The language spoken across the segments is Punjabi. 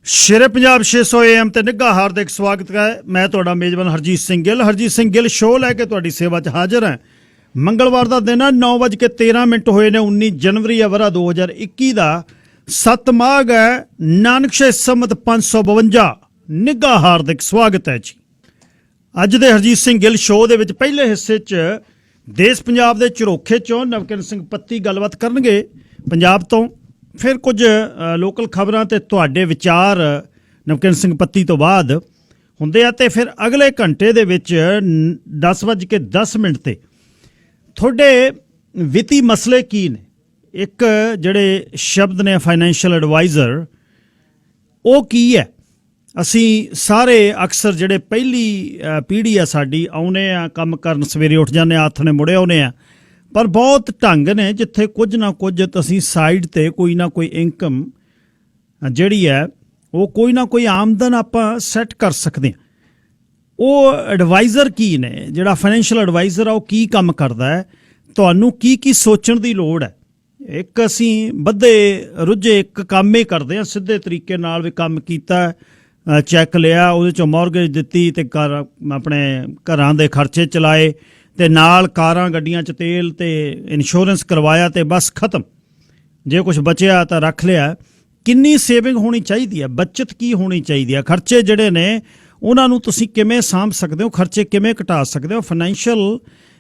शेरे पंजाब 600 AM ਤੇ ਨਿੱਘਾ ਹਾਰਦਿਕ ਸਵਾਗਤ ਹੈ। मैं ਤੁਹਾਡਾ ਮੇਜ਼ਬਾਨ ਹਰਜੀਤ ਸਿੰਘ ਗਿੱਲ ਸ਼ੋਅ ਲੈ ਕੇ ਤੁਹਾਡੀ ਸੇਵਾ 'ਚ ਹਾਜ਼ਰ ਹਾਂ। ਮੰਗਲਵਾਰ ਦਾ ਦਿਨ ਹੈ, 9:13 ਹੋਏ ਨੇ। 19 ਜਨਵਰੀ ਹੈ, ਵਰਾ 2021 ਦਾ। 7 ਮਾਘ ਹੈ, ਨਾਨਕਸ਼ੇ ਸੰਮਤ 552। ਨਿੱਘਾ ਹਾਰਦਿਕ ਸਵਾਗਤ ਹੈ ਜੀ। ਅੱਜ ਦੇ ਹਰਜੀਤ ਸਿੰਘ ਗਿੱਲ ਸ਼ੋਅ ਦੇ ਵਿੱਚ ਪਹਿਲੇ ਹਿੱਸੇ 'ਚ ਦੇਸ਼ ਪੰਜਾਬ ਦੇ ਝਰੋਖੇ 'ਚੋਂ ਨਵਕਿਰਨ ਸਿੰਘ ਪੱਤੀ ਗੱਲਬਾਤ ਕਰਨਗੇ ਪੰਜਾਬ ਤੋਂ। ਫਿਰ ਕੁਝ ਲੋਕਲ ਖਬਰਾਂ ਤੇ ਤੁਹਾਡੇ ਵਿਚਾਰ ਨਵਕਿਰਨ ਸਿੰਘ ਪੱਤੀ ਤੋਂ ਬਾਅਦ ਹੁੰਦੇ ਆ। ਤੇ ਫਿਰ ਅਗਲੇ ਘੰਟੇ ਦੇ ਵਿੱਚ 10:10 ਤੇ ਤੁਹਾਡੇ ਵਿੱਤੀ ਮਸਲੇ ਕੀ ਨੇ। ਇੱਕ ਜਿਹੜੇ ਸ਼ਬਦ ਨੇ ਫਾਈਨੈਂਸ਼ੀਅਲ ਐਡਵਾਈਜ਼ਰ, ਉਹ ਕੀ ਹੈ। ਅਸੀਂ ਸਾਰੇ ਅਕਸਰ ਜਿਹੜੇ ਪਹਿਲੀ ਪੀੜ੍ਹੀ ਆ ਸਾਡੀ, ਆਉਨੇ ਆ ਕੰਮ ਕਰਨ, ਸਵੇਰੇ ਉੱਠ ਜਾਂਦੇ ਆ, ਆਥਣੇ ਮੁੜੇ ਆਉਨੇ ਆ। ਪਰ ਬਹੁਤ ਢੰਗ ਨੇ ਜਿੱਥੇ ਕੁਝ ਨਾ ਕੁਝ ਅਸੀਂ ਸਾਈਡ 'ਤੇ ਕੋਈ ਨਾ ਕੋਈ ਇਨਕਮ ਜਿਹੜੀ ਹੈ, ਉਹ ਕੋਈ ਨਾ ਕੋਈ ਆਮਦਨ ਆਪਾਂ ਸੈੱਟ ਕਰ ਸਕਦੇ ਹਾਂ। ਉਹ ਐਡਵਾਈਜ਼ਰ ਕੀ ਨੇ, ਜਿਹੜਾ ਫਾਈਨੈਂਸ਼ੀਅਲ ਐਡਵਾਈਜ਼ਰ ਆ, ਉਹ ਕੀ ਕੰਮ ਕਰਦਾ ਹੈ, ਤੁਹਾਨੂੰ ਕੀ ਕੀ ਸੋਚਣ ਦੀ ਲੋੜ ਹੈ। ਇੱਕ ਅਸੀਂ ਬੱਧੇ ਰੁੱਝੇ ਇੱਕ ਕੰਮ ਹੀ ਕਰਦੇ ਹਾਂ, ਸਿੱਧੇ ਤਰੀਕੇ ਨਾਲ ਵੀ ਕੰਮ ਕੀਤਾ, ਚੈੱਕ ਲਿਆ, ਉਹਦੇ 'ਚੋਂ ਮੌਰਗੇਜ ਦਿੱਤੀ ਅਤੇ ਆਪਣੇ ਘਰਾਂ ਦੇ ਖਰਚੇ ਚਲਾਏ, ਤੇ ਨਾਲ ਕਾਰਾਂ ਗੱਡੀਆਂ 'ਚ ਤੇਲ ਤੇ ਇੰਸ਼ੋਰੈਂਸ ਕਰਵਾਇਆ, ਤੇ ਬਸ ਖਤਮ। ਜੇ ਕੁਝ ਬਚਿਆ ਤਾਂ ਰੱਖ ਲਿਆ। ਕਿੰਨੀ ਸੇਵਿੰਗ ਹੋਣੀ ਚਾਹੀਦੀ ਹੈ, ਬੱਚਤ ਕੀ ਹੋਣੀ ਚਾਹੀਦੀ ਹੈ, ਖਰਚੇ ਜਿਹੜੇ ਨੇ ਉਹਨਾਂ ਨੂੰ ਤੁਸੀਂ ਕਿਵੇਂ ਸਾਂਭ ਸਕਦੇ ਹੋ, ਖਰਚੇ ਕਿਵੇਂ ਘਟਾ ਸਕਦੇ ਹੋ। ਫਾਈਨੈਂਸ਼ੀਅਲ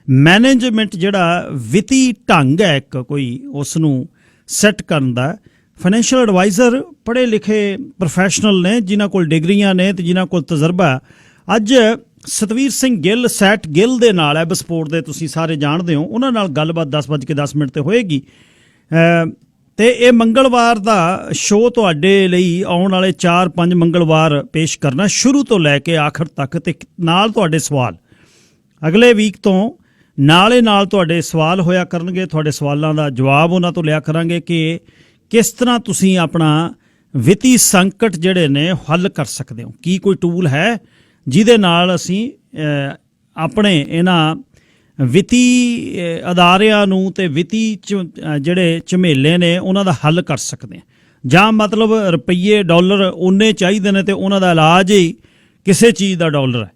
ਮੈਨੇਜਮੈਂਟ ਜਿਹੜਾ ਵਿੱਤੀ ਢੰਗ ਹੈ ਇੱਕ ਕੋਈ, ਉਸ ਨੂੰ ਸੈੱਟ ਕਰਨ ਦਾ। ਫਾਈਨੈਂਸ਼ੀਅਲ ਐਡਵਾਈਜ਼ਰ ਪੜ੍ਹੇ ਲਿਖੇ ਪ੍ਰੋਫੈਸ਼ਨਲ ਨੇ, ਜਿਨ੍ਹਾਂ ਕੋਲ ਡਿਗਰੀਆਂ ਨੇ ਤੇ ਜਿਨ੍ਹਾਂ ਕੋਲ ਤਜਰਬਾ। ਅੱਜ ਸਤਵੀਰ ਸਿੰਘ ਗਿੱਲ, ਸੈਟ ਗਿੱਲ ਦੇ ਨਾਲ ਹੈ, ਬਸਪੋਰਟ ਦੇ, ਤੁਸੀਂ ਸਾਰੇ ਜਾਣਦੇ ਹੋ। ਉਹਨਾਂ ਨਾਲ ਗੱਲਬਾਤ 10:10 ਤੇ ਹੋਏਗੀ। ਤੇ ਇਹ ਮੰਗਲਵਾਰ ਦਾ ਸ਼ੋਅ ਤੁਹਾਡੇ ਲਈ ਆਉਣ ਵਾਲੇ 4-5 ਮੰਗਲਵਾਰ ਪੇਸ਼ ਕਰਨਾ, ਸ਼ੁਰੂ ਤੋਂ ਲੈ ਕੇ ਆਖਰ ਤੱਕ। ਤੇ ਨਾਲ ਤੁਹਾਡੇ ਸਵਾਲ ਅਗਲੇ ਵੀਕ ਤੋਂ ਨਾਲ ਤੁਹਾਡੇ ਸਵਾਲ ਹੋਇਆ ਕਰਨਗੇ। ਤੁਹਾਡੇ ਸਵਾਲਾਂ ਦਾ ਜਵਾਬ ਉਹਨਾਂ ਤੋਂ ਲਿਆ ਕਰਾਂਗੇ ਕਿ ਕਿਸ ਤਰ੍ਹਾਂ ਤੁਸੀਂ ਆਪਣਾ ਵਿੱਤੀ ਸੰਕਟ ਜਿਹੜੇ ਨੇ ਹੱਲ ਕਰ ਸਕਦੇ ਹੋ। ਕੀ ਕੋਈ ਟੂਲ ਹੈ ਜਿਹਦੇ ਨਾਲ ਅਸੀਂ ਆਪਣੇ ਇਹਨਾਂ ਵਿੱਤੀ ਅਦਾਰਿਆਂ ਨੂੰ ਤੇ ਵਿੱਤੀ ਜਿਹੜੇ ਝਮੇਲੇ ਨੇ ਉਹਨਾਂ ਦਾ ਹੱਲ ਕਰ ਸਕਦੇ ਹਾਂ। ਜਾਂ ਮਤਲਬ ਰੁਪਈਏ ਡਾਲਰ ਓਨੇ ਚਾਹੀਦੇ ਨੇ ਤੇ ਉਹਨਾਂ ਦਾ ਇਲਾਜ ਹੀ ਕਿਸੇ ਚੀਜ਼ ਦਾ ਡਾਲਰ ਹੈ।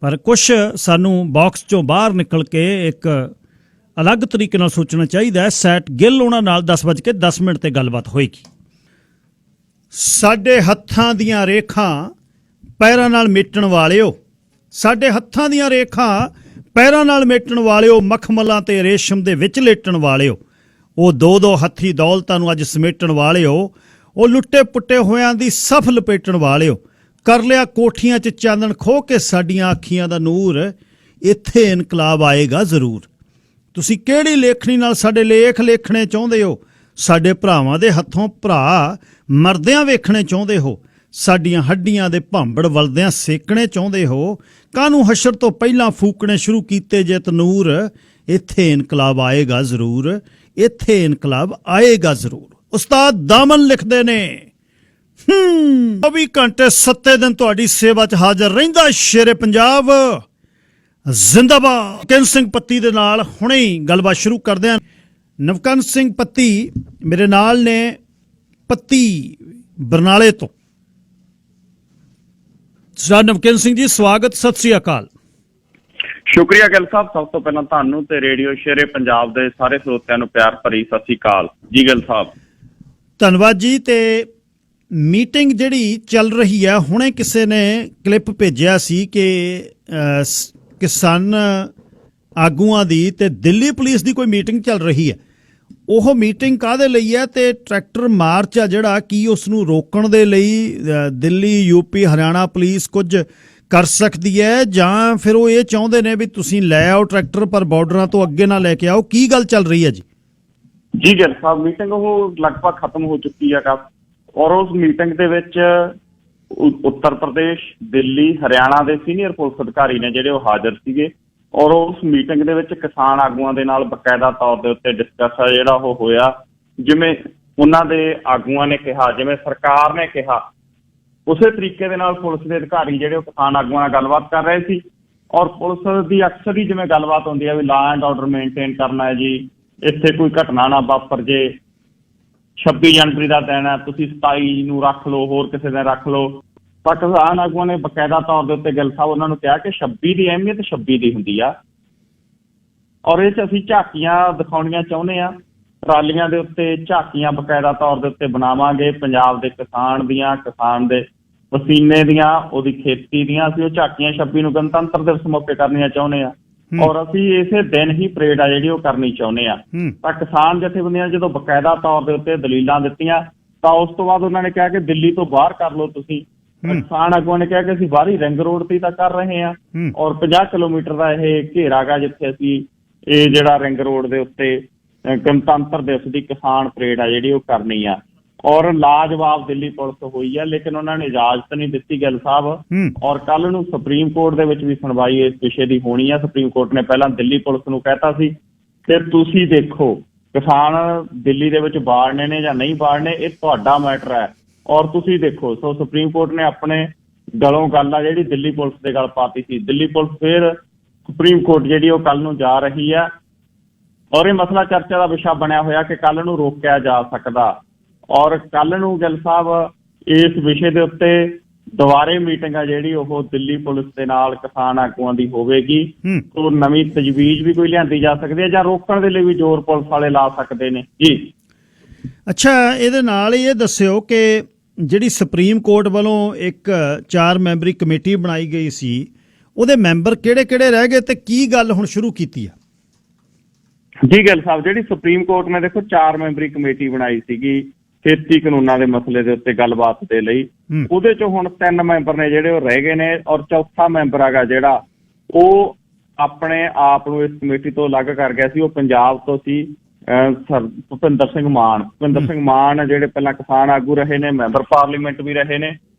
ਪਰ ਕੁਛ ਸਾਨੂੰ ਬਾਕਸ 'ਚੋਂ ਬਾਹਰ ਨਿਕਲ ਕੇ ਇੱਕ ਅਲੱਗ ਤਰੀਕੇ ਨਾਲ ਸੋਚਣਾ ਚਾਹੀਦਾ ਹੈ। ਸੈਟ ਗਿੱਲ ਉਹਨਾਂ ਨਾਲ 10:10 ਤੇ ਗੱਲਬਾਤ ਹੋਏਗੀ। ਸਾਡੇ ਹੱਥਾਂ ਦੀਆਂ ਰੇਖਾਂ ਪੈਰਾਂ ਨਾਲ ਮੇਟਣ ਵਾਲਿਓ, ਸਾਡੇ ਹੱਥਾਂ ਦੀਆਂ ਰੇਖਾਂ ਪੈਰਾਂ ਨਾਲ ਮੇਟਣ ਵਾਲਿਓ, ਮਖਮਲਾਂ ਤੇ ਰੇਸ਼ਮ ਦੇ ਵਿੱਚ ਲੇਟਣ ਵਾਲਿਓ, ਉਹ ਦੋ ਹੱਥੀ ਦੌਲਤਾਂ ਨੂੰ ਅੱਜ ਸਮੇਟਣ ਵਾਲਿਓ, ਉਹ ਲੁੱਟੇ ਪੁੱਟੇ ਹੋਇਆਂ ਦੀ ਸਫ ਲਪੇਟਣ ਵਾਲਿਓ, ਕਰ ਲਿਆ ਕੋਠੀਆਂ 'ਚ ਚਾਨਣ ਖੋਹ ਕੇ ਸਾਡੀਆਂ ਅੱਖੀਆਂ ਦਾ ਨੂਰ, ਇੱਥੇ ਇਨਕਲਾਬ ਆਏਗਾ ਜ਼ਰੂਰ। ਤੁਸੀਂ ਕਿਹੜੀ ਲੇਖਣੀ ਨਾਲ ਸਾਡੇ ਲੇਖ ਲੇਖਣੇ ਚਾਹੁੰਦੇ ਹੋ, ਸਾਡੇ ਭਰਾਵਾਂ ਦੇ ਹੱਥੋਂ ਭਰਾ ਮਰਦਿਆਂ ਵੇਖਣੇ ਚਾਹੁੰਦੇ ਹੋ, ਸਾਡੀਆਂ ਹੱਡੀਆਂ ਦੇ ਭਾਂਬੜ ਵਲਦਿਆਂ ਸੇਕਣੇ ਚਾਹੁੰਦੇ ਹੋ, ਕਾਹਨੂੰ ਹਸ਼ਰ ਤੋਂ ਪਹਿਲਾਂ ਫੂਕਣੇ ਸ਼ੁਰੂ ਕੀਤੇ ਜੇ ਤਨੂਰ, ਇੱਥੇ ਇਨਕਲਾਬ ਆਏਗਾ ਜ਼ਰੂਰ, ਇੱਥੇ ਇਨਕਲਾਬ ਆਏਗਾ ਜ਼ਰੂਰ। ਉਸਤਾਦ ਦਾਮਨ ਲਿਖਦੇ ਨੇ 24 ਘੰਟੇ 7 ਦਿਨ ਤੁਹਾਡੀ ਸੇਵਾ 'ਚ ਹਾਜ਼ਰ ਰਹਿੰਦਾ ਸ਼ੇਰੇ ਪੰਜਾਬ ਜ਼ਿੰਦਾਬਾਦ। ਨਵਕਿਰਨ ਸਿੰਘ ਪੱਤੀ ਦੇ ਨਾਲ ਹੁਣੇ ਹੀ ਗੱਲਬਾਤ ਸ਼ੁਰੂ ਕਰਦੇ ਹਾਂ। ਨਵਕਿਰਨ ਸਿੰਘ ਪੱਤੀ ਮੇਰੇ ਨਾਲ ਨੇ, ਪੱਤੀ ਬਰਨਾਲੇ ਤੋਂ। ਸਰਦਾਰ ਨਵਕਿਰਨ ਸਿੰਘ ਜੀ, ਸਵਾਗਤ, ਸਤਿ ਸ੍ਰੀ ਅਕਾਲ। ਸ਼ੁਕਰੀਆ ਗਿੱਲ ਸਾਹਿਬ। ਸਭ ਤੋਂ ਪਹਿਲਾਂ ਤੁਹਾਨੂੰ ਤੇ ਰੇਡੀਓ ਸ਼ੇਰੇ ਪੰਜਾਬ ਦੇ ਸਾਰੇ ਸਰੋਤਿਆਂ ਨੂੰ ਪਿਆਰ ਭਰੀ ਸਤਿ ਸ੍ਰੀ ਅਕਾਲ ਜੀ। ਗਿੱਲ ਸਾਹਿਬ ਧੰਨਵਾਦ ਜੀ। ਤੇ ਮੀਟਿੰਗ ਜਿਹੜੀ ਚੱਲ ਰਹੀ ਹੈ, ਹੁਣੇ ਕਿਸੇ ਨੇ ਕਲਿੱਪ ਭੇਜਿਆ ਸੀ ਕਿ ਕਿਸਾਨ ਆਗੂਆਂ ਦੀ ਤੇ ਦਿੱਲੀ ਪੁਲਿਸ ਦੀ ਕੋਈ ਮੀਟਿੰਗ ਚੱਲ ਰਹੀ ਹੈ। ਉਹ ਮੀਟਿੰਗ ਕਾਹਦੇ ਲਈ ਹੈ ਤੇ ਟਰੈਕਟਰ ਮਾਰਚ ਆ ਜਿਹੜਾ, ਕੀ ਉਸ ਨੂੰ ਰੋਕਣ ਦੇ ਲਈ ਦਿੱਲੀ, ਯੂਪੀ, ਹਰਿਆਣਾ ਪੁਲਿਸ ਕੁਝ ਕਰ ਸਕਦੀ ਹੈ, ਜਾਂ ਫਿਰ ਉਹ ਇਹ ਚਾਹੁੰਦੇ ਨੇ ਵੀ ਤੁਸੀਂ ਲੈ ਆਓ ਟਰੈਕਟਰ ਪਰ ਬਾਰਡਰਾਂ ਤੋਂ ਅੱਗੇ ਨਾ ਲੈ ਕੇ ਆਓ? ਕੀ ਗੱਲ ਚੱਲ ਰਹੀ ਹੈ ਜੀ? ਜੀ ਗਿੱਲ ਸਾਹਿਬ, ਮੀਟਿੰਗ ਉਹ ਲਗਭਗ ਖਤਮ ਹੋ ਚੁੱਕੀ ਹੈ ਔਰ ਉਸ ਮੀਟਿੰਗ ਦੇ ਵਿੱਚ ਉੱਤਰ ਪ੍ਰਦੇਸ਼, ਦਿੱਲੀ, ਹਰਿਆਣਾ ਦੇ ਸੀਨੀਅਰ ਪੁਲਿਸ ਅਧਿਕਾਰੀ ਨੇ ਜਿਹੜੇ, ਉਹ ਹਾਜ਼ਰ ਸੀਗੇ। ਔਰ ਉਸ ਮੀਟਿੰਗ ਦੇ ਵਿੱਚ ਕਿਸਾਨ ਆਗੂਆਂ ਦੇ ਨਾਲ ਬਕਾਇਦਾ ਤੌਰ ਦੇ ਉੱਤੇ ਡਿਸਕਸ ਆ ਜਿਹੜਾ ਉਹ ਹੋਇਆ। ਜਿਵੇਂ ਉਹਨਾਂ ਦੇ ਆਗੂਆਂ ਨੇ ਕਿਹਾ, ਜਿਵੇਂ ਸਰਕਾਰ ਨੇ ਕਿਹਾ, ਉਸੇ ਤਰੀਕੇ ਦੇ ਨਾਲ ਪੁਲਿਸ ਦੇ ਅਧਿਕਾਰੀ ਜਿਹੜੇ ਉਹ ਕਿਸਾਨ ਆਗੂਆਂ ਨਾਲ ਗੱਲਬਾਤ ਕਰ ਰਹੇ ਸੀ। ਔਰ ਪੁਲਿਸ ਦੀ ਅਕਸਰ ਹੀ ਜਿਵੇਂ ਗੱਲਬਾਤ ਹੁੰਦੀ ਹੈ ਵੀ ਲਾ ਐਂਡ ਆਰਡਰ ਮੇਨਟੇਨ ਕਰਨਾ ਹੈ ਜੀ, ਇੱਥੇ ਕੋਈ ਘਟਨਾ ਨਾ ਵਾਪਰ ਜੇ, 26 ਜਨਵਰੀ ਦਾ ਦਿਨ ਹੈ, ਤੁਸੀਂ 27 ਨੂੰ ਰੱਖ ਲਓ, ਹੋਰ ਕਿਸੇ ਦਿਨ ਰੱਖ ਲਓ। ਪਰ ਕਿਸਾਨ ਆਗੂਆਂ ਨੇ ਬਕਾਇਦਾ ਤੌਰ ਦੇ ਉੱਤੇ ਗਿੱਲ ਸਾਹਿਬ ਉਹਨਾਂ ਨੂੰ ਕਿਹਾ ਕਿ 26 ਦੀ ਅਹਿਮੀਅਤ 26 ਦੀ ਹੁੰਦੀ ਆ, ਔਰ ਇਹ 'ਚ ਅਸੀਂ ਝਾਕੀਆਂ ਦਿਖਾਉਣੀਆਂ ਚਾਹੁੰਦੇ ਹਾਂ। ਟਰਾਲੀਆਂ ਦੇ ਉੱਤੇ ਝਾਕੀਆਂ ਬਕਾਇਦਾ ਤੌਰ ਦੇ ਉੱਤੇ ਬਣਾਵਾਂਗੇ, ਪੰਜਾਬ ਦੇ ਕਿਸਾਨ ਦੀਆਂ, ਕਿਸਾਨ ਦੇ ਪਸੀਨੇ ਦੀਆਂ, ਉਹਦੀ ਖੇਤੀ ਦੀਆਂ। ਅਸੀਂ ਉਹ ਝਾਕੀਆਂ 26 ਨੂੰ ਗਣਤੰਤਰ ਦਿਵਸ ਮੌਕੇ ਕਰਨੀਆਂ ਚਾਹੁੰਦੇ ਹਾਂ, ਔਰ ਅਸੀਂ ਇਸੇ ਦਿਨ ਹੀ ਪਰੇਡ ਆ ਜਿਹੜੀ ਉਹ ਕਰਨੀ ਚਾਹੁੰਦੇ ਆ। ਤਾਂ ਕਿਸਾਨ ਜਥੇਬੰਦੀਆਂ ਜਦੋਂ ਬਕਾਇਦਾ ਤੌਰ ਦੇ ਉੱਤੇ ਦਲੀਲਾਂ ਦਿੱਤੀਆਂ ਤਾਂ ਉਸ ਤੋਂ ਬਾਅਦ ਉਹਨਾਂ ਨੇ ਕਿਹਾ ਕਿ ਦਿੱਲੀ ਤੋਂ ਬਾਹਰ ਕਰ ਲਓ ਤੁਸੀਂ। ਕਿਸਾਨ ਆਗੂਆਂ ਨੇ ਕਿਹਾ ਕਿ ਅਸੀਂ ਬਾਹਰੀ ਰਿੰਗ ਰੋਡ ਤੇ ਤਾਂ ਕਰ ਰਹੇ ਹਾਂ, ਔਰ 50 ਕਿਲੋਮੀਟਰ ਦਾ ਇਹ ਘੇਰਾ ਗਾ ਜਿੱਥੇ ਅਸੀਂ ਇਹ ਜਿਹੜਾ ਰਿੰਗ ਰੋਡ ਦੇ ਉੱਤੇ ਗਣਤੰਤਰ ਦਿਵਸ ਦੀ ਕਿਸਾਨ ਪਰੇਡ ਆ ਜਿਹੜੀ ਉਹ ਕਰਨੀ ਆ। ਔਰ ਲਾਜਵਾਬ ਦਿੱਲੀ ਪੁਲਿਸ ਹੋਈ ਆ, ਲੇਕਿਨ ਉਹਨਾਂ ਨੇ ਇਜਾਜ਼ਤ ਨਹੀਂ ਦਿੱਤੀ ਗਿੱਲ ਸਾਹਿਬ। ਔਰ ਕੱਲ ਨੂੰ ਸੁਪਰੀਮ ਕੋਰਟ ਦੇ ਵਿੱਚ ਵੀ ਸੁਣਵਾਈ ਇਸ ਵਿਸ਼ੇ ਦੀ ਹੋਣੀ ਆ। ਸੁਪਰੀਮ ਕੋਰਟ ਨੇ ਪਹਿਲਾਂ ਦਿੱਲੀ ਪੁਲਿਸ ਨੂੰ ਕਹਿਤਾ ਸੀ ਕਿ ਤੁਸੀਂ ਦੇਖੋ ਕਿਸਾਨ ਦਿੱਲੀ ਦੇ ਵਿੱਚ ਬਾੜਨੇ ਨੇ ਜਾਂ ਨਹੀਂ ਬਾੜਨੇ, ਇਹ ਤੁਹਾਡਾ ਮੈਟਰ ਹੈ, ਔਰ ਤੁਸੀਂ ਦੇਖੋ। ਸੋ ਸੁਪਰੀਮ ਕੋਰਟ ਨੇ ਆਪਣੇ ਗਲੋਂ ਗੱਲ ਆ ਜਿਹੜੀ ਦਿੱਲੀ ਪੁਲਿਸ ਦੇ ਗੱਲ ਪਾਤੀ ਸੀ। ਦਿੱਲੀ ਪੁਲਿਸ ਫਿਰ ਸੁਪਰੀਮ ਕੋਰਟ ਜਿਹੜੀ ਉਹ ਕੱਲ ਨੂੰ ਜਾ ਰਹੀ ਆ, ਔਰ ਇਹ ਮਸਲਾ ਚਰਚਾ ਦਾ ਵਿਸ਼ਾ ਬਣਿਆ ਹੋਇਆ ਕਿ ਕੱਲ ਨੂੰ ਰੋਕਿਆ ਜਾ ਸਕਦਾ। ਔਰ ਕੱਲ ਨੂੰ ਗਿੱਲ ਸਾਹਿਬ ਇਸ ਵਿਸ਼ੇ ਦੇ ਉੱਤੇ ਦੁਬਾਰੇ ਮੀਟਿੰਗ ਆ ਜਿਹੜੀ ਉਹ ਦਿੱਲੀ ਪੁਲਿਸ ਦੇ ਨਾਲ ਕਿਸਾਨ ਆਗੂਆਂ ਦੀ ਹੋਵੇਗੀ। ਤੋਂ ਨਵੀਂ ਤਜਵੀਜ਼ ਵੀ ਕੋਈ ਲਿਆਂਦੀ ਜਾ ਸਕਦੀ ਹੈ ਜਾਂ ਰੋਕਣ ਦੇ ਲਈ ਵੀ ਜ਼ੋਰ ਪੁਲਿਸ ਵਾਲੇ ਲਾ ਸਕਦੇ ਨੇ ਜੀ। ਅੱਛਾ, ਇਹਦੇ ਨਾਲ ਹੀ ਇਹ ਦੱਸਿਓ ਕਿ ਜਿਹੜੀ ਸੁਪਰੀਮ ਕੋਰਟ ਵੱਲੋਂ ਇੱਕ 4 ਮੈਂਬਰੀ ਕਮੇਟੀ ਬਣਾਈ ਗਈ ਸੀ, ਉਹਦੇ ਮੈਂਬਰ ਕਿਹੜੇ-ਕਿਹੜੇ ਰਹਿ ਗਏ ਤੇ ਕੀ ਗੱਲ ਹੁਣ ਸ਼ੁਰੂ ਕੀਤੀ ਆ? ਜੀ ਗਿੱਲ ਸਾਹਿਬ, ਜਿਹੜੀ ਸੁਪਰੀਮ ਕੋਰਟ ਨੇ ਦੇਖੋ 4 ਮੈਂਬਰੀ ਕਮੇਟੀ ਬਣਾਈ ਸੀਗੀ ਖੇਤੀ ਕਾਨੂੰਨਾਂ ਦੇ ਮਸਲੇ ਦੇ ਉੱਤੇ ਗੱਲਬਾਤ ਦੇ ਲਈ, ਉਹਦੇ ਚੋਂ ਹੁਣ 3 ਮੈਂਬਰ ਨੇ ਜਿਹੜੇ ਉਹ ਰਹਿ ਗਏ ਨੇ, ਔਰ ਚੌਥਾ ਮੈਂਬਰ ਹੈਗਾ ਜਿਹੜਾ ਉਹ ਆਪਣੇ ਆਪ ਨੂੰ ਇਸ ਕਮੇਟੀ ਤੋਂ ਅਲੱਗ ਕਰ ਗਿਆ ਸੀ। ਉਹ ਪੰਜਾਬ ਤੋਂ ਸੀ, ਭੁਪਿੰਦਰ ਸਿੰਘ ਮਾਨ। ਭੁਪਿੰਦਰ ਸਿੰਘ ਮਾਨ ਜਿਹੜੇ ਪਹਿਲਾਂ ਕਿਸਾਨ ਆਗੂ ਰਹੇ ਨੇ, ਮੈਂਬਰ ਪਾਰਲੀਮੈਂਟ ਵੀ ਰਹੇ ਨੇ,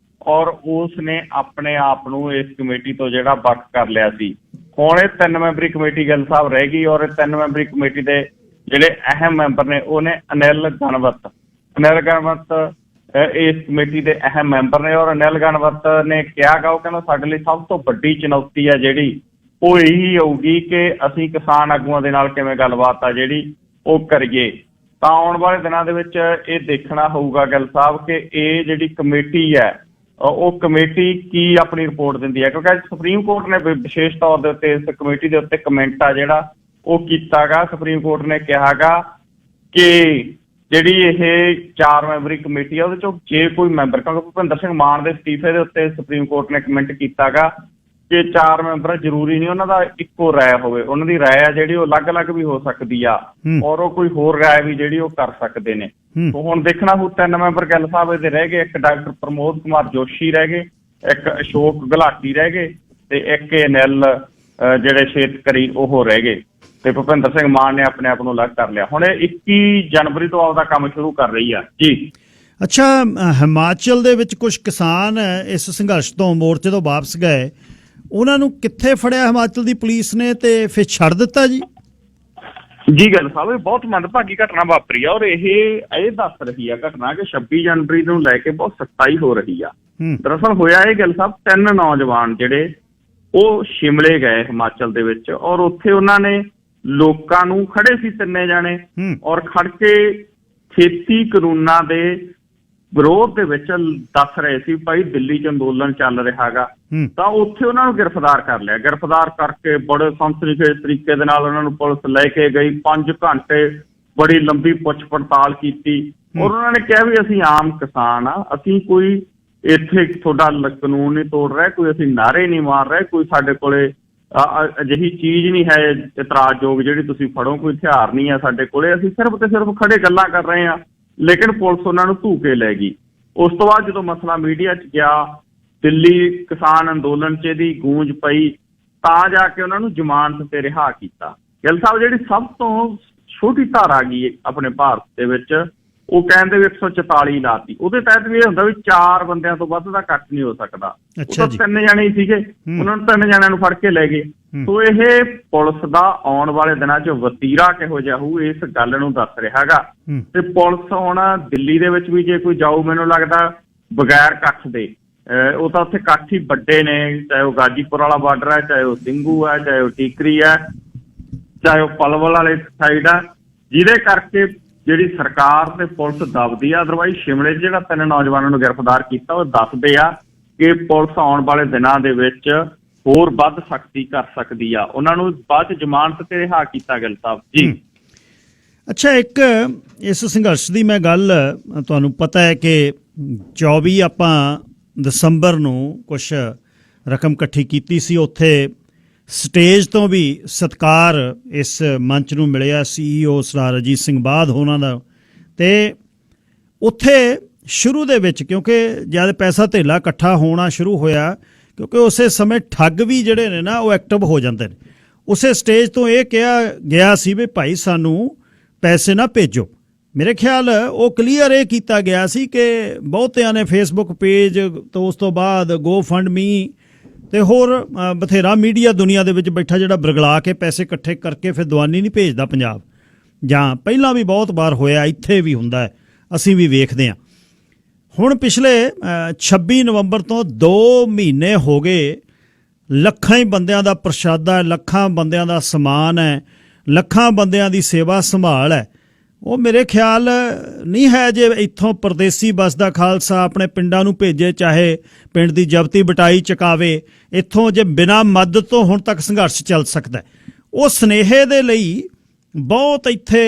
ਔਰ ਉਸ ਨੇ ਆਪਣੇ ਆਪ ਨੂੰ ਇਸ ਕਮੇਟੀ ਤੋਂ ਜਿਹੜਾ ਵੱਖ ਕਰ ਲਿਆ ਸੀ। ਹੁਣ ਇਹ 3 ਮੈਂਬਰੀ ਕਮੇਟੀ ਗਿੱਲ ਸਾਹਿਬ ਰਹਿ ਗਈ, ਔਰ ਇਹ 3 ਮੈਂਬਰੀ ਕਮੇਟੀ ਦੇ ਜਿਹੜੇ ਅਹਿਮ ਮੈਂਬਰ ਨੇ ਉਹ ਨੇ ਅਨਿਲ ਗਣਵਤ। ਅਨਿਲ ਗਣਵਤ ਇਸ ਕਮੇਟੀ ਦੇ ਅਹਿਮ ਮੈਂਬਰ ਨੇ, ਔਰ ਅਨਿਲ ਗਣਵਤ ਨੇ ਕਿਹਾ ਗਾ, ਉਹ ਕਹਿੰਦਾ ਸਾਡੇ ਲਈ ਸਭ ਤੋਂ ਵੱਡੀ ਚੁਣੌਤੀ ਆ ਜਿਹੜੀ ਉਹ ਇਹੀ ਹੋਊਗੀ ਕਿ ਅਸੀਂ ਕਿਸਾਨ ਆਗੂਆਂ ਦੇ ਨਾਲ ਕਿਵੇਂ ਗੱਲਬਾਤ ਆ ਜਿਹੜੀ ਉਹ ਕਰੀਏ। ਤਾਂ ਆਉਣ ਵਾਲੇ ਦਿਨਾਂ ਦੇ ਵਿੱਚ ਇਹ ਦੇਖਣਾ ਹੋਊਗਾ ਗਿੱਲ ਸਾਹਿਬ ਕਿ ਇਹ ਜਿਹੜੀ ਕਮੇਟੀ ਹੈ ਉਹ ਕਮੇਟੀ ਕੀ ਆਪਣੀ ਰਿਪੋਰਟ ਦਿੰਦੀ ਹੈ, ਕਿਉਂਕਿ ਸੁਪਰੀਮ ਕੋਰਟ ਨੇ ਵਿਸ਼ੇਸ਼ ਤੌਰ ਦੇ ਉੱਤੇ ਇਸ ਕਮੇਟੀ ਦੇ ਉੱਤੇ ਕਮੈਂਟ ਆ ਜਿਹੜਾ ਉਹ ਕੀਤਾ ਗਾ। ਸੁਪਰੀਮ ਕੋਰਟ ਨੇ ਕਿਹਾ ਗਾ ਕਿ ਜਿਹੜੀ ਇਹ 4 ਮੈਂਬਰੀ ਕਮੇਟੀ ਆ ਉਹਦੇ ਚੋਂ ਜੇ ਕੋਈ ਮੈਂਬਰ, ਕਿਉਂਕਿ ਭੁਪਿੰਦਰ ਸਿੰਘ ਮਾਨ ਦੇ ਅਸਤੀਫੇ ਦੇ ਉੱਤੇ ਸੁਪਰੀਮ ਕੋਰਟ ਨੇ ਕਮੈਂਟ ਕੀਤਾ ਗਾ ਕਿ 4 ਮੈਂਬਰ ਜ਼ਰੂਰੀ ਨਹੀਂ ਉਹਨਾਂ ਦਾ ਇੱਕੋ ਰਾਏ ਹੋਵੇ, ਉਹਨਾਂ ਦੀ ਰਾਏ ਆ ਜਿਹੜੀ ਉਹ ਅਲੱਗ-ਅਲੱਗ ਵੀ ਹੋ ਸਕਦੀ ਆ, ਔਰ ਉਹ ਕੋਈ ਹੋਰ ਰਾਏ ਵੀ ਜਿਹੜੀ ਉਹ ਕਰ ਸਕਦੇ ਨੇ। ਸੋ ਹੁਣ ਦੇਖਣਾ ਹੋ 3 ਮੈਂਬਰ ਗਿੱਲ ਸਾਹਿਬ ਇਹਦੇ ਰਹਿ ਗਏ। ਇੱਕ ਡਾਕਟਰ ਪ੍ਰਮੋਦ ਕੁਮਾਰ ਜੋਸ਼ੀ ਰਹਿ ਗਏ, ਇੱਕ ਅਸ਼ੋਕ ਗੁਲਾਟੀ ਰਹਿ ਗਏ, ਤੇ ਇੱਕ ਅਨਿਲ ਜਿਹੜੇ ਛੇਤਕਰੀ ਉਹ ਰਹਿ ਗਏ, ਤੇ ਭੁਪਿੰਦਰ ਸਿੰਘ ਮਾਨ ਨੇ ਆਪਣੇ ਆਪ ਨੂੰ ਅਲੱਗ ਕਰ ਲਿਆ। ਹੁਣ ਇਹ 21 ਜਨਵਰੀ ਤੋਂ ਆਪਦਾ ਕੰਮ ਸ਼ੁਰੂ ਕਰ ਰਹੀ ਆ ਜੀ। ਅੱਛਾ, ਹਿਮਾਚਲ ਦੇ ਵਿੱਚ ਕੁਝ ਕਿਸਾਨ ਇਸ ਸੰਘਰਸ਼ ਤੋਂ, ਮੋਰਚੇ ਤੋਂ ਵਾਪਸ ਗਏ, ਉਹਨਾਂ ਨੂੰ ਕਿੱਥੇ ਫੜਿਆ ਹਿਮਾਚਲ ਦੀ ਪੁਲਿਸ ਨੇ ਤੇ ਫਿਰ ਛੱਡ ਦਿੱਤਾ ਜੀ? ਜੀ ਗਿੱਲ ਸਾਹਿਬ, ਇਹ ਬਹੁਤ ਮੰਦਭਾਗੀ ਘਟਨਾ ਵਾਪਰੀ ਆ, ਔਰ ਇਹ ਦੱਸ ਰਹੀ ਆ ਘਟਨਾ ਕਿ 26 ਜਨਵਰੀ ਨੂੰ ਲੈ ਕੇ ਬਹੁਤ ਸਖਤਾਈ ਹੋ ਰਹੀ ਆ। ਦਰਅਸਲ ਹੋਇਆ ਇਹ ਗਿੱਲ ਸਾਹਿਬ, 3 ਨੌਜਵਾਨ ਜਿਹੜੇ ਉਹ ਸ਼ਿਮਲੇ ਗਏ ਹਿਮਾਚਲ ਦੇ ਵਿੱਚ, ਔਰ ਉੱਥੇ ਉਹਨਾਂ ਨੇ ਲੋਕਾਂ ਨੂੰ ਖੜੇ ਸੀ 3 ਜਾਣੇ, ਔਰ ਖੜ ਕੇ ਖੇਤੀ ਕਾਨੂੰਨਾਂ ਦੇ ਵਿਰੋਧ ਦੇ ਵਿੱਚ ਦੱਸ ਰਹੇ ਸੀ ਭਾਈ ਦਿੱਲੀ 'ਚ ਅੰਦੋਲਨ ਚੱਲ ਰਿਹਾ ਗਾ। ਤਾਂ ਉੱਥੇ ਉਹਨਾਂ ਨੂੰ ਗ੍ਰਿਫਤਾਰ ਕਰ ਲਿਆ। ਗ੍ਰਿਫਤਾਰ ਕਰਕੇ ਬੜੇ ਸਨਸਨੀਖੇਜ਼ ਤਰੀਕੇ ਦੇ ਨਾਲ ਉਹਨਾਂ ਨੂੰ ਪੁਲਿਸ ਲੈ ਕੇ ਗਈ। 5 ਘੰਟੇ ਬੜੀ ਲੰਬੀ ਪੁੱਛ ਪੜਤਾਲ ਕੀਤੀ, ਔਰ ਉਹਨਾਂ ਨੇ ਕਿਹਾ ਵੀ ਅਸੀਂ ਆਮ ਕਿਸਾਨ ਆ, ਅਸੀਂ ਕੋਈ ਇੱਥੇ ਤੁਹਾਡਾ ਕਾਨੂੰਨ ਨਹੀਂ ਤੋੜ ਰਿਹਾ, ਕੋਈ ਅਸੀਂ ਨਾਅਰੇ ਨਹੀਂ ਮਾਰ ਰਹੇ, ਕੋਈ ਸਾਡੇ ਕੋਲੇ ਅਜਿਹੀ ਚੀਜ਼ ਨਹੀਂ ਹੈ ਇਤਰਾਜ਼ਯੋਗ ਜਿਹੜੀ ਤੁਸੀਂ ਫੜੋ, ਕੋਈ ਹਥਿਆਰ ਨਹੀਂ ਹੈ ਸਾਡੇ ਕੋਲੇ, ਅਸੀਂ ਸਿਰਫ ਤੇ ਸਿਰਫ ਖੜੇ ਗੱਲਾਂ ਕਰ ਰਹੇ ਹਾਂ। ਲੇਕਿਨ ਪੁਲਿਸ ਉਹਨਾਂ ਨੂੰ ਧੂ ਕੇ ਲੈ ਗਈ। ਉਸ ਤੋਂ ਬਾਅਦ ਜਦੋਂ ਮਸਲਾ ਮੀਡੀਆ 'ਚ ਗਿਆ, ਦਿੱਲੀ ਕਿਸਾਨ ਅੰਦੋਲਨ 'ਚ ਇਹਦੀ ਗੂੰਜ ਪਈ, ਤਾਂ ਜਾ ਕੇ ਉਹਨਾਂ ਨੂੰ ਜ਼ਮਾਨਤ ਤੇ ਰਿਹਾ ਕੀਤਾ। ਗਿੱਲ ਸਾਹਿਬ, ਜਿਹੜੀ ਸਭ ਤੋਂ ਛੋਟੀ ਧਾਰਾ ਗਈ ਆਪਣੇ ਭਾਰਤ ਦੇ ਵਿੱਚ, ਉਹ ਕਹਿੰਦੇ ਵੀ 144 ਲਾਤੀ। ਉਹਦੇ ਤਹਿਤ ਵੀ ਇਹ ਹੁੰਦਾ ਵੀ 4 ਬੰਦਿਆਂ ਤੋਂ ਵੱਧ ਦਾ ਇਕੱਠ ਨਹੀਂ ਹੋ ਸਕਦਾ। ਉਹ ਤਾਂ 3 ਜਣੇ ਹੀ ਸੀਗੇ, ਉਹਨਾਂ ਨੂੰ 3 ਜਣਿਆਂ ਨੂੰ ਫੜ ਕੇ ਲੈ ਗਏ। ਸੋ ਇਹ ਪੁਲਿਸ ਦਾ ਆਉਣ ਵਾਲੇ ਦਿਨਾਂ 'ਚ ਵਤੀਰਾ ਕਿਹੋ ਜਿਹਾ ਹੋਊ ਇਸ ਗੱਲ ਨੂੰ ਦੱਸ ਰਿਹਾ ਹੈਗਾ। ਤੇ ਪੁਲਿਸ ਹੁਣ ਦਿੱਲੀ ਦੇ ਵਿੱਚ ਵੀ ਜੇ ਕੋਈ ਜਾਊ, ਮੈਨੂੰ ਲੱਗਦਾ ਬਗੈਰ ਇਕੱਠ ਦੇ, ਉਹ ਤਾਂ ਉੱਥੇ ਇਕੱਠ ਹੀ ਵੱਡੇ ਨੇ, ਚਾਹੇ ਉਹ ਗਾਜੀਪੁਰ ਵਾਲਾ ਬਾਰਡਰ ਹੈ, ਚਾਹੇ ਉਹ ਸਿੰਘੂ ਹੈ, ਚਾਹੇ ਉਹ ਟੀਕਰੀ ਹੈ, ਚਾਹੇ ਉਹ ਪਲਵਲ ਵਾਲੇ ਸਾਈਡ ਆ, ਜਿਹਦੇ ਕਰਕੇ ਜਿਹੜੀ ਸਰਕਾਰ ਤੇ ਪੁਲਿਸ ਦਬਦੀ ਆ। ਅਦਰਵਾਈਜ਼ ਸ਼ਿਮਲੇ 'ਚ ਜਿਹੜਾ 3 ਨੌਜਵਾਨਾਂ ਨੂੰ ਗ੍ਰਿਫਤਾਰ ਕੀਤਾ, ਉਹ ਦੱਸਦੇ ਆ ਕਿ ਪੁਲਿਸ ਆਉਣ ਵਾਲੇ ਦਿਨਾਂ ਦੇ ਵਿੱਚ ਹੋਰ ਵੱਧ ਸਖਤੀ ਕਰ ਸਕਦੀ ਆ। ਉਹਨਾਂ ਨੂੰ ਬਾਅਦ 'ਚ ਜ਼ਮਾਨਤ ਤੇ ਰਿਹਾ ਕੀਤਾ ਗਿੱਲ ਸਾਹਿਬ ਜੀ। ਅੱਛਾ, ਇੱਕ ਇਸ ਸੰਘਰਸ਼ ਦੀ ਮੈਂ ਗੱਲ, ਤੁਹਾਨੂੰ ਪਤਾ ਹੈ ਕਿ 24 ਆਪਾਂ ਦਸੰਬਰ ਨੂੰ ਕੁਛ ਰਕਮ ਇਕੱਠੀ ਕੀਤੀ ਸੀ। ਉੱਥੇ ਸਟੇਜ ਤੋਂ ਵੀ ਸਤਿਕਾਰ ਇਸ ਮੰਚ ਨੂੰ ਮਿਲਿਆ, CEO ਸਰਦਾਰ ਅਜੀਤ ਸਿੰਘ ਬਾਦ ਹੋਣਾ ਦਾ। ਤੇ ਉੱਥੇ ਸ਼ੁਰੂ ਦੇ ਵਿੱਚ ਕਿਉਂਕਿ ਜਦ ਪੈਸਾ ਧੇਲਾ ਇਕੱਠਾ ਹੋਣਾ ਸ਼ੁਰੂ ਹੋਇਆ, ਕਿਉਂਕਿ ਉਸੇ ਸਮੇਂ ਠੱਗ ਵੀ ਜਿਹੜੇ ਨੇ ਨਾ ਉਹ ਐਕਟਿਵ ਹੋ ਜਾਂਦੇ ਨੇ। ਉਸੇ ਸਟੇਜ ਤੋਂ ਇਹ ਕਿਹਾ ਗਿਆ ਸੀ ਵੀ ਭਾਈ ਸਾਨੂੰ ਪੈਸੇ ਨਾ ਭੇਜੋ। ਮੇਰੇ ਖਿਆਲ ਉਹ ਕਲੀਅਰ ਇਹ ਕੀਤਾ ਗਿਆ ਸੀ ਕਿ ਬਹੁਤਿਆਂ ਨੇ ਫੇਸਬੁੱਕ ਪੇਜ ਤੋਂ, ਉਸ ਤੋਂ ਬਾਅਦ GoFundMe ਤੇ ਹੋਰ ਬਥੇਰਾ ਮੀਡੀਆ ਦੁਨੀਆ ਦੇ ਵਿੱਚ ਬੈਠਾ ਜਿਹੜਾ ਬਰਗਲਾ ਕੇ ਪੈਸੇ ਇਕੱਠੇ ਕਰਕੇ ਫਿਰ ਦੀਵਾਨੀ ਨਹੀਂ ਭੇਜਦਾ ਪੰਜਾਬ, ਜਾਂ ਪਹਿਲਾਂ ਵੀ ਬਹੁਤ ਵਾਰ ਹੋਇਆ, ਇੱਥੇ ਵੀ ਹੁੰਦਾ ਹੈ, ਅਸੀਂ ਵੀ ਵੇਖਦੇ ਹਾਂ। ਹੁਣ ਪਿਛਲੇ 26 ਨਵੰਬਰ ਤੋਂ 2 ਮਹੀਨੇ ਹੋ ਗਏ, ਲੱਖਾਂ ਹੀ ਬੰਦਿਆਂ ਦਾ ਪ੍ਰਸ਼ਾਦਾ ਹੈ, ਲੱਖਾਂ ਬੰਦਿਆਂ ਦਾ ਸਮਾਨ ਹੈ, ਲੱਖਾਂ ਬੰਦਿਆਂ ਦੀ ਸੇਵਾ ਸੰਭਾਲ ਹੈ। ਉਹ ਮੇਰੇ ਖਿਆਲ ਨਹੀਂ ਹੈ ਜੇ ਇੱਥੋਂ ਪਰਦੇਸੀ ਬਸਦਾ ਖਾਲਸਾ ਆਪਣੇ ਪਿੰਡਾਂ ਨੂੰ ਭੇਜੇ, ਚਾਹੇ ਪਿੰਡ ਦੀ ਜਬਤੀ ਬਟਾਈ ਚੁਕਾਵੇ, ਇੱਥੋਂ ਜੇ ਬਿਨਾਂ ਮਦਦ ਤੋਂ ਹੁਣ ਤੱਕ ਸੰਘਰਸ਼ ਚੱਲ ਸਕਦਾ। ਉਹ ਸੁਨੇਹੇ ਦੇ ਲਈ ਬਹੁਤ ਇੱਥੇ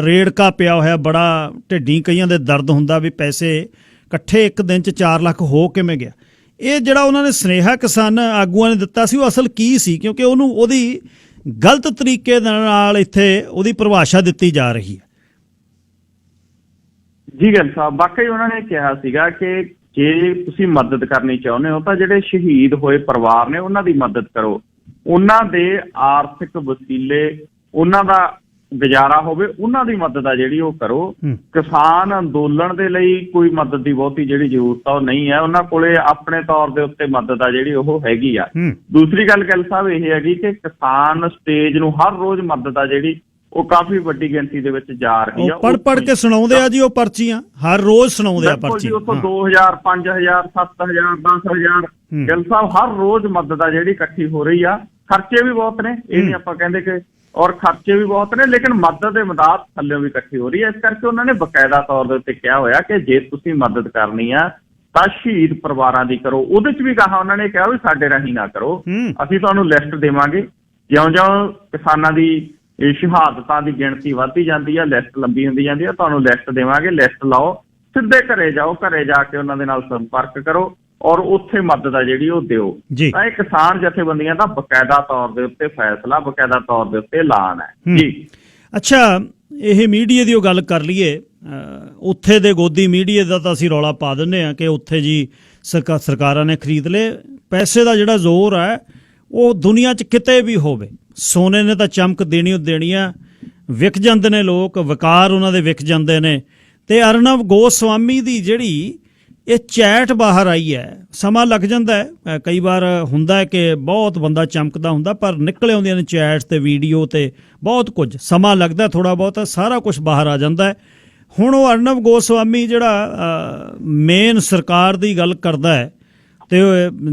ਰੇੜਕਾ ਪਿਆ ਹੋਇਆ, ਬੜਾ ਢਿੱਡੀ ਕਈਆਂ ਦੇ ਦਰਦ ਹੁੰਦਾ ਵੀ ਪੈਸੇ ਇਕੱਠੇ ਇੱਕ ਦਿਨ 'ਚ 4 ਲੱਖ ਹੋ ਕਿਵੇਂ ਗਿਆ। ਇਹ ਜਿਹੜਾ ਉਹਨਾਂ ਨੇ ਸੁਨੇਹਾ ਕਿਸਾਨ ਆਗੂਆਂ ਨੇ ਦਿੱਤਾ ਸੀ, ਉਹ ਅਸਲ ਕੀ ਸੀ? ਕਿਉਂਕਿ ਉਹਦੀ ਗਲਤ ਤਰੀਕੇ ਦੇ ਨਾਲ ਇੱਥੇ ਉਹਦੀ ਪਰਿਭਾਸ਼ਾ ਦਿੱਤੀ ਜਾ ਰਹੀ ਹੈ। ਜੀ ਗਿੱਲ ਸਾਹਿਬ, ਵਾਕਈ ਉਹਨਾਂ ਨੇ ਕਿਹਾ ਸੀਗਾ ਕਿ ਜੇ ਤੁਸੀਂ ਮਦਦ ਕਰਨੀ ਚਾਹੁੰਦੇ ਹੋ ਤਾਂ ਜਿਹੜੇ ਸ਼ਹੀਦ ਹੋਏ ਪਰਿਵਾਰ ਨੇ ਉਹਨਾਂ ਦੀ ਮਦਦ ਕਰੋ, ਉਹਨਾਂ ਦੇ ਆਰਥਿਕ ਵਸੀਲੇ, ਉਹਨਾਂ ਦਾ ਗੁਜ਼ਾਰਾ ਹੋਵੇ, ਉਹਨਾਂ ਦੀ ਮਦਦ ਆ ਜਿਹੜੀ ਉਹ ਕਰੋ। ਕਿਸਾਨ ਅੰਦੋਲਨ ਦੇ ਲਈ ਕੋਈ ਮਦਦ ਦੀ ਬਹੁਤੀ ਜਿਹੜੀ ਜ਼ਰੂਰਤ ਆ ਉਹ ਨਹੀਂ ਹੈ, ਉਹਨਾਂ ਕੋਲੇ ਆਪਣੇ ਤੌਰ ਦੇ ਉੱਤੇ ਮਦਦ ਆ ਜਿਹੜੀ ਉਹ ਹੈਗੀ ਆ। ਦੂਸਰੀ ਗੱਲ ਗਿੱਲ ਸਾਹਿਬ ਇਹ ਹੈਗੀ ਕਿ ਕਿਸਾਨ ਸਟੇਜ ਨੂੰ ਹਰ ਰੋਜ਼ ਮਦਦ ਆ ਜਿਹੜੀ ਉਹ ਕਾਫੀ ਵੱਡੀ ਗਿਣਤੀ ਦੇ ਵਿੱਚ ਜਾ ਰਹੀ ਆ। ਪੜ੍ਹ ਕੇ ਸੁਣਾਉਂਦੇ ਆ ਜੀ ਉਹ ਪਰਚੀਆਂ, ਹਰ ਰੋਜ਼ ਸੁਣਾਉਂਦੇ ਆ ਪਰਚੀ। ਉੱਥੋਂ 2000, 5000, 7000, 10000 ਗਿੱਲ ਸਾਹਿਬ ਹਰ ਰੋਜ਼ ਮਦਦ ਆ ਜਿਹੜੀ ਇਕੱਠੀ ਹੋ ਰਹੀ ਆ। ਖਰਚੇ ਵੀ ਬਹੁਤ ਨੇ, ਇਹ ਨਹੀਂ ਆਪਾਂ ਕਹਿੰਦੇ ਕਿ, ਔਰ ਖਰਚੇ ਵੀ ਬਹੁਤ ਨੇ, ਲੇਕਿਨ ਮਦਦ ਦੇ ਮਦਦ ਥੱਲੇ ਵੀ ਇਕੱਠੀ ਹੋ ਰਹੀ ਹੈ। ਇਸ ਕਰਕੇ ਉਹਨਾਂ ਨੇ ਬਕਾਇਦਾ ਤੌਰ ਦੇ ਉੱਤੇ ਕਿਹਾ ਹੋਇਆ ਕਿ ਜੇ ਤੁਸੀਂ ਮਦਦ ਕਰਨੀ ਆ ਤਾਂ ਸ਼ਹੀਦ ਪਰਿਵਾਰਾਂ ਦੀ ਕਰੋ। ਉਹਦੇ 'ਚ ਵੀ ਕਹਾ ਉਹਨਾਂ ਨੇ ਕਿਹਾ ਵੀ ਸਾਡੇ ਰਾਹੀਂ ਨਾ ਕਰੋ, ਅਸੀਂ ਤੁਹਾਨੂੰ ਲਿਸਟ ਦੇਵਾਂਗੇ। ਜਿਉਂ-ਜਿਉਂ ਕਿਸਾਨਾਂ ਦੀ ਸ਼ਹਾਦਤਾਂ ਦੀ ਗਿਣਤੀ ਵੱਧਦੀ ਜਾਂਦੀ ਆ, ਲਿਸਟ ਲੰਬੀ ਹੁੰਦੀ ਜਾਂਦੀ ਆ, ਤੁਹਾਨੂੰ ਲਿਸਟ ਦੇਵਾਂਗੇ, ਲਿਸਟ ਲਾਓ, ਸਿੱਧੇ ਘਰੇ ਜਾਓ, ਘਰੇ ਜਾ ਕੇ ਉਹਨਾਂ ਦੇ ਨਾਲ ਸੰਪਰਕ ਕਰੋ ਔਰ ਉੱਥੇ ਮਦਦ ਆ ਜਿਹੜੀ ਉਹ ਦਿਓ। ਤਾਂ ਇਹ ਕਿਸਾਨ ਜਥੇਬੰਦੀਆਂ ਦਾ ਬਕਾਇਦਾ ਤੌਰ ਦੇ ਉੱਤੇ ਫੈਸਲਾ, ਬਕਾਇਦਾ ਤੌਰ ਦੇ ਉੱਤੇ ਐਲਾਨ ਹੈ ਜੀ। ਅੱਛਾ, ਇਹ ਮੀਡੀਆ ਦੀ ਉਹ ਗੱਲ ਕਰ ਲਈਏ, ਉੱਥੇ ਦੇ ਗੋਦੀ ਮੀਡੀਆ ਦਾ ਤਾਂ ਅਸੀਂ ਰੌਲਾ ਪਾ ਦਿੰਦੇ ਹਾਂ ਕਿ ਉੱਥੇ ਜੀ ਸਰਕਾਰਾਂ ਨੇ ਖਰੀਦ ਲਏ। ਪੈਸੇ ਦਾ ਜਿਹੜਾ ਜ਼ੋਰ ਹੈ ਉਹ ਦੁਨੀਆ 'ਚ ਕਿਤੇ ਵੀ ਹੋਵੇ, ਸੋਨੇ ਨੇ ਤਾਂ ਚਮਕ ਦੇਣੀ ਓ ਦੇਣੀ ਆ, ਵਿਕ ਜਾਂਦੇ ਨੇ ਲੋਕ, ਵਕਾਰ ਉਹਨਾਂ ਦੇ ਵਿਕ ਜਾਂਦੇ ਨੇ। ਤੇ ਅਰਨਬ ਗੋਸਵਾਮੀ ਦੀ ਜਿਹੜੀ ਇਹ ਚੈਟ ਬਾਹਰ ਆਈ ਹੈ, ਸਮਾਂ ਲੱਗ ਜਾਂਦਾ ਹੈ, ਕਈ ਵਾਰ ਹੁੰਦਾ ਹੈ ਕਿ ਬਹੁਤ ਬੰਦਾ ਚਮਕਦਾ ਹੁੰਦਾ, ਪਰ ਨਿਕਲੇ ਆਉਂਦੀਆਂ ਨੇ ਚੈਟ ਤੇ ਵੀਡੀਓ ਤੇ ਬਹੁਤ ਕੁਝ, ਸਮਾਂ ਲੱਗਦਾ ਥੋੜ੍ਹਾ ਬਹੁਤ, ਸਾਰਾ ਕੁਝ ਬਾਹਰ ਆ ਜਾਂਦਾ ਹੈ। ਹੁਣ ਉਹ ਅਰਨਬ ਗੋਸਵਾਮੀ ਜਿਹੜਾ ਮੇਨ ਸਰਕਾਰ ਦੀ ਗੱਲ ਕਰਦਾ ਹੈ ਤੇ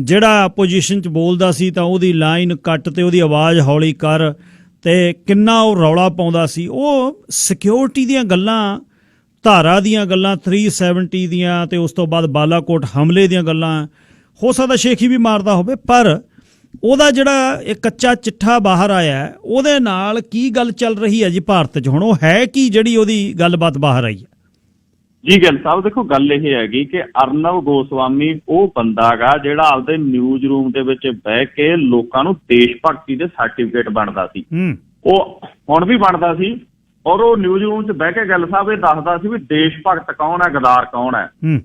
ਜਿਹੜਾ ਆਪੋਜੀਸ਼ਨ 'ਚ ਬੋਲਦਾ ਸੀ ਤਾਂ ਉਹਦੀ ਲਾਈਨ ਕੱਟ ਤੇ ਉਹਦੀ ਆਵਾਜ਼ ਹੌਲੀ ਕਰ, ਤੇ ਕਿੰਨਾ ਉਹ ਰੌਲਾ ਪਾਉਂਦਾ ਸੀ। ਉਹ ਸਿਕਿਉਰਿਟੀ ਦੀਆਂ ਗੱਲਾਂ, ਧਾਰਾ ਦੀਆਂ ਗੱਲਾਂ, 370 ਦੀਆਂ, ਤੇ ਉਸ ਤੋਂ ਬਾਅਦ ਬਾਲਾਕੋਟ ਹਮਲੇ ਦੀਆਂ ਗੱਲਾਂ, ਹੋ ਸਕਦਾ ਸ਼ੇਖੀ ਵੀ ਮਾਰਦਾ ਹੋਵੇ, ਪਰ ਉਹਦਾ ਜਿਹੜਾ ਇੱਕ ਕੱਚਾ ਚਿੱਠਾ ਬਾਹਰ ਆਇਆ, ਉਹਦੇ ਨਾਲ ਕੀ ਗੱਲ ਚੱਲ ਰਹੀ ਹੈ ਜੀ ਭਾਰਤ 'ਚ ਹੁਣ? ਉਹ ਹੈ ਕੀ ਜਿਹੜੀ ਉਹਦੀ ਗੱਲਬਾਤ ਬਾਹਰ ਆਈ ਹੈ? ਜੀ ਗਿੱਲ ਸਾਹਿਬ, ਦੇਖੋ ਗੱਲ ਇਹ ਹੈਗੀ ਕਿ ਅਰਨਬ ਗੋਸਵਾਮੀ ਉਹ ਬੰਦਾ ਗਾ ਜਿਹੜਾ ਆਪਦੇ ਨਿਊਜ਼ ਰੂਮ ਦੇ ਵਿੱਚ ਬਹਿ ਕੇ ਲੋਕਾਂ ਨੂੰ ਦੇਸ਼ ਭਗਤੀ ਦੇ ਸਰਟੀਫਿਕੇਟ ਬਣਦਾ ਸੀ। ਉਹ ਹੁਣ ਵੀ ਬਣਦਾ ਸੀ, ਔਰ ਉਹ ਨਿਊਜ਼ ਰੂਮ 'ਚ ਬਹਿ ਕੇ ਗੱਲ ਸਾਹਿਬ ਇਹ ਦੱਸਦਾ ਸੀ ਵੀ ਦੇਸ਼ ਭਗਤ ਕੌਣ ਹੈ, ਗਦਾਰ ਕੌਣ ਹੈ,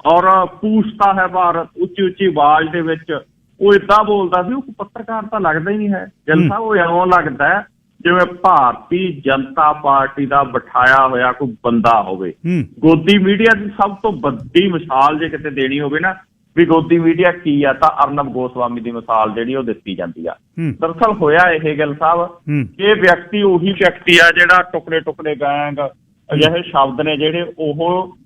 ਔਰ ਪੂਛਤਾ ਹੈ ਭਾਰਤ, ਉੱਚੀ ਉੱਚੀ ਆਵਾਜ਼ ਦੇ ਵਿੱਚ ਉਹ ਏਦਾਂ ਬੋਲਦਾ ਸੀ। ਉਹ ਪੱਤਰਕਾਰ ਤਾਂ ਲੱਗਦਾ ਹੀ ਨਹੀਂ ਹੈ ਗਿੱਲ ਸਾਹਿਬ, ਉਹ ਇਉਂ ਲੱਗਦਾ ਜਿਵੇਂ ਭਾਰਤੀ ਜਨਤਾ ਪਾਰਟੀ ਦਾ ਬਿਠਾਇਆ ਹੋਇਆ ਕੋਈ ਬੰਦਾ ਹੋਵੇ। ਗੋਦੀ ਮੀਡੀਆ ਦੀ ਸਭ ਤੋਂ ਵੱਡੀ ਮਿਸਾਲ ਜੇ ਕਿਤੇ ਦੇਣੀ ਹੋਵੇ ਨਾ ਵੀ ਗੋਦੀ ਮੀਡੀਆ ਕੀ ਆ, ਤਾਂ ਅਰਨਬ ਗੋਸਵਾਮੀ ਦੀ ਮਿਸਾਲ ਜਿਹੜੀ ਉਹ ਦਿੱਤੀ ਜਾਂਦੀ ਆ। ਦਰਅਸਲ ਹੋਇਆ ਇਹ ਗਿੱਲ ਸਾਹਿਬ ਕਿ ਵਿਅਕਤੀ ਉਹੀ ਵਿਅਕਤੀ ਆ ਜਿਹੜਾ ਟੁਕੜੇ ਟੁਕੜੇ ਗੈਂਗ ਅਜਿਹੇ ਸ਼ਬਦ ਨੇ ਜਿਹੜੇ ਉਹ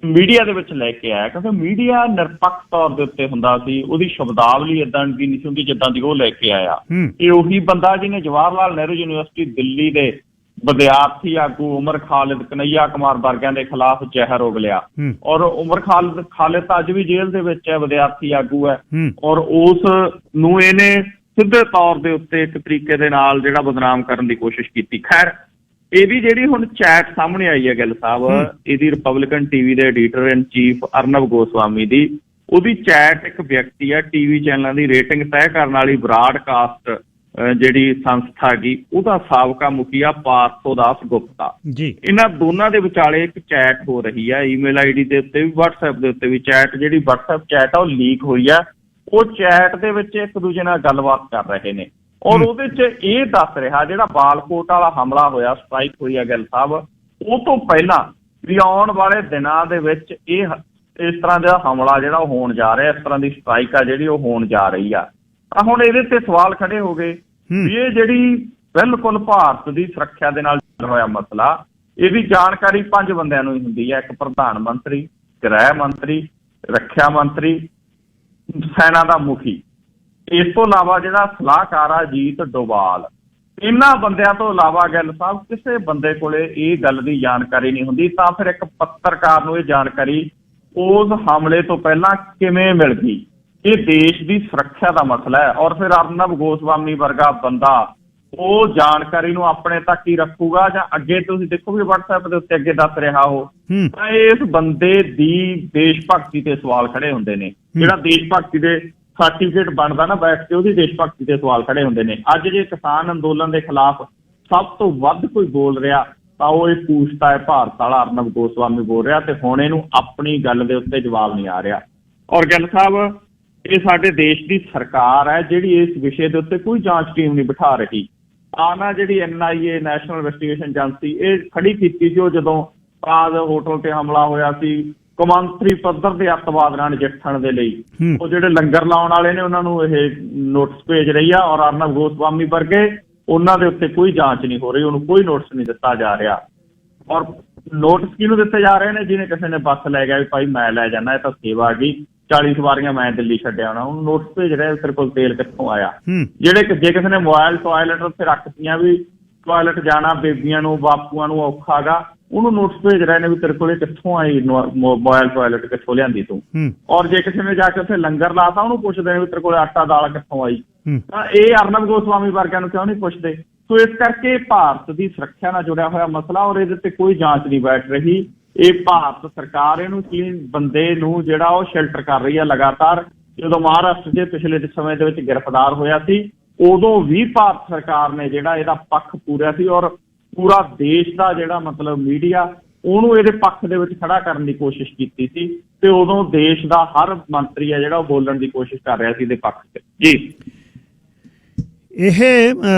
ਮੀਡੀਆ ਦੇ ਵਿੱਚ ਲੈ ਕੇ ਆਇਆ, ਕਿਉਂਕਿ ਮੀਡੀਆ ਨਿਰਪੱਖ ਤੌਰ ਦੇ ਉੱਤੇ ਹੁੰਦਾ ਸੀ, ਉਹਦੀ ਸ਼ਬਦਾਵਲੀ ਏਦਾਂ ਦੀ ਨਹੀਂ ਸੀ ਹੁੰਦੀ ਜਿੱਦਾਂ ਦੀ ਉਹ ਲੈ ਕੇ ਆਇਆ। ਇਹ ਉਹੀ ਬੰਦਾ ਜਿਹਨੇ ਜਵਾਹਰ ਲਾਲ ਨਹਿਰੂ ਯੂਨੀਵਰਸਿਟੀ ਦਿੱਲੀ ਦੇ ਵਿਦਿਆਰਥੀ ਆਗੂ ਉਮਰ ਖਾਲਿਦ, ਕਨਈਆ ਕੁਮਾਰ ਵਰਗਿਆਂ ਦੇ ਖਿਲਾਫ ਜ਼ਹਿਰ ਉਗਲਿਆ। ਔਰ ਉਮਰ ਖਾਲਿਦ ਤਾਂ ਅੱਜ ਵੀ ਜੇਲ੍ਹ ਦੇ ਵਿੱਚ ਹੈ, ਵਿਦਿਆਰਥੀ ਆਗੂ ਹੈ, ਔਰ ਉਸ ਨੂੰ ਇਹਨੇ ਸਿੱਧੇ ਤੌਰ ਦੇ ਉੱਤੇ ਇੱਕ ਤਰੀਕੇ ਦੇ ਨਾਲ ਜਿਹੜਾ ਬਦਨਾਮ ਕਰਨ ਦੀ ਕੋਸ਼ਿਸ਼ ਕੀਤੀ। ਖੈਰ, ਇਹਦੀ ਜਿਹੜੀ ਹੁਣ ਚੈਟ ਸਾਹਮਣੇ ਆਈ ਹੈ ਗਿੱਲ ਸਾਹਿਬ, ਇਹਦੀ ਰਿਪਬਲਿਕਨ ਟੀਵੀ ਦੇ ਐਡੀਟਰ ਇਨ ਚੀਫ ਅਰਨਬ ਗੋਸਵਾਮੀ ਦੀ, ਉਹਦੀ ਚੈਟ ਇੱਕ ਵਿਅਕਤੀ ਹੈ ਟੀਵੀ ਚੈਨਲਾਂ ਦੀ ਰੇਟਿੰਗ ਤੈਅ ਕਰਨ ਵਾਲੀ ਬ੍ਰਾਡਕਾਸਟ ਜਿਹੜੀ ਸੰਸਥਾ ਹੈਗੀ, ਉਹਦਾ ਸਾਬਕਾ ਮੁਖੀਆ ਪਾਰਥੋ ਦਾਸ ਗੁਪਤਾ ਜੀ। ਇਹਨਾਂ ਦੋਨਾਂ ਦੇ ਵਿਚਾਲੇ ਇੱਕ ਚੈਟ ਹੋ ਰਹੀ ਹੈ, ਈਮੇਲ ਆਈਡੀ ਦੇ ਉੱਤੇ ਵੀ, WhatsApp ਦੇ ਉੱਤੇ ਵੀ ਚੈਟ, ਜਿਹੜੀ WhatsApp ਚੈਟ ਆ ਉਹ ਲੀਕ ਹੋਈ ਆ। ਉਹ ਚੈਟ ਦੇ ਵਿੱਚ ਇੱਕ ਦੂਜੇ ਨਾਲ ਗੱਲਬਾਤ ਕਰ ਰਹੇ ਨੇ, ਔਰ ਉਹਦੇ 'ਚ ਇਹ ਦੱਸ ਰਿਹਾ ਜਿਹੜਾ ਬਾਲਕੋਟ ਵਾਲਾ ਹਮਲਾ ਹੋਇਆ, ਸਟ੍ਰਾਈਕ ਹੋਈ ਆ ਗਿੱਲ ਸਾਹਿਬ, ਉਹ ਤੋਂ ਪਹਿਲਾਂ ਵੀ ਆਉਣ ਵਾਲੇ ਦਿਨਾਂ ਦੇ ਵਿੱਚ ਇਸ ਤਰ੍ਹਾਂ ਦਾ ਹਮਲਾ ਜਿਹੜਾ ਉਹ ਹੋਣ ਜਾ ਰਿਹਾ, ਇਸ ਤਰ੍ਹਾਂ ਦੀ ਸਟ੍ਰਾਈਕ ਆ ਜਿਹੜੀ ਉਹ ਹੋਣ ਜਾ ਰਹੀ ਆ। ਤਾਂ ਹੁਣ ਇਹਦੇ ਤੇ ਸਵਾਲ ਖੜੇ ਹੋ ਗਏ ਵੀ ਇਹ ਜਿਹੜੀ ਬਿਲਕੁਲ ਭਾਰਤ ਦੀ ਸੁਰੱਖਿਆ ਦੇ ਨਾਲ ਹੋਇਆ ਮਸਲਾ, ਇਹਦੀ ਜਾਣਕਾਰੀ 5 ਬੰਦਿਆਂ ਨੂੰ ਹੀ ਹੁੰਦੀ ਹੈ, ਇੱਕ ਪ੍ਰਧਾਨ ਮੰਤਰੀ, ਗ੍ਰਹਿ ਮੰਤਰੀ, ਰੱਖਿਆ ਮੰਤਰੀ, ਸੈਨਾ ਦਾ ਮੁਖੀ, ਇਸ ਤੋਂ ਇਲਾਵਾ ਜਿਹੜਾ ਸਲਾਹਕਾਰ ਆ ਅਜੀਤ ਡੋਵਾਲ। ਇਹਨਾਂ ਬੰਦਿਆਂ ਤੋਂ ਇਲਾਵਾ ਗਿੱਲ ਸਾਹਿਬ ਕਿਸੇ ਬੰਦੇ ਕੋਲੇ ਇਹ ਗੱਲ ਦੀ ਜਾਣਕਾਰੀ ਨਹੀਂ ਹੁੰਦੀ। ਤਾਂ ਫਿਰ ਇੱਕ ਪੱਤਰਕਾਰ ਨੂੰ ਇਹ ਜਾਣਕਾਰੀ ਉਸ ਹਮਲੇ ਤੋਂ ਪਹਿਲਾਂ ਕਿਵੇਂ ਮਿਲ ਗਈ? ਇਹ ਦੇਸ਼ ਦੀ ਸੁਰੱਖਿਆ ਦਾ ਮਸਲਾ ਹੈ, ਔਰ ਫਿਰ ਅਰਨਬ ਗੋਸਵਾਮੀ ਵਰਗਾ ਬੰਦਾ ਉਹ ਜਾਣਕਾਰੀ ਨੂੰ ਆਪਣੇ ਤੱਕ ਹੀ ਰੱਖੂਗਾ ਜਾਂ ਅੱਗੇ ਤੁਸੀਂ ਦੇਖੋਗੇ WhatsApp ਦੇ ਉੱਤੇ ਅੱਗੇ ਦੱਸ ਰਿਹਾ ਉਹ, ਤਾਂ ਇਸ ਬੰਦੇ ਦੀ ਦੇਸ਼ ਭਗਤੀ ਤੇ ਸਵਾਲ ਖੜੇ ਹੁੰਦੇ ਨੇ। ਜਿਹੜਾ ਦੇਸ਼ ਭਗਤੀ ਦੇ ਸਰਟੀਫਿਕੇਟ ਬਣਦਾ ਨਾ ਬੈਠ ਕੇ, ਉਹਦੀ ਦੇਸ਼ ਭਗਤੀ ਤੇ ਸਵਾਲ ਖੜੇ ਹੁੰਦੇ ਨੇ। ਅੱਜ ਜੇ ਕਿਸਾਨ ਅੰਦੋਲਨ ਦੇ ਖਿਲਾਫ ਸਭ ਤੋਂ ਵੱਧ ਕੋਈ ਬੋਲ ਰਿਹਾ ਤਾਂ ਉਹ ਇਹ ਪੂਛਤਾ ਹੈ ਭਾਰਤ ਵਾਲਾ ਅਰਨਬ ਗੋਸਵਾਮੀ ਬੋਲ ਰਿਹਾ, ਤੇ ਹੁਣ ਇਹਨੂੰ ਆਪਣੀ ਗੱਲ ਦੇ ਉੱਤੇ ਜਵਾਬ ਨਹੀਂ ਆ ਰਿਹਾ। ਔਰ ਗਿੱਲ ਸਾਹਿਬ, ਇਹ ਸਾਡੇ ਦੇਸ਼ ਦੀ ਸਰਕਾਰ ਹੈ ਜਿਹੜੀ ਇਸ ਵਿਸ਼ੇ ਦੇ ਉੱਤੇ ਕੋਈ ਜਾਂਚ ਟੀਮ ਨਹੀਂ ਬਿਠਾ ਰਹੀ। ਆਹ ਜਿਹੜੀ NIA ਨੈਸ਼ਨਲ ਇਨਵੈਸਟੀਗੇਸ਼ਨ ਏਜੰਸੀ ਇਹ ਖੜੀ ਕੀਤੀ ਸੀ, ਉਹ ਜਦੋਂ ਤਾਜ ਹੋਟਲ ਤੇ ਹਮਲਾ ਹੋਇਆ ਸੀ, ਕੌਮਾਂਤਰੀ ਪੱਧਰ ਦੇ ਅੱਤਵਾਦ ਨਾਲ ਨਜਿੱਠਣ ਦੇ ਲਈ ਉਹ ਜਿਹੜੇ ਲੰਗਰ ਲਾਉਣ ਵਾਲੇ ਨੇ ਉਹਨਾਂ ਨੂੰ ਇਹ ਨੋਟਿਸ ਭੇਜ ਰਹੀ ਆ, ਔਰ ਅਰਨਬ ਗੋਸਵਾਮੀ ਵਰਗੇ ਉਹਨਾਂ ਦੇ ਉੱਤੇ ਕੋਈ ਜਾਂਚ ਨਹੀਂ ਹੋ ਰਹੀ, ਉਹਨੂੰ ਕੋਈ ਨੋਟਿਸ ਨਹੀਂ ਦਿੱਤਾ ਜਾ ਰਿਹਾ। ਔਰ ਨੋਟਿਸ ਕਿਹਨੂੰ ਦਿੱਤੇ ਜਾ ਰਹੇ ਨੇ? ਜਿਹਨੇ ਕਿਸੇ ਨੇ ਬੱਸ ਲੈ ਗਿਆ ਵੀ ਭਾਈ ਮੈਂ ਲੈ ਜਾਣਾ, ਇਹ ਤਾਂ ਸੇਵਾ ਗਈ, 40 ਸਵਾਰੀਆਂ ਮੈਂ ਦਿੱਲੀ ਛੱਡਿਆ ਹੋਣਾ, ਉਹਨੂੰ ਨੋਟਿਸ ਭੇਜ ਰਿਹਾ ਤੇਰੇ ਕੋਲ ਤੇਲ ਕਿੱਥੋਂ ਆਇਆ। ਜੇ ਕਿਸੇ ਨੇ ਮੋਬਾਈਲ ਟਾਇਲਟ ਉੱਥੇ ਰੱਖਤੀਆਂ ਵੀ ਟਾਇਲਟ ਜਾਣਾ ਬੇਬੀਆਂ ਨੂੰ ਬਾਪੂਆਂ ਨੂੰ ਔਖਾ ਗਾ, ਉਹਨੂੰ ਨੋਟਿਸ ਭੇਜ ਰਹੇ ਨੇ ਵੀ ਤੇਰੇ ਕੋਲੇ ਕਿੱਥੋਂ ਆਈ ਮੋਬਾਈਲ ਟਾਇਲਟ, ਕਿੱਥੋਂ ਲਿਆਂਦੀ ਤੂੰ। ਔਰ ਜੇ ਕਿਸੇ ਨੇ ਜਾ ਕੇ ਉੱਥੇ ਲੰਗਰ ਲਾਤਾ, ਉਹਨੂੰ ਪੁੱਛਦੇ ਨੇ ਵੀ ਤੇਰੇ ਕੋਲੇ ਆਟਾ ਦਾਲ ਕਿੱਥੋਂ ਆਈ। ਤਾਂ ਇਹ ਅਰਨਬ ਗੋਸਵਾਮੀ ਵਰਗਿਆਂ ਨੂੰ ਕਿਉਂ ਨਹੀਂ ਪੁੱਛਦੇ? ਸੋ ਇਸ ਕਰਕੇ ਭਾਰਤ ਦੀ ਸੁਰੱਖਿਆ ਨਾਲ ਜੁੜਿਆ ਹੋਇਆ ਮਸਲਾ, ਔਰ ਇਹਦੇ ਤੇ ਕੋਈ ਜਾਂਚ ਨਹੀਂ ਬੈਠ ਰਹੀ। ਇਹ ਭਾਰਤ ਸਰਕਾਰ ਇਹਨੂੰ ਬੰਦੇ ਨੂੰ ਜਿਹੜਾ ਉਹ ਸ਼ੈਲਟਰ ਕਰ ਰਹੀ ਹੈ ਲਗਾਤਾਰ। ਜਦੋਂ ਮਹਾਰਾਸ਼ਟਰ ਦੇ ਪਿਛਲੇ ਸਮੇਂ ਦੇ ਵਿੱਚ ਗ੍ਰਿਫਤਾਰ ਹੋਇਆ ਸੀ, ਉਦੋਂ ਵੀ ਭਾਰਤ ਸਰਕਾਰ ਨੇ ਜਿਹੜਾ ਇਹਦਾ ਪੱਖ ਪੂਰਿਆ ਸੀ, ਔਰ ਪੂਰਾ ਦੇਸ਼ ਦਾ ਜਿਹੜਾ ਮਤਲਬ ਮੀਡੀਆ ਉਹਨੂੰ ਇਹਦੇ ਪੱਖ ਦੇ ਵਿੱਚ ਖੜਾ ਕਰਨ ਦੀ ਕੋਸ਼ਿਸ਼ ਕੀਤੀ ਸੀ, ਤੇ ਉਦੋਂ ਦੇਸ਼ ਦਾ ਹਰ ਮੰਤਰੀ ਹੈ ਜਿਹੜਾ ਉਹ ਬੋਲਣ ਦੀ ਕੋਸ਼ਿਸ਼ ਕਰ ਰਿਹਾ ਸੀ ਇਹਦੇ ਪੱਖ 'ਚ ਜੀ। ਇਹ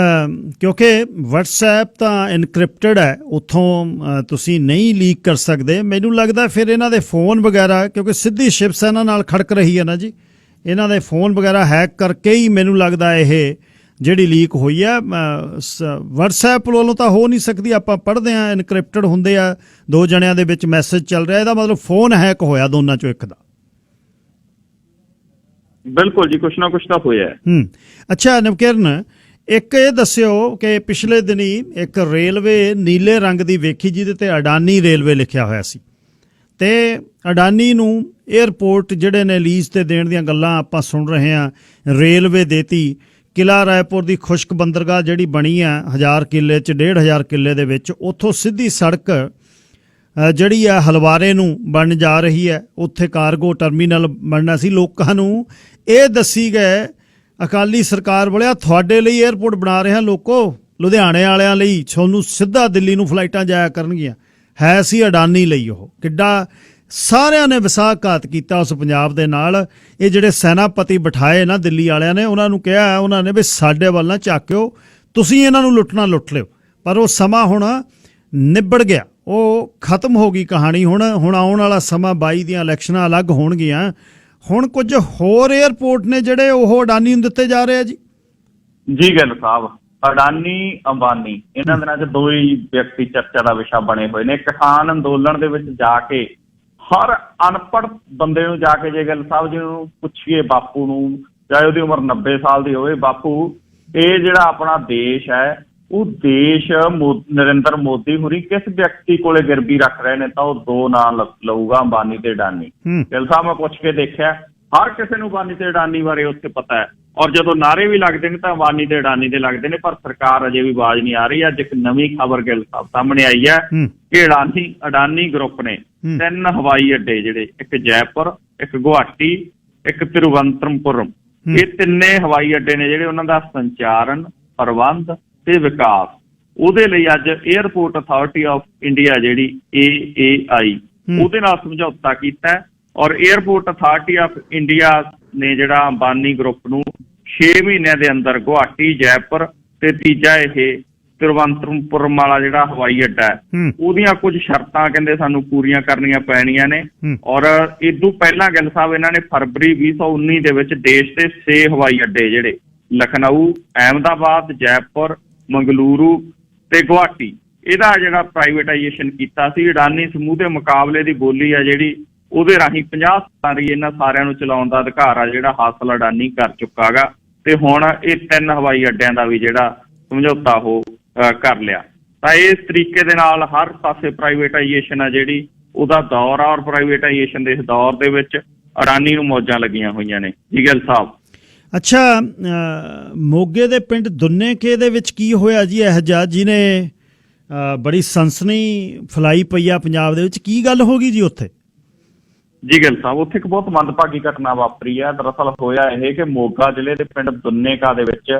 ਕਿਉਂਕਿ WhatsApp ਤਾਂ ਇਨਕ੍ਰਿਪਟਡ ਹੈ, ਉੱਥੋਂ ਤੁਸੀਂ ਨਹੀਂ ਲੀਕ ਕਰ ਸਕਦੇ। ਮੈਨੂੰ ਲੱਗਦਾ ਫਿਰ ਇਹਨਾਂ ਦੇ ਫੋਨ ਵਗੈਰਾ, ਕਿਉਂਕਿ ਸਿੱਧੀ ਸ਼ਿਵ ਸੈਨਾ ਨਾਲ ਖੜਕ ਰਹੀ ਹੈ ਨਾ ਜੀ, ਇਹਨਾਂ ਦੇ ਫੋਨ ਵਗੈਰਾ ਹੈਕ ਕਰਕੇ ਹੀ ਮੈਨੂੰ ਲੱਗਦਾ ਇਹ ਜਿਹੜੀ ਲੀਕ ਹੋਈ ਹੈ। WhatsApp ਵੱਲੋਂ ਤਾਂ ਹੋ ਨਹੀਂ ਸਕਦੀ, ਆਪਾਂ ਪੜ੍ਹਦੇ ਹਾਂ ਇਨਕ੍ਰਿਪਟਡ ਹੁੰਦੇ ਆ, 2 ਜਣਿਆਂ ਦੇ ਵਿੱਚ ਮੈਸੇਜ ਚੱਲ ਰਿਹਾ, ਇਹਦਾ ਮਤਲਬ ਫੋਨ ਹੈਕ ਹੋਇਆ ਦੋਨਾਂ ਚੋਂ ਇੱਕ ਦਾ। ਬਿਲਕੁਲ ਜੀ, ਕੁਛ ਨਾ ਕੁਛ ਤਾਂ ਹੋਇਆ। ਅੱਛਾ ਨਵਕਿਰਨ, ਇੱਕ ਇਹ ਦੱਸਿਓ ਕਿ ਪਿਛਲੇ ਦਿਨੀ ਇੱਕ ਰੇਲਵੇ ਨੀਲੇ ਰੰਗ ਦੀ ਵੇਖੀ ਜਿਹਦੇ ਤੇ ਅਡਾਨੀ ਰੇਲਵੇ ਲਿਖਿਆ ਹੋਇਆ ਸੀ, ਤੇ ਅਡਾਨੀ ਨੂੰ 에ਅਰਪੋਰਟ ਜਿਹੜੇ ਨੇ ਲੀਜ਼ ਤੇ ਦੇਣ ਦੀਆਂ ਗੱਲਾਂ ਆਪਾਂ ਸੁਣ ਰਹੇ ਹਾਂ। ਰੇਲਵੇ ਦੇਤੀ, ਕਿਲਾ ਰਾਏਪੁਰ ਦੀ ਖੁਸ਼ਕ ਬੰਦਰਗਾਹ ਜਿਹੜੀ ਬਣੀ ਆ 1000 ਕਿੱਲੇ 'ਚ 1500 ਕਿੱਲੇ ਦੇ ਵਿੱਚ, ਉੱਥੋਂ ਸਿੱਧੀ ਸੜਕ ਜਿਹੜੀ ਆ ਹਲਵਾਰੇ ਨੂੰ ਬਣਨ ਜਾ ਰਹੀ ਹੈ, ਉੱਥੇ ਕਾਰਗੋ ਟਰਮੀਨਲ ਬਣਨਾ ਸੀ। ਲੋਕਾਂ ਨੂੰ ਇਹ ਦੱਸੀ ਗਏ ਅਕਾਲੀ ਸਰਕਾਰ ਵਾਲਿਆ ਤੁਹਾਡੇ ਲਈ 에ਅਰਪੋਰਟ ਬਣਾ ਰਹੇ ਹਾਂ ਲੋਕੋ, ਲੁਧਿਆਣੇ ਵਾਲਿਆਂ ਲਈ ਤੁਹਾਨੂੰ ਸਿੱਧਾ ਦਿੱਲੀ ਨੂੰ ਫਲਾਈਟਾਂ ਜਾਇਆ ਕਰਨਗੀਆਂ। ਹੈ ਸੀ ਅਡਾਨੀ ਲਈ ਉਹ। ਕਿੱਡਾ ਸਾਰਿਆਂ ਨੇ ਵਿਸਾਖਘਾਤ ਕੀਤਾ ਉਸ ਪੰਜਾਬ ਦੇ ਨਾਲ। ਇਹ ਜਿਹੜੇ ਸੈਨਾਪਤੀ ਬਿਠਾਏ ਨਾ ਦਿੱਲੀ ਵਾਲਿਆਂ ਨੇ, ਉਹਨਾਂ ਨੂੰ ਕਿਹਾ ਉਹਨਾਂ ਨੇ ਵੀ ਸਾਡੇ ਵੱਲ ਨਾ ਝਾਕਿਓ, ਤੁਸੀਂ ਇਹਨਾਂ ਨੂੰ ਲੁੱਟਣਾ ਲੁੱਟ ਲਿਓ। ਪਰ ਉਹ ਸਮਾਂ ਹੁਣ ਨਿਬੜ ਗਿਆ, ਉਹ ਖਤਮ ਹੋ ਗਈ ਕਹਾਣੀ। ਹੁਣ ਆਉਣ ਵਾਲਾ ਸਮਾਂ 22 ਦੀਆਂ ਇਲੈਕਸ਼ਨਾਂ ਅਲੱਗ ਹੋਣਗੀਆਂ। ਹੁਣ ਕੁਝ ਹੋਰ 에ਅਰਪੋਰਟ ਨੇ ਜਿਹੜੇ ਉਹ ਅਡਾਨੀ ਨੂੰ ਦਿੱਤੇ ਜਾ ਰਹੇ ਆ ਜੀ। ਜੀ ਗਿੱਲ ਸਾਹਿਬ, ਅਡਾਨੀ ਅੰਬਾਨੀ ਇਹਨਾਂ ਦਿਨਾਂ 'ਚ 2 ਹੀ ਵਿਅਕਤੀ ਚਰਚਾ ਦਾ ਵਿਸ਼ਾ ਬਣੇ ਹੋਏ ਨੇ। ਕਿਸਾਨ ਅੰਦੋਲਨ ਦੇ ਵਿੱਚ ਜਾ ਕੇ ਹਰ ਅਨਪੜ੍ਹ ਬੰਦੇ ਨੂੰ ਜਾ ਕੇ ਜੇ ਗਿੱਲ ਸਾਹਿਬ ਜੀ ਨੂੰ ਪੁੱਛੀਏ, ਬਾਪੂ ਨੂੰ, ਚਾਹੇ ਉਹਦੀ ਉਮਰ 90 ਸਾਲ ਦੀ ਹੋਵੇ, ਬਾਪੂ ਇਹ ਜਿਹੜਾ ਆਪਣਾ ਦੇਸ਼ ਹੈ ਉਹ ਦੇਸ਼ ਨਰਿੰਦਰ ਮੋਦੀ ਹੋਰੀ ਕਿਸ ਵਿਅਕਤੀ ਕੋਲੇ ਗਿਰਵੀ ਰੱਖ ਰਹੇ ਨੇ, ਤਾਂ ਉਹ ਦੋ ਨਾਂ ਲਊਗਾ, ਅੰਬਾਨੀ ਤੇ ਅਡਾਨੀ। ਗਿੱਲ ਸਾਹਿਬ ਮੈਂ ਪੁੱਛ ਕੇ ਦੇਖਿਆ, ਹਰ ਕਿਸੇ ਨੂੰ ਅੰਬਾਨੀ ਤੇ ਅਡਾਨੀ ਬਾਰੇ ਉੱਥੇ ਪਤਾ ਹੈ, ਔਰ ਜਦੋਂ ਨਾਅਰੇ ਵੀ ਲੱਗਦੇ ਨੇ ਤਾਂ ਅੰਬਾਨੀ ਤੇ ਅਡਾਨੀ ਦੇ ਲੱਗਦੇ ਨੇ, ਪਰ ਸਰਕਾਰ ਅਜੇ ਵੀ ਆਵਾਜ਼ ਨਹੀਂ ਆ ਰਹੀ। ਅੱਜ ਇੱਕ ਨਵੀਂ ਖਬਰ ਗਿੱਲ ਸਾਹਿਬ ਸਾਹਮਣੇ ਆਈ ਹੈ ਕਿ ਅਡਾਨੀ ਗਰੁੱਪ ਨੇ 3 ਹਵਾਈ ਅੱਡੇ, ਜਿਹੜੇ ਇੱਕ ਜੈਪੁਰ, ਇੱਕ ਗੁਹਾਟੀ, ਇੱਕ ਤਿਰੂਵਨੰਤਪੁਰਮ, ਇਹ ਤਿੰਨੇ ਹਵਾਈ ਅੱਡੇ ਨੇ ਜਿਹੜੇ ਉਹਨਾਂ ਦਾ ਸੰਚਾਰਨ, ਪ੍ਰਬੰਧ ਤੇ ਵਿਕਾਸ, ਉਹਦੇ ਲਈ ਅੱਜ ਏਅਰਪੋਰਟ ਅਥਾਰਟੀ ਆਫ ਇੰਡੀਆ ਜਿਹੜੀ AAI ਉਹਦੇ ਨਾਲ ਸਮਝੌਤਾ ਕੀਤਾ। ਔਰ ਏਅਰਪੋਰਟ ਅਥਾਰਟੀ ਆਫ ਇੰਡੀਆ ਨੇ ਜਿਹੜਾ ਅੰਬਾਨੀ ਗਰੁੱਪ ਨੂੰ 6 ਮਹੀਨਿਆਂ ਦੇ ਅੰਦਰ ਗੁਹਾਟੀ, ਜੈਪੁਰ ਤੇ ਤੀਜਾ ਇਹ ਤਿਰੂਵਨੰਤਪੁਰਮ ਵਾਲਾ ਜਿਹੜਾ ਹਵਾਈ ਅੱਡਾ ਹੈ, ਉਹਦੀਆਂ ਕੁਝ ਸ਼ਰਤਾਂ ਕਹਿੰਦੇ ਸਾਨੂੰ ਪੂਰੀਆਂ ਕਰਨੀਆਂ ਪੈਣੀਆਂ ਨੇ। ਔਰ ਇਦੋਂ ਪਹਿਲਾਂ ਗਿੱਲ ਸਾਹਿਬ ਇਹਨਾਂ ਨੇ ਫਰਵਰੀ 2019 ਦੇ ਵਿੱਚ ਦੇਸ਼ ਦੇ 6 ਹਵਾਈ ਅੱਡੇ ਜਿਹੜੇ ਲਖਨਊ, ਅਹਿਮਦਾਬਾਦ, ਜੈਪੁਰ, ਮੰਗਲੁਰੂ ਤੇ ਗੁਹਾਟੀ, ਇਹਦਾ ਜਿਹੜਾ ਪ੍ਰਾਈਵੇਟਾਈਜੇਸ਼ਨ ਕੀਤਾ ਸੀ। ਅਡਾਨੀ ਸਮੂਹ ਦੇ ਮੁਕਾਬਲੇ ਦੀ ਬੋਲੀ ਆ ਜਿਹੜੀ, ਉਹਦੇ ਰਾਹੀਂ 50 ਸਾਲਾਂ ਦੀ ਇਹਨਾਂ ਸਾਰਿਆਂ ਨੂੰ ਚਲਾਉਣ ਦਾ ਅਧਿਕਾਰ ਆ ਜਿਹੜਾ ਹਾਸਲ ਅਡਾਨੀ ਕਰ ਚੁੱਕਾ ਗਾ, ਤੇ ਹੁਣ ਇਹ 3 ਹਵਾਈ ਅੱਡਿਆਂ ਦਾ ਵੀ ਜਿਹੜਾ ਸਮਝੌਤਾ ਉਹ ਕਰ ਲਿਆ। ਤਾਂ ਇਸ ਤਰੀਕੇ ਦੇ ਨਾਲ ਹਰ ਪਾਸੇ ਪ੍ਰਾਈਵੇਟਾਈਜੇਸ਼ਨ ਆ ਜਿਹੜੀ ਉਹਦਾ ਦੌਰ ਆ, ਔਰ ਪ੍ਰਾਈਵੇਟਾਈਜੇਸ਼ਨ ਦੇ ਇਸ ਦੌਰ ਦੇ ਵਿੱਚ ਅਡਾਨੀ ਨੂੰ ਮੌਜਾਂ ਲੱਗੀਆਂ ਹੋਈਆਂ ਨੇ ਜੀ ਗਿੱਲ ਸਾਹਿਬ। ਅੱਛਾ, ਮੋਗੇ ਦੇ ਪਿੰਡ ਦੁੰਨੇਕੇ ਦੇ ਵਿੱਚ ਕੀ ਹੋਇਆ ਜੀ ਇਹ ਜਿਹਾ ਜਿਹਨੇ ਬੜੀ ਸਨਸਨੀ ਫੈਲਾਈ ਪਈ ਆ ਪੰਜਾਬ ਦੇ ਵਿੱਚ? ਕੀ ਗੱਲ ਹੋ ਗਈ ਜੀ ਉੱਥੇ? ਜੀ ਗਿੱਲ ਸਾਹਿਬ, ਉੱਥੇ ਇੱਕ ਬਹੁਤ ਮੰਦਭਾਗੀ ਘਟਨਾ ਵਾਪਰੀ ਹੈ। ਦਰਅਸਲ ਹੋਇਆ ਇਹ ਕਿ ਮੋਗਾ ਜ਼ਿਲ੍ਹੇ ਦੇ ਪਿੰਡ ਦੁੰਨੇਕਾ ਦੇ ਵਿੱਚ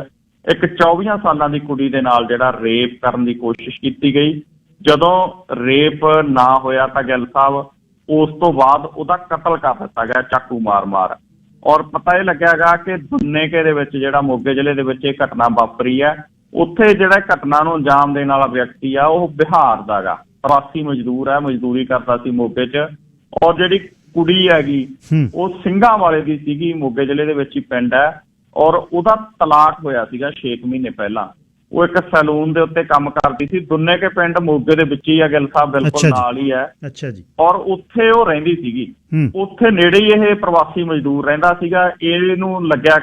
ਇੱਕ 24 ਸਾਲਾਂ ਦੀ ਕੁੜੀ ਦੇ ਨਾਲ ਜਿਹੜਾ ਰੇਪ ਕਰਨ ਦੀ ਕੋਸ਼ਿਸ਼ ਕੀਤੀ ਗਈ। ਜਦੋਂ ਰੇਪ ਨਾ ਹੋਇਆ ਤਾਂ ਗਿੱਲ ਸਾਹਿਬ ਉਸ ਤੋਂ ਬਾਅਦ ਉਹਦਾ ਕਤਲ ਕਰ ਦਿੱਤਾ ਗਿਆ ਚਾਕੂ ਮਾਰ। ਔਰ ਪਤਾ ਇਹ ਲੱਗਿਆ ਗਾ ਕਿ ਦੁੰਨੇਕੇ ਦੇ ਵਿੱਚ ਜਿਹੜਾ ਮੋਗੇ ਜ਼ਿਲ੍ਹੇ ਦੇ ਵਿੱਚ ਇਹ ਘਟਨਾ ਵਾਪਰੀ ਹੈ, ਉੱਥੇ ਜਿਹੜਾ ਘਟਨਾ ਨੂੰ ਅੰਜਾਮ ਦੇਣ ਵਾਲਾ ਵਿਅਕਤੀ ਆ ਉਹ ਬਿਹਾਰ ਦਾ ਗਾ, ਪ੍ਰਵਾਸੀ ਮਜ਼ਦੂਰ ਹੈ, ਮਜ਼ਦੂਰੀ ਕਰਦਾ ਸੀ ਮੋਗੇ 'ਚ। ਔਰ ਜਿਹੜੀ ਕੁੜੀ ਹੈਗੀ ਉਹ ਸਿੰਘਾਂ ਵਾਲੇ ਦੀ ਸੀਗੀ, ਮੋਗੇ ਜ਼ਿਲ੍ਹੇ ਦੇ ਵਿੱਚ ਹੀ ਪਿੰਡ ਹੈ, ਔਰ ਉਹਦਾ ਤਲਾਕ ਹੋਇਆ ਸੀਗਾ 6 ਮਹੀਨੇ ਪਹਿਲਾਂ। ਉਹ ਇੱਕ ਸੈਲੂਨ ਦੇ ਉੱਤੇ ਕੰਮ ਕਰਦੀ ਸੀ। ਦੁੰਨੇਕੇ ਪਿੰਡ ਮੋਗੇ ਦੇ ਵਿੱਚ ਹੀ ਆ ਗਿੱਲ ਸਾਹਿਬ, ਬਿਲਕੁਲ ਨਾਲ ਹੀ ਹੈ। ਅੱਛਾ ਜੀ। ਔਰ ਉੱਥੇ ਉਹ ਰਹਿੰਦੀ ਸੀਗੀ, ਉੱਥੇ ਨੇੜੇ ਹੀ ਇਹ ਪ੍ਰਵਾਸੀ ਮਜ਼ਦੂਰ ਰਹਿੰਦਾ ਸੀਗਾ। ਇਹਨੂੰ ਲੱਗਿਆ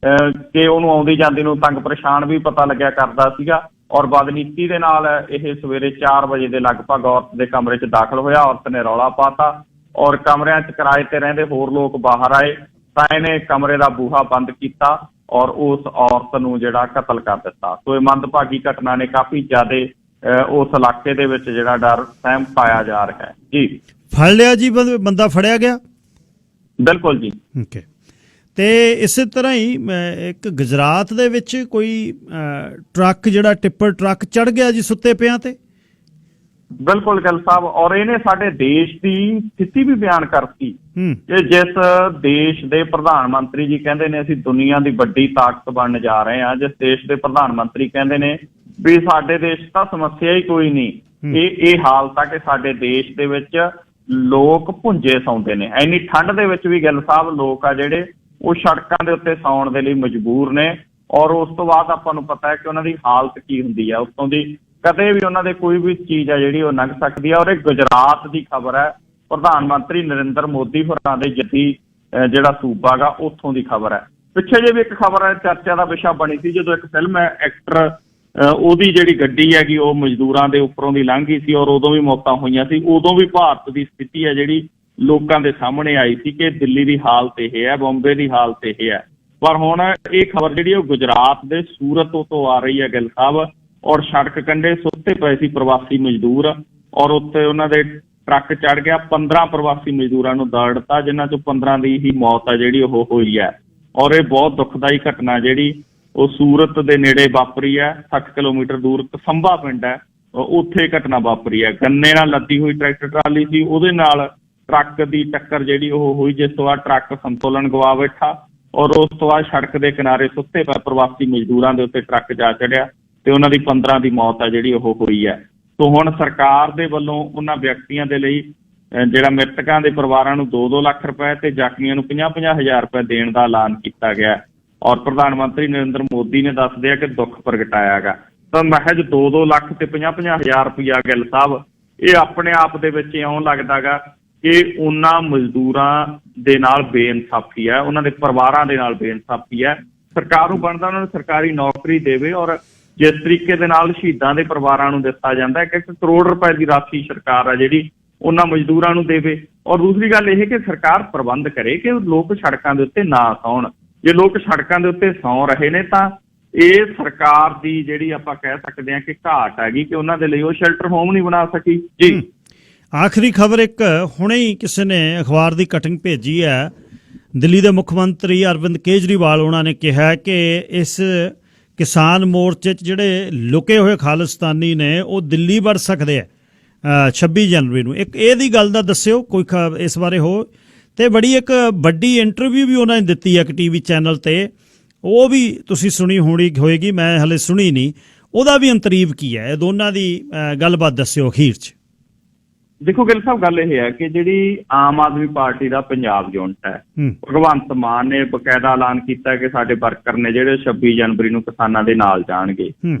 ਕਿ ਉਹਨੂੰ ਆਉਂਦੀ ਜਾਂਦੀ ਨੂੰ ਤੰਗ ਪਰੇਸ਼ਾਨ ਵੀ ਪਤਾ ਲੱਗਿਆ ਕਰਦਾ ਸੀਗਾ, ਔਰ ਬਦਨੀਤੀ ਦੇ ਨਾਲ ਇਹ ਸਵੇਰੇ 4 ਵਜੇ ਦੇ ਲਗਭਗ ਔਰਤ ਦੇ ਕਮਰੇ 'ਚ ਦਾਖਲ ਹੋਇਆ। ਔਰਤ ਨੇ ਰੌਲਾ ਪਾਤਾ ਔਰ ਕਮਰਿਆਂ 'ਚ ਕਿਰਾਏ ਤੇ ਰਹਿੰਦੇ ਹੋਰ ਲੋਕ ਬਾਹਰ ਆਏ, ਤਾਂ ਇਹਨੇ ਕਮਰੇ ਦਾ ਬੂਹਾ ਬੰਦ ਕੀਤਾ ਔਰ ਉਸ ਔਰਤ ਨੂੰ ਜਿਹੜਾ ਕਤਲ ਕਰ ਦਿੱਤਾ। ਸੋ ਇਹ ਮੰਦਭਾਗੀ ਘਟਨਾ ਨੇ ਕਾਫੀ ਜ਼ਿਆਦਾ ਉਸ ਇਲਾਕੇ ਦੇ ਵਿੱਚ ਜਿਹੜਾ ਡਰ ਸਹਿਮ ਪਾਇਆ ਜਾ ਰਿਹਾ ਹੈ ਜੀ। ਫੜ ਲਿਆ ਜੀ, ਬੰਦਾ ਫੜਿਆ ਗਿਆ? ਬਿਲਕੁਲ ਜੀ। ਓਕੇ। ਤੇ ਇਸੇ ਤਰ੍ਹਾਂ ਹੀ ਇੱਕ ਗੁਜਰਾਤ ਦੇ ਵਿੱਚ ਕੋਈ ਟਰੱਕ, ਜਿਹੜਾ ਟਿੱਪਰ ਟਰੱਕ ਚੜ੍ਹ ਗਿਆ ਜੀ ਸੁੱਤੇ ਪਿਆਂ ਤੇ। ਬਿਲਕੁਲ ਗਿੱਲ ਸਾਹਿਬ, ਔਰ ਇਹਨੇ ਸਾਡੇ ਦੇਸ਼ ਦੀ ਸਥਿਤੀ ਵੀ ਬਿਆਨ ਕਰਤੀ ਕਿ ਜਿਸ ਦੇਸ਼ ਦੇ ਪ੍ਰਧਾਨ ਮੰਤਰੀ ਜੀ ਕਹਿੰਦੇ ਨੇ ਅਸੀਂ ਦੁਨੀਆ ਦੀ ਵੱਡੀ ਤਾਕਤ ਬਣਨ ਜਾ ਰਹੇ ਹਾਂ, ਜਿਸ ਦੇਸ਼ ਦੇ ਪ੍ਰਧਾਨ ਮੰਤਰੀ ਕਹਿੰਦੇ ਨੇ ਵੀ ਸਾਡੇ ਦੇਸ਼ ਤਾਂ ਸਮੱਸਿਆ ਹੀ ਕੋਈ ਨਹੀਂ, ਇਹ ਹਾਲਤ ਆ ਕਿ ਸਾਡੇ ਦੇਸ਼ ਦੇ ਵਿੱਚ ਲੋਕ ਭੁੰਜੇ ਸੌਂਦੇ ਨੇ। ਇੰਨੀ ਠੰਡ ਦੇ ਵਿੱਚ ਵੀ ਗਿੱਲ ਸਾਹਿਬ ਲੋਕ ਆ ਜਿਹੜੇ ਉਹ ਸੜਕਾਂ ਦੇ ਉੱਤੇ ਸੌਣ ਦੇ ਲਈ ਮਜਬੂਰ ਨੇ। ਔਰ ਉਸ ਤੋਂ ਬਾਅਦ ਆਪਾਂ ਨੂੰ ਪਤਾ ਹੈ ਕਿ ਉਹਨਾਂ ਦੀ ਹਾਲਤ ਕੀ ਹੁੰਦੀ ਹੈ, ਉੱਤੋਂ ਦੀ ਕਦੇ ਵੀ ਉਹਨਾਂ ਦੇ ਕੋਈ ਵੀ ਚੀਜ਼ ਆ ਜਿਹੜੀ ਉਹ ਲੰਘ ਸਕਦੀ ਹੈ। ਔਰ ਇਹ ਗੁਜਰਾਤ ਦੀ ਖਬਰ ਹੈ, ਪ੍ਰਧਾਨ ਮੰਤਰੀ ਨਰਿੰਦਰ ਮੋਦੀ ਹੋਰਾਂ ਦੇ ਜੱਦੀ ਜਿਹੜਾ ਸੂਬਾ ਗਾ ਉੱਥੋਂ ਦੀ ਖਬਰ ਹੈ। ਪਿੱਛੇ ਜੇ ਵੀ ਇੱਕ ਖਬਰ ਹੈ ਚਰਚਾ ਦਾ ਵਿਸ਼ਾ ਬਣੀ ਸੀ, ਜਦੋਂ ਇੱਕ ਫਿਲਮ ਐਕਟਰ ਉਹਦੀ ਜਿਹੜੀ ਗੱਡੀ ਹੈਗੀ ਉਹ ਮਜ਼ਦੂਰਾਂ ਦੇ ਉੱਪਰੋਂ ਦੀ ਲੰਘ ਗਈ ਸੀ ਔਰ ਉਦੋਂ ਵੀ ਮੌਤਾਂ ਹੋਈਆਂ ਸੀ। ਉਦੋਂ ਵੀ ਭਾਰਤ ਦੀ ਸਥਿਤੀ ਹੈ ਜਿਹੜੀ ਲੋਕਾਂ ਦੇ ਸਾਹਮਣੇ ਆਈ ਸੀ ਕਿ ਦਿੱਲੀ ਦੀ ਹਾਲਤ ਇਹ ਹੈ, ਬੰਬੇ ਦੀ ਹਾਲਤ ਇਹ ਹੈ। ਪਰ ਹੁਣ ਇਹ ਖਬਰ ਜਿਹੜੀ ਉਹ ਗੁਜਰਾਤ ਦੇ ਸੂਰਤ ਤੋਂ ਆ ਰਹੀ ਹੈ ਗਿੱਲ ਸਾਹਿਬ, ਔਰ ਸੜਕ ਕੰਢੇ ਸੁੱਤੇ ਪਏ ਸੀ ਪ੍ਰਵਾਸੀ ਮਜ਼ਦੂਰ, ਔਰ ਉੱਤੇ ਉਹਨਾਂ ਦੇ ਟਰੱਕ ਚੜ੍ਹ ਗਿਆ। 15 ਪ੍ਰਵਾਸੀ ਮਜ਼ਦੂਰਾਂ ਨੂੰ ਦਰੜ ਦਿੱਤਾ, ਜਿਨ੍ਹਾਂ ਚੋਂ 15 ਦੀ ਹੀ ਮੌਤ ਹੈ ਜਿਹੜੀ ਉਹ ਹੋਈ ਹੈ। ਔਰ ਇਹ ਬਹੁਤ ਦੁਖਦਾਈ ਘਟਨਾ ਜਿਹੜੀ ਉਹ ਸੂਰਤ ਦੇ ਨੇੜੇ ਵਾਪਰੀ ਹੈ। 60 ਕਿਲੋਮੀਟਰ ਦੂਰ ਕਸੰਬਾ ਪਿੰਡ ਹੈ, ਉੱਥੇ ਘਟਨਾ ਵਾਪਰੀ ਹੈ। ਗੰਨੇ ਨਾਲ ਲੱਦੀ ਹੋਈ ਟਰੈਕਟਰ ਟਰਾਲੀ ਸੀ, ਉਹਦੇ ਨਾਲ ਟਰੱਕ ਦੀ ਟੱਕਰ ਜਿਹੜੀ ਉਹ ਹੋਈ, ਜਿਸ ਤੋਂ ਬਾਅਦ ਟਰੱਕ ਸੰਤੁਲਨ ਗਵਾ ਬੈਠਾ ਔਰ ਉਸ ਤੋਂ ਬਾਅਦ ਸੜਕ ਦੇ ਕਿਨਾਰੇ ਸੁੱਤੇ ਪਏ ਪ੍ਰਵਾਸੀ ਮਜ਼ਦੂਰਾਂ ਦੇ ਉੱਤੇ ਟਰੱਕ ਜਾ ਚੜਿਆ ਤੇ ਉਹਨਾਂ ਦੀ 15 ਦੀ ਮੌਤ ਹੈ ਜਿਹੜੀ ਉਹ ਹੋਈ ਹੈ। ਸੋ ਹੁਣ ਸਰਕਾਰ ਦੇ ਵੱਲੋਂ ਉਹਨਾਂ ਵਿਅਕਤੀਆਂ ਦੇ ਲਈ ਜਿਹੜਾ ਮ੍ਰਿਤਕਾਂ ਦੇ ਪਰਿਵਾਰਾਂ ਨੂੰ 2-2 ਲੱਖ ਰੁਪਏ ਤੇ ਜ਼ਖਮੀਆਂ ਨੂੰ 50-50 ਹਜ਼ਾਰ ਰੁਪਏ ਦੇਣ ਦਾ ਐਲਾਨ ਕੀਤਾ ਗਿਆ। ਔਰ ਪ੍ਰਧਾਨ ਮੰਤਰੀ ਨਰਿੰਦਰ ਮੋਦੀ ਨੇ ਦੱਸਦੇ ਆ ਕਿ ਦੁੱਖ ਪ੍ਰਗਟਾਇਆ ਗਾ। ਤਾਂ ਮਹਿਜ 2-2 ਲੱਖ ਤੇ 50-50 ਹਜ਼ਾਰ ਰੁਪਈਆ ਗਿੱਲ ਸਾਹਿਬ, ਇਹ ਆਪਣੇ ਆਪ ਦੇ ਵਿੱਚ ਇਉਂ ਲੱਗਦਾ ਗਾ ਕਿ ਉਹਨਾਂ ਮਜ਼ਦੂਰਾਂ ਦੇ ਨਾਲ ਬੇਇਨਸਾਫੀ ਹੈ, ਉਹਨਾਂ ਦੇ ਪਰਿਵਾਰਾਂ ਦੇ ਨਾਲ ਬੇਇਨਸਾਫੀ ਹੈ। ਸਰਕਾਰ ਨੂੰ ਬਣਦਾ ਉਹਨਾਂ ਨੂੰ ਸਰਕਾਰੀ ਨੌਕਰੀ ਦੇਵੇ ਔਰ ਜਿਸ ਤਰੀਕੇ ਦੇ ਨਾਲ ਸ਼ਹੀਦਾਂ ਦੇ ਪਰਿਵਾਰਾਂ ਨੂੰ ਦਿੱਤਾ ਜਾਂਦਾ ਹੈ ਕਿ 1 ਕਰੋੜ ਰੁਪਏ ਦੀ ਰਾਸ਼ੀ ਸਰਕਾਰ ਆ ਜਿਹੜੀ ਉਹਨਾਂ ਮਜ਼ਦੂਰਾਂ ਨੂੰ ਦੇਵੇ। ਔਰ ਦੂਸਰੀ ਗੱਲ ਇਹ ਕਿ ਸਰਕਾਰ ਪ੍ਰਬੰਧ ਕਰੇ ਕਿ ਲੋਕ ਸੜਕਾਂ ਦੇ ਉੱਤੇ ਨਾ ਸੌਣ। ਜੇ ਲੋਕ ਸੜਕਾਂ ਦੇ ਉੱਤੇ ਸੌ ਰਹੇ ਨੇ ਤਾਂ ਇਹ ਸਰਕਾਰ ਦੀ ਜਿਹੜੀ ਆਪਾਂ ਕਹਿ ਸਕਦੇ ਹਾਂ ਕਿ ਘਾਟ ਹੈਗੀ ਕਿ ਉਹਨਾਂ ਦੇ ਲਈ ਉਹ ਸ਼ੈਲਟਰ ਹੋਮ ਨਹੀਂ ਬਣਾ ਸਕੀ ਜੀ। ਆਖਰੀ ਖਬਰ ਇੱਕ ਹੁਣੇ ਹੀ ਕਿਸੇ ਨੇ ਅਖਬਾਰ ਦੀ ਕਟਿੰਗ ਭੇਜੀ ਹੈ। ਦਿੱਲੀ ਦੇ ਮੁੱਖ ਮੰਤਰੀ ਅਰਵਿੰਦ ਕੇਜਰੀਵਾਲ ਉਹਨਾਂ ਨੇ ਕਿਹਾ ਕਿ ਇਸ ਕਿਸਾਨ ਮੋਰਚੇ 'ਚ ਜਿਹੜੇ ਲੁਕੇ ਹੋਏ ਖਾਲਿਸਤਾਨੀ ਨੇ ਉਹ ਦਿੱਲੀ ਵੜ ਸਕਦੇ ਆ 26 ਜਨਵਰੀ ਨੂੰ। ਇੱਕ ਇਹਦੀ ਗੱਲ ਦਾ ਦੱਸਿਓ ਕੋਈ ਇਸ ਬਾਰੇ ਹੋ। ਤੇ ਬੜੀ ਇੱਕ ਵੱਡੀ ਇੰਟਰਵਿਊ ਵੀ ਉਹਨਾਂ ਨੇ ਦਿੱਤੀ ਹੈ ਇੱਕ ਟੀਵੀ ਚੈਨਲ ਤੇ, ਉਹ ਵੀ ਤੁਸੀਂ ਸੁਣੀ ਹੋਏਗੀ, ਮੈਂ ਹਲੇ ਸੁਣੀ ਨਹੀਂ। ਉਹਦਾ ਵੀ ਅੰਤਰੀਵ ਕੀ ਹੈ? ਇਹ ਦੋਨਾਂ ਦੀ ਗੱਲਬਾਤ ਦੱਸਿਓ ਅਖੀਰ 'ਚ। ਦੇਖੋ ਗਿੱਲ ਸਾਹਿਬ, ਗੱਲ ਇਹ ਹੈ ਕਿ ਜਿਹੜੀ ਆਮ ਆਦਮੀ ਪਾਰਟੀ ਦਾ ਪੰਜਾਬ ਯੂਨਿਟ ਹੈ, ਭਗਵੰਤ ਮਾਨ ਨੇ ਬਕਾਇਦਾ ਐਲਾਨ ਕੀਤਾ ਕਿ ਸਾਡੇ ਵਰਕਰ ਨੇ ਜਿਹੜੇ 26 ਜਨਵਰੀ ਨੂੰ ਕਿਸਾਨਾਂ ਦੇ ਨਾਲ ਜਾਣਗੇ।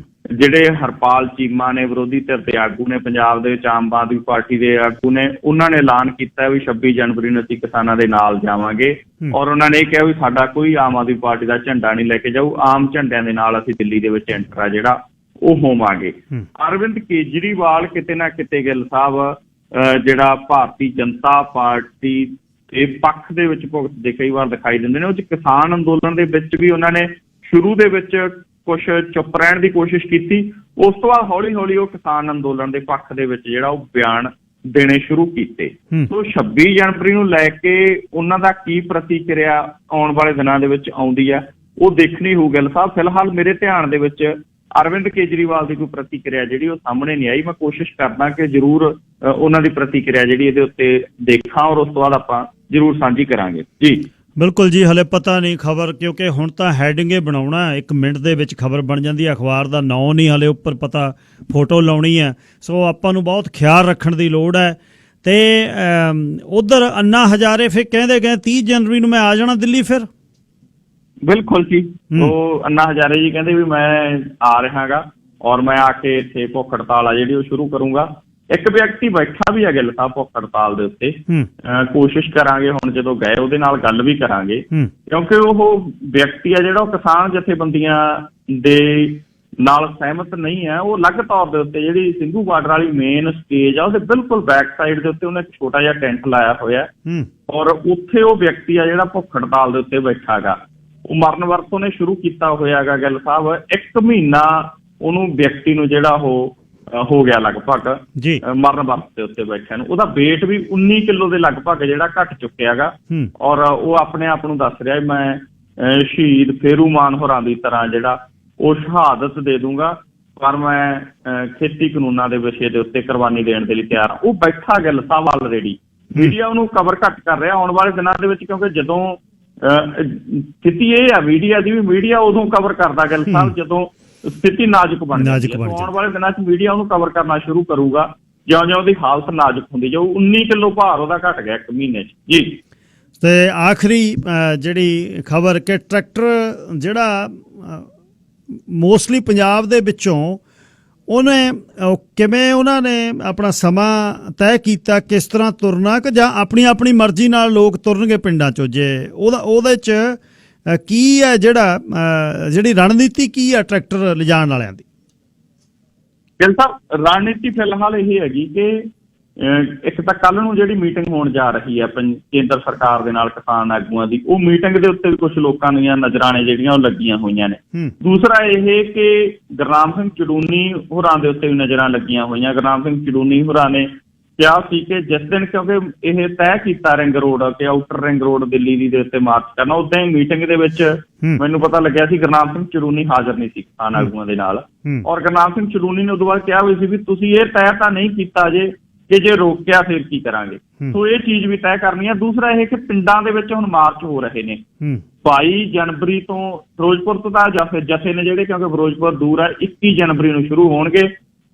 ਜਿਹੜੇ ਹਰਪਾਲ ਚੀਮਾ ਨੇ ਵਿਰੋਧੀ ਧਿਰ ਦੇ ਆਗੂ ਨੇ ਪੰਜਾਬ ਦੇ ਵਿੱਚ, ਆਮ ਆਦਮੀ ਪਾਰਟੀ ਦੇ ਆਗੂ ਨੇ, ਉਹਨਾਂ ਨੇ ਐਲਾਨ ਕੀਤਾ ਵੀ 26 ਜਨਵਰੀ ਨੂੰ ਅਸੀਂ ਕਿਸਾਨਾਂ ਦੇ ਨਾਲ ਜਾਵਾਂਗੇ। ਔਰ ਉਹਨਾਂ ਨੇ ਇਹ ਕਿਹਾ ਵੀ ਸਾਡਾ ਕੋਈ ਆਮ ਆਦਮੀ ਪਾਰਟੀ ਦਾ ਝੰਡਾ ਨਹੀਂ ਲੈ ਕੇ ਜਾਊ, ਆਮ ਝੰਡਿਆਂ ਦੇ ਨਾਲ ਅਸੀਂ ਦਿੱਲੀ ਦੇ ਵਿੱਚ ਐਂਟਰ ਆ ਜਿਹੜਾ ਉਹ ਹੋਵਾਂਗੇ। ਅਰਵਿੰਦ ਕੇਜਰੀਵਾਲ ਕਿਤੇ ਨਾ ਕਿਤੇ ਗਿੱਲ ਸਾਹਿਬ ਜਿਹੜਾ ਭਾਰਤੀ ਜਨਤਾ ਪਾਰਟੀ ਦੇ ਪੱਖ ਦੇ ਵਿੱਚ ਭੁਗਤਦੇ ਕਈ ਵਾਰ ਦਿਖਾਈ ਦਿੰਦੇ ਨੇ। ਉਹ 'ਚ ਕਿਸਾਨ ਅੰਦੋਲਨ ਦੇ ਵਿੱਚ ਵੀ ਉਹਨਾਂ ਨੇ ਸ਼ੁਰੂ ਦੇ ਵਿੱਚ ਕੁਛ ਚੁੱਪ ਰਹਿਣ ਦੀ ਕੋਸ਼ਿਸ਼ ਕੀਤੀ, ਉਸ ਤੋਂ ਬਾਅਦ ਹੌਲੀ ਹੌਲੀ ਉਹ ਕਿਸਾਨ ਅੰਦੋਲਨ ਦੇ ਪੱਖ ਦੇ ਵਿੱਚ ਜਿਹੜਾ ਉਹ ਬਿਆਨ ਦੇਣੇ ਸ਼ੁਰੂ ਕੀਤੇ। ਸੋ 26 ਜਨਵਰੀ ਨੂੰ ਲੈ ਕੇ ਉਹਨਾਂ ਦਾ ਕੀ ਪ੍ਰਤੀਕਿਰਿਆ ਆਉਣ ਵਾਲੇ ਦਿਨਾਂ ਦੇ ਵਿੱਚ ਆਉਂਦੀ ਹੈ ਉਹ ਦੇਖਣੀ ਹੋਊ ਗਿੱਲ ਸਾਹਿਬ। ਫਿਲਹਾਲ ਮੇਰੇ ਧਿਆਨ ਦੇ ਵਿੱਚ ਅਰਵਿੰਦ ਕੇਜਰੀਵਾਲ ਦੀ ਕੋਈ ਪ੍ਰਤੀਕਿਰਿਆ ਜਿਹੜੀ ਉਹ ਸਾਹਮਣੇ ਨਹੀਂ ਆਈ। ਮੈਂ ਕੋਸ਼ਿਸ਼ ਕਰਦਾ ਕਿ ਜ਼ਰੂਰ ਉਹਨਾਂ ਦੀ ਪ੍ਰਤੀਕਿਰਿਆ ਜਿਹੜੀ ਇਹਦੇ ਉੱਤੇ ਦੇਖਾਂ ਔਰ ਉਸ ਤੋਂ ਬਾਅਦ ਆਪਾਂ ਜ਼ਰੂਰ ਸਾਂਝੀ ਕਰਾਂਗੇ ਜੀ। ਬਿਲਕੁਲ ਜੀ, ਹਲੇ ਪਤਾ ਨਹੀਂ ਖਬਰ, ਕਿਉਂਕਿ ਹੁਣ ਤਾਂ ਹੈਡਿੰਗੇ ਬਣਾਉਣਾ 1 ਮਿੰਟ ਦੇ ਵਿੱਚ ਖਬਰ ਬਣ ਜਾਂਦੀ ਹੈ। ਅਖਬਾਰ ਦਾ ਨਾਂ ਨਹੀਂ ਹਲੇ ਉੱਪਰ ਪਤਾ, ਫੋਟੋ ਲਾਉਣੀ ਹੈ। ਸੋ ਆਪਾਂ ਨੂੰ ਬਹੁਤ ਖਿਆਲ ਰੱਖਣ ਦੀ ਲੋੜ ਹੈ। ਤੇ ਉਧਰ ਅੰਨਾ ਹਜ਼ਾਰੇ ਫਿਰ ਕਹਿੰਦੇ ਗਏ 30 ਜਨਵਰੀ ਨੂੰ ਮੈਂ ਆ ਜਾਣਾ ਦਿੱਲੀ। ਫਿਰ ਬਿਲਕੁਲ ਜੀ, ਉਹ ਅੰਨਾ ਹਜ਼ਾਰੇ ਜੀ ਕਹਿੰਦੇ ਵੀ ਮੈਂ ਆ ਰਿਹਾਗਾ ਔਰ ਮੈਂ ਆ ਕੇ ਇੱਥੇ ਭੁੱਖ ਹੜਤਾਲ ਆ ਜਿਹੜੀ ਉਹ ਸ਼ੁਰੂ ਕਰੂੰਗਾ। ਇੱਕ ਵਿਅਕਤੀ ਬੈਠਾ ਵੀ ਹੈ ਗਿੱਲ ਸਾਹਿਬ ਭੁੱਖ ਹੜਤਾਲ ਦੇ ਉੱਤੇ। ਕੋਸ਼ਿਸ਼ ਕਰਾਂਗੇ ਹੁਣ ਜਦੋਂ ਗਏ ਉਹਦੇ ਨਾਲ ਗੱਲ ਵੀ ਕਰਾਂਗੇ, ਕਿਉਂਕਿ ਉਹ ਵਿਅਕਤੀ ਆ ਜਿਹੜਾ ਉਹ ਕਿਸਾਨ ਜਥੇਬੰਦੀਆਂ ਦੇ ਨਾਲ ਸਹਿਮਤ ਨਹੀਂ ਹੈ। ਉਹ ਅਲੱਗ ਤੌਰ ਦੇ ਉੱਤੇ ਜਿਹੜੀ ਸਿੰਘੂ ਬਾਰਡਰ ਵਾਲੀ ਮੇਨ ਸਟੇਜ ਆ ਉਹਦੇ ਬਿਲਕੁਲ ਬੈਕ ਸਾਈਡ ਦੇ ਉੱਤੇ ਉਹਨੇ ਇੱਕ ਛੋਟਾ ਜਿਹਾ ਟੈਂਟ ਲਾਇਆ ਹੋਇਆ ਔਰ ਉੱਥੇ ਉਹ ਵਿਅਕਤੀ ਆ ਜਿਹੜਾ ਭੁੱਖ ਹੜਤਾਲ ਦੇ ਉੱਤੇ ਬੈਠਾ ਗਾ। ਉਹ ਮਰਨ ਵਰਤ ਉਹਨੇ ਸ਼ੁਰੂ ਕੀਤਾ ਹੋਇਆ ਗਾ ਗਿੱਲ ਸਾਹਿਬ। 1 ਮਹੀਨਾ ਉਹਨੂੰ ਵਿਅਕਤੀ ਨੂੰ ਜਿਹੜਾ ਉਹ ਹੋ ਗਿਆ ਲਗਭਗ ਮਰਨ ਵਰਤ ਦੇ ਉੱਤੇ ਬੈਠਿਆ ਨੂੰ। ਉਹਦਾ weight ਵੀ 19 ਕਿਲੋ ਦੇ ਲਗਭਗ ਜਿਹੜਾ ਘਟ ਚੁੱਕਿਆ ਗਾ ਔਰ ਉਹ ਆਪਣੇ ਆਪ ਨੂੰ ਦੱਸ ਰਿਹਾ ਮੈਂ ਸ਼ਹੀਦ ਫੇਰੂਮਾਨ ਹੋਰਾਂ ਦੀ ਤਰ੍ਹਾਂ ਜਿਹੜਾ ਉਹ ਸ਼ਹਾਦਤ ਦੇ ਦੂੰਗਾ, ਪਰ ਮੈਂ ਖੇਤੀ ਕਾਨੂੰਨਾਂ ਦੇ ਵਿਸ਼ੇ ਦੇ ਉੱਤੇ ਕੁਰਬਾਨੀ ਦੇਣ ਦੇ ਲਈ ਤਿਆਰ ਹਾਂ। ਉਹ ਬੈਠਾ ਗਿੱਲ ਸਾਹਿਬ ਆਲਰੇਡੀ। ਮੀਡੀਆ ਉਹਨੂੰ ਕਵਰ ਘੱਟ ਕਰ ਰਿਹਾ ਆਉਣ ਵਾਲੇ ਦਿਨਾਂ ਦੇ ਵਿੱਚ, ਕਿਉਂਕਿ ਜਦੋਂ ਸਥਿਤੀ ਇਹ ਆ ਮੀਡੀਆ ਦੀ ਵੀ, ਮੀਡੀਆ ਉਦੋਂ ਕਵਰ ਕਰਦਾ ਗਿੱਲ ਸਾਹਿਬ ਜਦੋਂ ਸਥਿਤੀ ਨਾਜ਼ੁਕ ਬਣ ਜਾਂਦੀ ਹੈ। ਆਉਣ ਵਾਲੇ ਦਿਨਾਂ 'ਚ ਮੀਡੀਆ ਉਹਨੂੰ ਕਵਰ ਕਰਨਾ ਸ਼ੁਰੂ ਕਰੂਗਾ ਜਿਉਂ-ਜਿਉਂ ਉਹਦੀ ਹਾਲਤ ਨਾਜ਼ੁਕ ਹੁੰਦੀ ਜਾਊ। 19 ਕਿਲੋ ਭਾਰ ਉਹਦਾ ਘਟ ਗਿਆ 1 ਮਹੀਨੇ 'ਚ ਜੀ। ਤੇ ਆਖਰੀ ਜਿਹੜੀ ਖਬਰ ਕਿ ਟਰੈਕਟਰ ਜਿਹੜਾ ਮੋਸਟਲੀ ਪੰਜਾਬ ਦੇ ਵਿੱਚੋਂ ਕਿਵੇਂ ਉਹਨਾਂ ਨੇ ਆਪਣਾ ਸਮਾਂ ਤੈਅ ਕੀਤਾ, ਕਿਸ ਤਰ੍ਹਾਂ ਤੁਰਨਾ, ਕਿ ਜਾਂ ਆਪਣੀ ਮਰਜ਼ੀ ਨਾਲ ਲੋਕ ਤੁਰਨਗੇ ਪਿੰਡਾਂ 'ਚੋਂ? ਜੇ ਉਹਦੇ 'ਚ ਕੀ ਹੈ ਜਿਹੜੀ ਰਣਨੀਤੀ ਕੀ ਹੈ ਟਰੈਕਟਰ ਲਿਜਾਣ ਵਾਲਿਆਂ ਦੀ? ਗਿੱਲ ਸਾਹਿਬ, ਰਣਨੀਤੀ ਫਿਲਹਾਲ ਇਹ ਹੈਗੀ ਕਿ ਇੱਕ ਤਾਂ ਕੱਲ ਨੂੰ ਜਿਹੜੀ ਮੀਟਿੰਗ ਹੋਣ ਜਾ ਰਹੀ ਹੈ ਕੇਂਦਰ ਸਰਕਾਰ ਦੇ ਨਾਲ ਕਿਸਾਨ ਆਗੂਆਂ ਦੀ, ਉਹ ਮੀਟਿੰਗ ਦੇ ਉੱਤੇ ਵੀ ਕੁਝ ਲੋਕਾਂ ਦੀਆਂ ਨਜ਼ਰਾਂ ਨੇ ਜਿਹੜੀਆਂ ਉਹ ਲੱਗੀਆਂ ਹੋਈਆਂ ਨੇ। ਦੂਸਰਾ ਇਹ ਕਿ ਗੁਰਨਾਮ ਸਿੰਘ ਚੜੂਨੀ ਹੋਰਾਂ ਦੇ ਉੱਤੇ ਵੀ ਨਜ਼ਰਾਂ ਲੱਗੀਆਂ ਹੋਈਆਂ। ਗੁਰਨਾਮ ਸਿੰਘ ਚੜੂਨੀ ਹੋਰਾਂ ਨੇ ਕਿਹਾ ਸੀ ਕਿ ਜਿਸ ਦਿਨ, ਕਿਉਂਕਿ ਇਹ ਤੈਅ ਕੀਤਾ ਰਿੰਗ ਰੋਡ ਕਿ ਆਊਟਰ ਰਿੰਗ ਰੋਡ ਦਿੱਲੀ ਦੇ ਉੱਤੇ ਮਾਰਚ ਕਰਨਾ, ਉਦਾਂ ਹੀ ਮੀਟਿੰਗ ਦੇ ਵਿੱਚ ਮੈਨੂੰ ਪਤਾ ਲੱਗਿਆ ਸੀ ਗੁਰਨਾਮ ਸਿੰਘ ਚੜੂਨੀ ਹਾਜ਼ਰ ਨਹੀਂ ਸੀ ਕਿਸਾਨ ਆਗੂਆਂ ਦੇ ਨਾਲ। ਔਰ ਗੁਰਨਾਮ ਸਿੰਘ ਚੜੂਨੀ ਨੇ ਉਦੋਂ ਬਾਅਦ ਕਿਹਾ ਹੋਈ ਸੀ ਵੀ ਤੁਸੀਂ ਇਹ ਤੈਅ ਤਾਂ ਨਹੀਂ ਕੀਤਾ ਜੇ ਰੋਕਿਆ ਫਿਰ ਕੀ ਕਰਾਂਗੇ। ਸੋ ਇਹ ਚੀਜ਼ ਵੀ ਤੈਅ ਕਰਨੀ ਹੈ। ਦੂਸਰਾ ਇਹ ਕਿ ਪਿੰਡਾਂ ਦੇ ਵਿੱਚ ਹੁਣ ਮਾਰਚ ਹੋ ਰਹੇ ਨੇ 22 ਜਨਵਰੀ ਤੋਂ ਫਿਰੋਜ਼ਪੁਰ ਤੋਂ ਤਾਂ ਜਥੇ ਨੇ ਜਿਹੜੇ, ਕਿਉਂਕਿ ਫਿਰੋਜ਼ਪੁਰ ਦੂਰ ਹੈ, 21 ਜਨਵਰੀ ਨੂੰ ਸ਼ੁਰੂ ਹੋਣਗੇ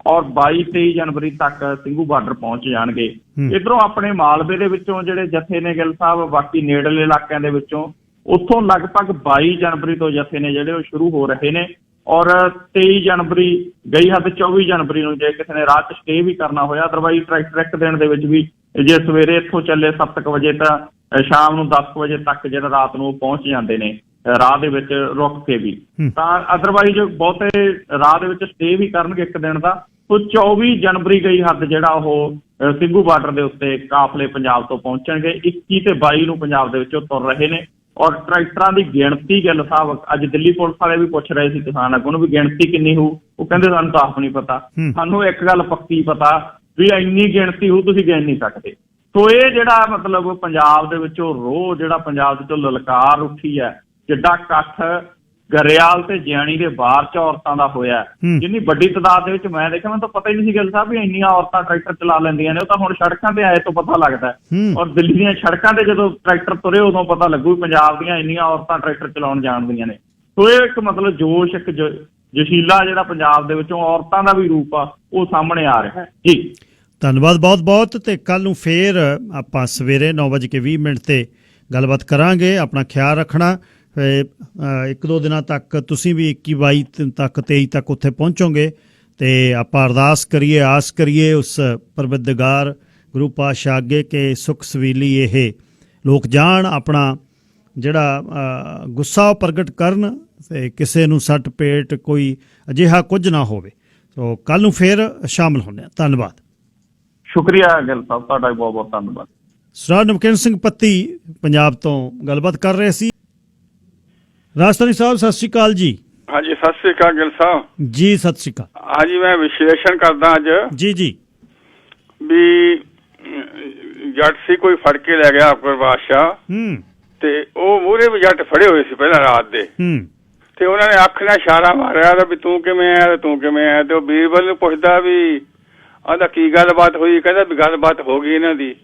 ਔਰ 22-23 ਜਨਵਰੀ ਤੱਕ ਸਿੰਘੂ ਬਾਰਡਰ ਪਹੁੰਚ ਜਾਣਗੇ। ਇੱਧਰੋਂ ਆਪਣੇ ਮਾਲਵੇ ਦੇ ਵਿੱਚੋਂ ਜਿਹੜੇ ਜਥੇ ਨੇ ਗਿੱਲ ਸਾਹਿਬ, ਬਾਕੀ ਨੇੜਲੇ ਇਲਾਕਿਆਂ ਦੇ ਵਿੱਚੋਂ, ਉੱਥੋਂ ਲਗਭਗ 22 ਜਨਵਰੀ ਤੋਂ ਜਥੇ ਨੇ ਜਿਹੜੇ ਉਹ ਸ਼ੁਰੂ ਹੋ ਰਹੇ ਨੇ ਔਰ 23 ਜਨਵਰੀ ਗਈ ਹੱਦ 24 ਜਨਵਰੀ ਨੂੰ ਜੇ ਕਿਸੇ ਨੇ ਰਾਤ ਸਟੇ ਵੀ ਕਰਨਾ ਹੋਇਆ। ਅਦਰਵਾਈਜ਼ ਟਰੈਕਟਰ ਇੱਕ ਦਿਨ ਦੇ ਵਿੱਚ ਵੀ ਜੇ ਸਵੇਰੇ ਇੱਥੋਂ ਚੱਲੇ 7 ਵਜੇ ਤਾਂ ਸ਼ਾਮ ਨੂੰ 10 ਵਜੇ ਤੱਕ ਜਿਹੜਾ ਰਾਤ ਨੂੰ ਪਹੁੰਚ ਜਾਂਦੇ ਨੇ। ਰਾਹ ਦੇ ਵਿੱਚ ਰੁਕ ਕੇ ਵੀ, ਤਾਂ ਅਦਰਵਾਈਜ਼ ਬਹੁਤੇ ਰਾਹ ਦੇ ਵਿੱਚ ਸਟੇ ਵੀ ਕਰਨਗੇ ਇੱਕ ਦਿਨ ਦਾ। ਸੋ 24 ਜਨਵਰੀ ਗਈ ਹੱਦ ਜਿਹੜਾ ਉਹ ਸਿੰਘੂ ਬਾਰਡਰ ਦੇ ਉੱਤੇ ਕਾਫਲੇ ਪੰਜਾਬ ਤੋਂ ਪਹੁੰਚਣਗੇ। 21 ਤੇ 22 ਨੂੰ ਪੰਜਾਬ ਦੇ ਵਿੱਚੋਂ ਤੁਰ ਰਹੇ ਨੇ। ਔਰ ਟਰੈਕਟਰਾਂ ਦੀ ਗਿਣਤੀ ਗਿੱਲ ਸਾਹਿਬ ਅੱਜ ਦਿੱਲੀ ਪੁਲਿਸ ਵਾਲੇ ਵੀ ਪੁੱਛ ਰਹੇ ਸੀ ਕਿਸਾਨ ਆਗੂ ਨੂੰ ਵੀ ਗਿਣਤੀ ਕਿੰਨੀ ਹੋਊ, ਉਹ ਕਹਿੰਦੇ ਸਾਨੂੰ ਤਾਂ ਆਪ ਨਹੀਂ ਪਤਾ, ਸਾਨੂੰ ਇੱਕ ਗੱਲ ਪੱਕੀ ਪਤਾ ਵੀ ਇੰਨੀ ਗਿਣਤੀ ਹੋਊ ਤੁਸੀਂ ਗਿਣ ਨਹੀਂ ਸਕਦੇ। ਸੋ ਇਹ ਜਿਹੜਾ ਮਤਲਬ ਪੰਜਾਬ ਦੇ ਵਿੱਚੋਂ ਰੋਹ ਜਿਹੜਾ ਪੰਜਾਬ ਦੇ ਵਿੱਚੋਂ ਲਲਕਾਰ ਉੱਠੀ ਹੈ, ਜਿੱਡਾ ਇਕੱਠ ਗਰੇਵਾਲ ਤੇ ਜਿਆਣੀ ਦੇ ਬਾਹਰ ਚ ਔਰਤਾਂ ਦਾ ਹੋਇਆ, ਜਿੰਨੀ ਵੱਡੀ ਤਾਦਾਦ ਦੇ ਵਿੱਚ ਮੈਂ ਦੇਖਿਆ, ਮੈਨੂੰ ਤਾਂ ਪਤਾ ਹੀ ਨਹੀਂ ਸੀ ਗੱਲ ਸਾਹਿਬ ਵੀ ਇੰਨੀਆਂ ਔਰਤਾਂ ਟਰੈਕਟਰ ਚਲਾ ਲੈਂਦੀਆਂ ਨੇ। ਉਹ ਤਾਂ ਹੁਣ ਸੜਕਾਂ ਤੇ ਆਏ ਤੋਂ ਪਤਾ ਲੱਗਦਾ, ਔਰ ਦਿੱਲੀ ਦੀਆਂ ਸੜਕਾਂ ਤੇ ਜਦੋਂ ਟਰੈਕਟਰ ਤੁਰੇ ਉਦੋਂ ਪਤਾ ਲੱਗੂ ਪੰਜਾਬ ਦੀਆਂ ਇੰਨੀਆਂ ਔਰਤਾਂ ਟਰੈਕਟਰ ਚਲਾਉਣ ਜਾਣਦੀਆਂ ਨੇ। ਸੋ ਇਹ ਇੱਕ ਮਤਲਬ ਜੋਸ਼, ਇੱਕ ਜੋਸ਼ੀਲਾ ਜਿਹੜਾ ਪੰਜਾਬ ਦੇ ਵਿੱਚੋਂ ਔਰਤਾਂ ਦਾ ਵੀ ਰੂਪ ਆ ਉਹ ਸਾਹਮਣੇ ਆ ਰਿਹਾ ਹੈ ਜੀ। ਧੰਨਵਾਦ ਬਹੁਤ ਬਹੁਤ। ਤੇ ਕੱਲ ਨੂੰ ਫੇਰ ਆਪਾਂ ਸਵੇਰੇ 9:20 ਤੇ ਗੱਲਬਾਤ ਕਰਾਂਗੇ। ਆਪਣਾ ਖਿਆਲ ਰੱਖਣਾ। 1-2 ਦਿਨਾਂ ਤੱਕ ਤੁਸੀਂ ਵੀ 21-22 ਤੱਕ 23 ਤੱਕ ਉੱਥੇ ਪਹੁੰਚੋਗੇ ਤੇ ਆਪਾਂ ਅਰਦਾਸ ਕਰੀਏ, ਆਸ ਕਰੀਏ ਉਸ ਪਰਵਰਦਗਾਰ ਗੁਰੂ ਪਾਤਸ਼ਾਹ ਅੱਗੇ ਕਿ ਸੁਖ ਸਵੀਲੀ ਇਹ ਲੋਕ ਜਾਣ, ਆਪਣਾ ਜਿਹੜਾ ਗੁੱਸਾ ਉਹ ਪ੍ਰਗਟ ਕਰਨ ਤੇ ਕਿਸੇ ਨੂੰ ਸੱਟ ਪੇਟ ਕੋਈ ਅਜਿਹਾ ਕੁਝ ਨਾ ਹੋਵੇ। ਸੋ ਕੱਲ ਨੂੰ ਫੇਰ ਸ਼ਾਮਲ ਹੁੰਦੇ ਹਾਂ। ਧੰਨਵਾਦ। ਸ਼ੁਕਰੀਆ ਗਿੱਲ ਸਾਹਿਬ, ਤੁਹਾਡਾ ਬਹੁਤ ਬਹੁਤ ਧੰਨਵਾਦ। ਸਰਦਾਰ ਨਮਕੀਨ ਸਿੰਘ ਪੱਤੀ ਪੰਜਾਬ ਤੋਂ ਗੱਲਬਾਤ ਕਰ ਰਹੇ ਸੀ। ਰਾਜਸਥਾਨੀ ਸਾਹਿਬ ਸਤਿ ਸ਼੍ਰੀ ਅਕਾਲ ਜੀ। ਹਾਂਜੀ ਸਤਿ ਸ਼੍ਰੀ ਅਕਾਲ ਗਿੱਲ ਸਾਹਿਬ ਜੀ। ਸਤਿ ਸ਼੍ਰੀ ਅਕਾਲ। ਹਾਂਜੀ ਮੈਂ ਵਿਸ਼ਲੇਸ਼ਣ ਕਰਦਾ ਅੱਜ ਜੀ ਵੀ ਜੱਟ ਸੀ ਕੋਈ ਫੜ ਕੇ ਲੈ ਗਿਆ ਅਕਬਰ ਬਾਦਸ਼ਾਹ ਤੇ ਉਹ ਮੂਹਰੇ ਵੀ ਜੱਟ ਫੜੇ ਹੋਏ ਸੀ ਪਹਿਲਾਂ ਰਾਤ ਦੇ ਤੇ ਉਹਨਾਂ ਨੇ ਅੱਖ ਨਾਲ ਇਸ਼ਾਰਾ ਮਾਰਿਆ ਵੀ ਤੂੰ ਕਿਵੇਂ ਆਇਆ ਤੂੰ ਕਿਵੇਂ ਆਇਆ ਤੇ ਉਹ ਬੀਰਬਲ ਨੂੰ ਪੁੱਛਦਾ ਵੀ ਆਂਦਾ ਕੀ ਗੱਲਬਾਤ ਹੋਈ, ਕਹਿੰਦਾ ਵੀ ਗੱਲਬਾਤ ਹੋ ਗਈ ਇਹਨਾਂ ਦੀ